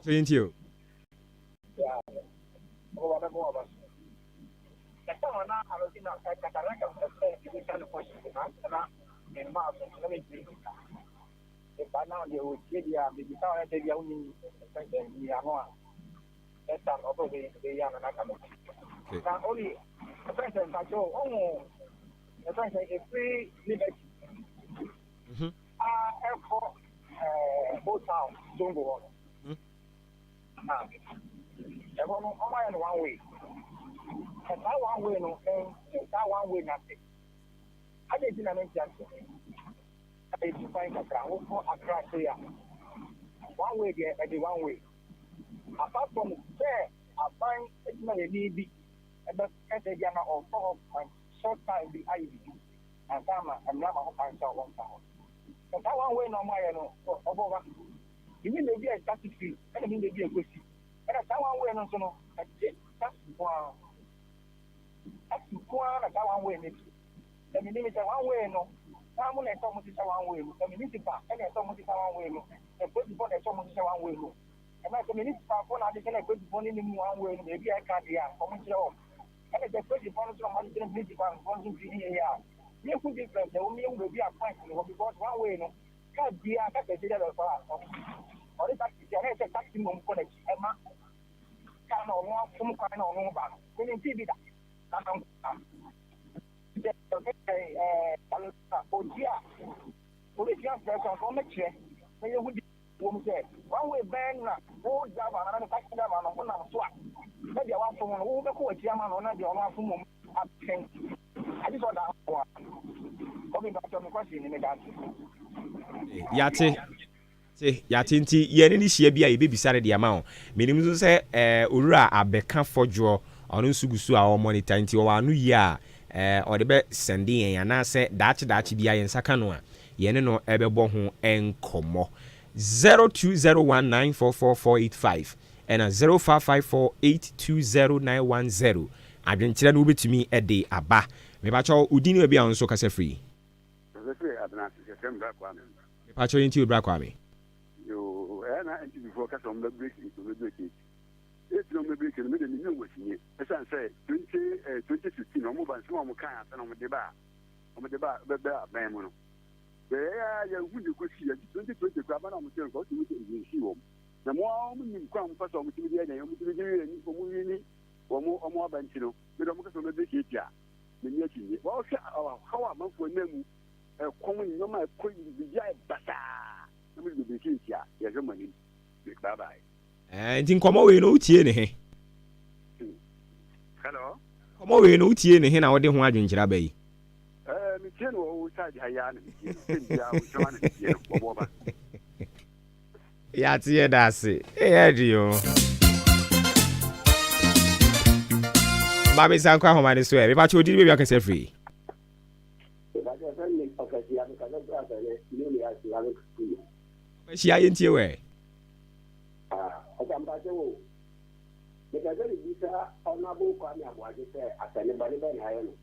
thank you. If I now they would get ya, maybe how I tell you only that's over the young and I come. Now only a person I show almost a person is free liberty. Airport, both towns don't go on. Everyone on one way. And that one way, no, that one way, nothing. I didn't know. I find a crowd across here. One way there, and the one way. Apart from there, I find it's not a need, and that's a Yana or 4 short time the IVD, and Sama and Lama and so on. But that one way, no, my over. Even the beer static fee, and the beer good. And that one way, no, so that's one. That's one way. The minimum one way, no. I'm going to talk about one way. The municipal, and I talk about one way. The principal, I talk about one way. And my community, I can go to one in one way. Maybe I can't hear. And the principal, I'm going to be one here. You could be friends. The only will be a point because one way, no, can't be a taxi of or if I get a taxi room connection. Emma can or want some kind of number. We need to be that. One way bang, old Java, and taxi Java, and one swap. Maybe I want someone who will go a chairman or not the one. I just want that one. Coming back to the question in the Yate. Say, Yatinti, Yenny Shebia, a baby Saturday amount. Meaning to say, Ura, a beckan for draw. ɔno nso gu so a ɔ monitor nti ɔwɔ anu yi a ɔde bɛ sending yɛn anaasɛ daakye bi a yɛn saka no a yɛne no ɛbɛbɔ ho nkɔmmɔ 0201944485 ɛna 0554820910 adwenkyerɛ no wobɛtumi ɛde aba mepakyɛw udini obi a nso kasa free mepakyɛw yɛnti obra kwa me na anti before case on the break to the break it's no me break me the new was here as I say 2016 no mo ban so mo kan asa no mo de ba be ban mo no be ya hu de ko si 2020 kwa ba na mo tell ko to me si wo na mo ni kwa mo fa so mo ti bi ya mo ti bi ni mo ni mo ban ti no me do mo case on the break ya me ni ati ni wo sha how am for na mu ko mo ni ma ko bi ya basa bye bye. Nti nkɔmɔ wei no utie ne he. Hello. Nkɔmɔ wei no utie ne he na wode ho adwenkyerɛ ba yi. Me tie no o side ha ya na me tie. Ntia o twa na me tie bo ba. Ya tie da se. Edio. Ba me san kwa homa ne so e. Me pa chodi be bia kase free. Shia yentie we. Okambajo. Because there is a honorable kwame abwaje say asane bali ben hayo no.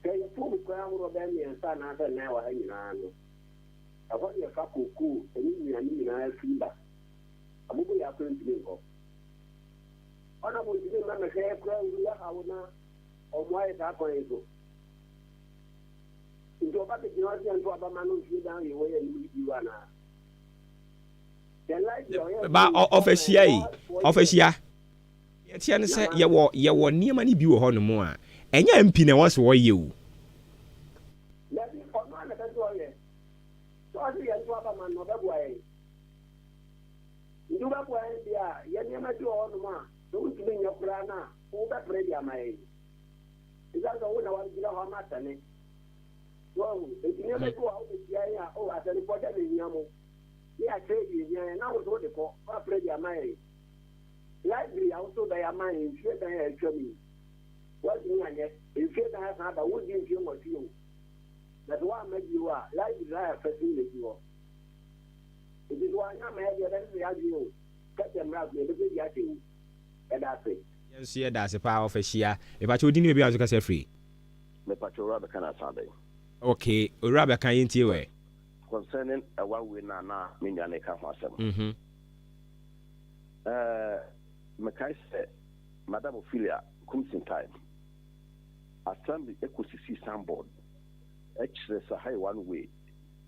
Kaya fu kwa amuro ben mi ansa na asa na wa hanyina no. Awo ye fa koku eni ni na simba. Abubu ya kwentime ko. Ona mo dile na me kaya kwa uru ya hauna omwae ta ko ezo. Ndio ba ke jino ya ndio ba manu fi dan ye we ni biwa na. Ba ofesia yi ofesia yetia ne se ye wo niema ni bi wo ho no mo a enya mpi na wo se wo ye o labi ono na ka so ye so asi ye nto aba man no ba bua ye ndu ba bua ye dia ye niema di wo no ma so ntumi nya kura na wo ba pre dia mai iza so wo na wa di la ho ma tane wo niema di wo be dia ya o asani ko da ni nyamo ya trade ya na wo de ko pa pre dia mai library also da ya mai nfe da ya twami what you anya nfe da ya sa ba wo di nfe mo ti o that one maybe you are library ya facility you it is one ya mai ya da ya di o ka dem ra be be ya ti e da se yes ye da se pa ofesia e ba cho di ni be an so ka se free me pa cho ra be kana sa be okay ora be kan yentie we concerning a one way na media na ka ho asem mekai se madam Ophelia kumsin time assembly ecosystem sandboard actually say high one way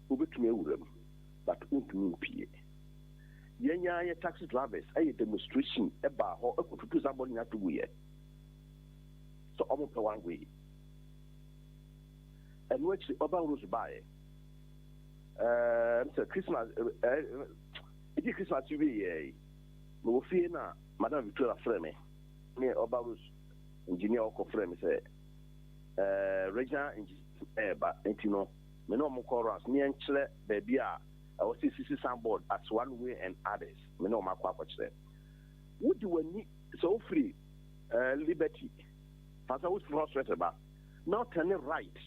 ubetumi ewuram but untumi mpie yenya ye taxi drivers ay demonstration e ba ho ekotutu sandboard nya to buye so omo pe one way and which urban rules by so Christmas it is Christmas to be no fear na madam Victoria frame me obarus engineer ko frame say regional engineer ba entino me no mo chorus me enchire baby a o CCC soundboard as one way and others me no ma kwa kire would you wani so free liberty fasa would frustrate ba now turn right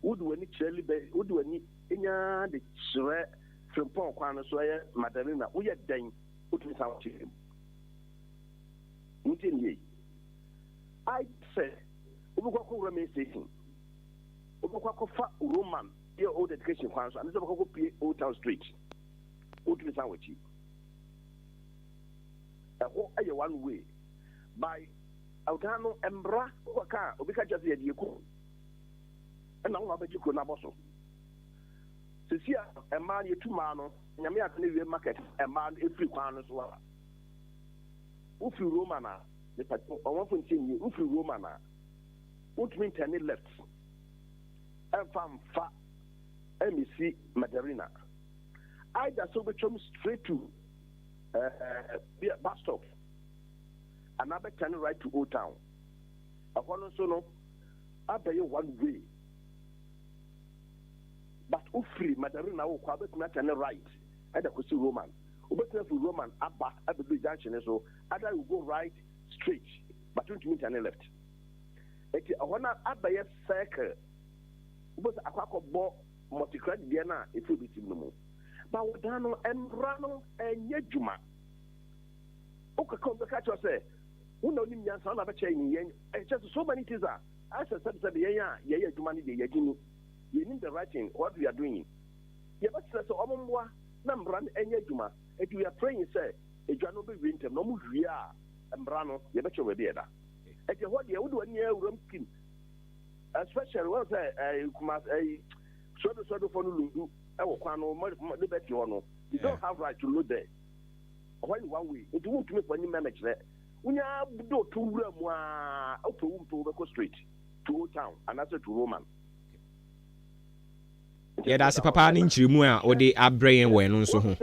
would wani chire liberty would wani enya de chire frimpon kwan so ye Madalena wo ye dan utumi sa chire mutini I say ubukwa Roman station ubukwa fa Roman your old education kwan so and so ubukwa pie Old Town Street utumi sa wachi ho aye one way by autano embra waka obika just ye dieko na wo abajiko na boso sesia ema ye tuma no nyame atene wie market ema efri kwan no so wa ufi Romana the pato on one thing ufi Romana utumi turn left and from fa MEC Madarina either so be come straight to bus stop another turn right to Old Town akono so no abaye one way but ufri Madarina wo kwa betuma turn right either ko see Roman obetuna for Roman abba abedu junction so either you go right straight but don't meet any left it ahona abaye circle but akwakọ bo multi-credit there na if you be no but we don't know embrano enye juma okay come back to say who know nim yansa na be chain yen just so many things are as I said yeah juma ni dey yagini you need the right thing what we are doing yeah but so omomwa na mbran enye juma if we are praying say ejwa no be wintem no mu hwie a embrano ye be chewe dey da e what dey would one year rom skin especially when say kuma so for no lundu e wo kwa no the bet you no you don't have right to load there when one way it won't make when you manage that unya do to wura mu a auto wumpo be go straight to Old Town and that's to Roman yeah that's papa ni nchirimu a ode abrain we no so ho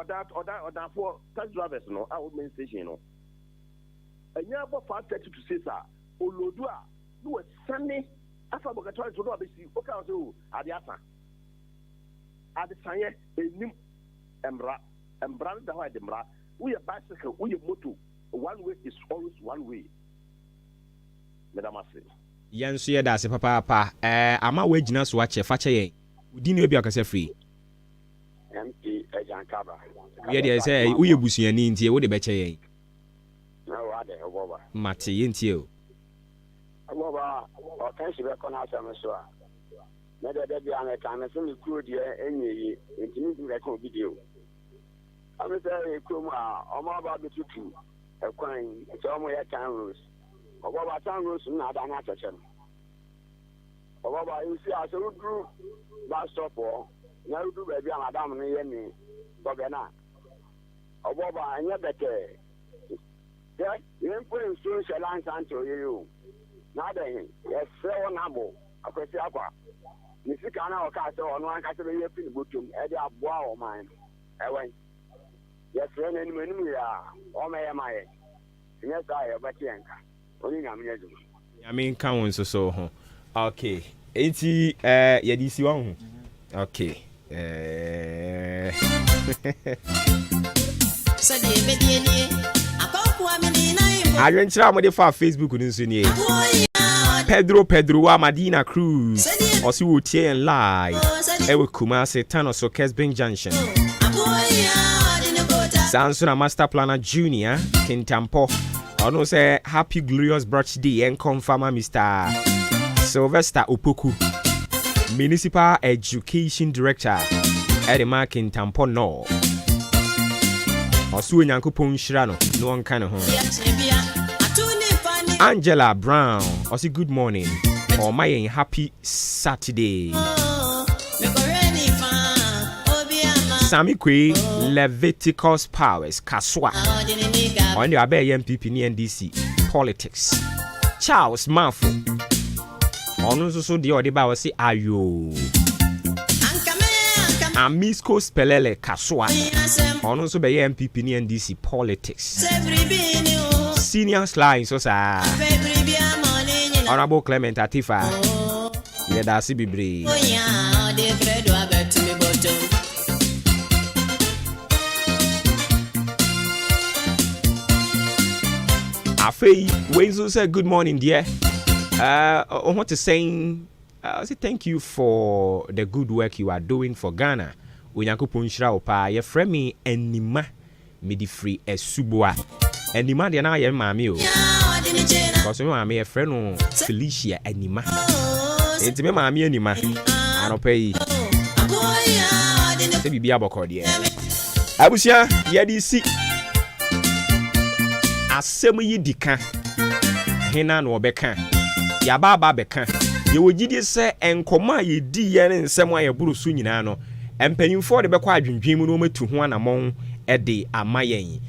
that for taxi drivers no a would main station no anya about 5:30 to 6 olodu a no sunny afa bokato to do abesi o ka so ade asa ade sanye enim embra da ho ade mra we bicycle we motor one way is always one way madam Asem yenso ye da se papa ama we gina so ache fa che yen udi ne obi akase free MP Ahenkaba we dey say we busuani ntie we dey be che yen na wa de oboba mate yentie o oboba o kan si be kona Asem so a na de bi an kan se mi kuro de enyi ntimi bi ka obi de o am say ko ma o ma ba betutu ekwan so mo ya kan rules oboba tan rules na da na cheche no oboba you see as we do bus stop o na we do be bi madam no ye ni bogana oboba anya bete yeah yen po so shelan santo you na da hin yes so na bo akwesi akwa ni sika na o ka se onu an ka se be ye pin botum e de aboa o man ewen yes ren ni menu ya o me ye maye yes I beti enka oni nyame yezu nyame nka won so ho okay enti ye di si won okay so de be die ni akoko amini na imbo adwenchira mo de fa Facebook ni so ni Pedro wa Madina Cruz osi wo tie live ewe Kumasi Tano Sokes Ben Junction Sansuna Master Planner Junior Kintampo ono say happy glorious birthday and confirm Mr. Sylvester Opoku Municipal Education Director Edema Kintampo no osu nyankopon hira no nka ne ho Angela Brown osi good morning or my happy Saturday Sami Kwe Leviticus Powers Kaswa on the Abe MPP ni NDC politics Charles Manfo ono so de odiba wo se ayo Amisco Spelele Kaswa ono so be MPP ni NDC politics senior slime so sa Honorable Clement Atifa ye da si bibre Afei, Wenzo said good morning, dear. I want to say thank you for the good work you are doing for Ghana. Unyanko punchra opa ye frame enima midi free esubwa. Enima de na ye mami o. Because me mami ye friend no Felicia enima. Enti me mami enima. Anope yi. Se bibi aboko de. Abusia ye di si. Asem yi Dika hena no obeka ya baba beka ye wogidi se enkoma ye di ye ne nsem aye burusu nyina no empanyimfo de bekwa adwendwen mu no matu ho anamon e de amayen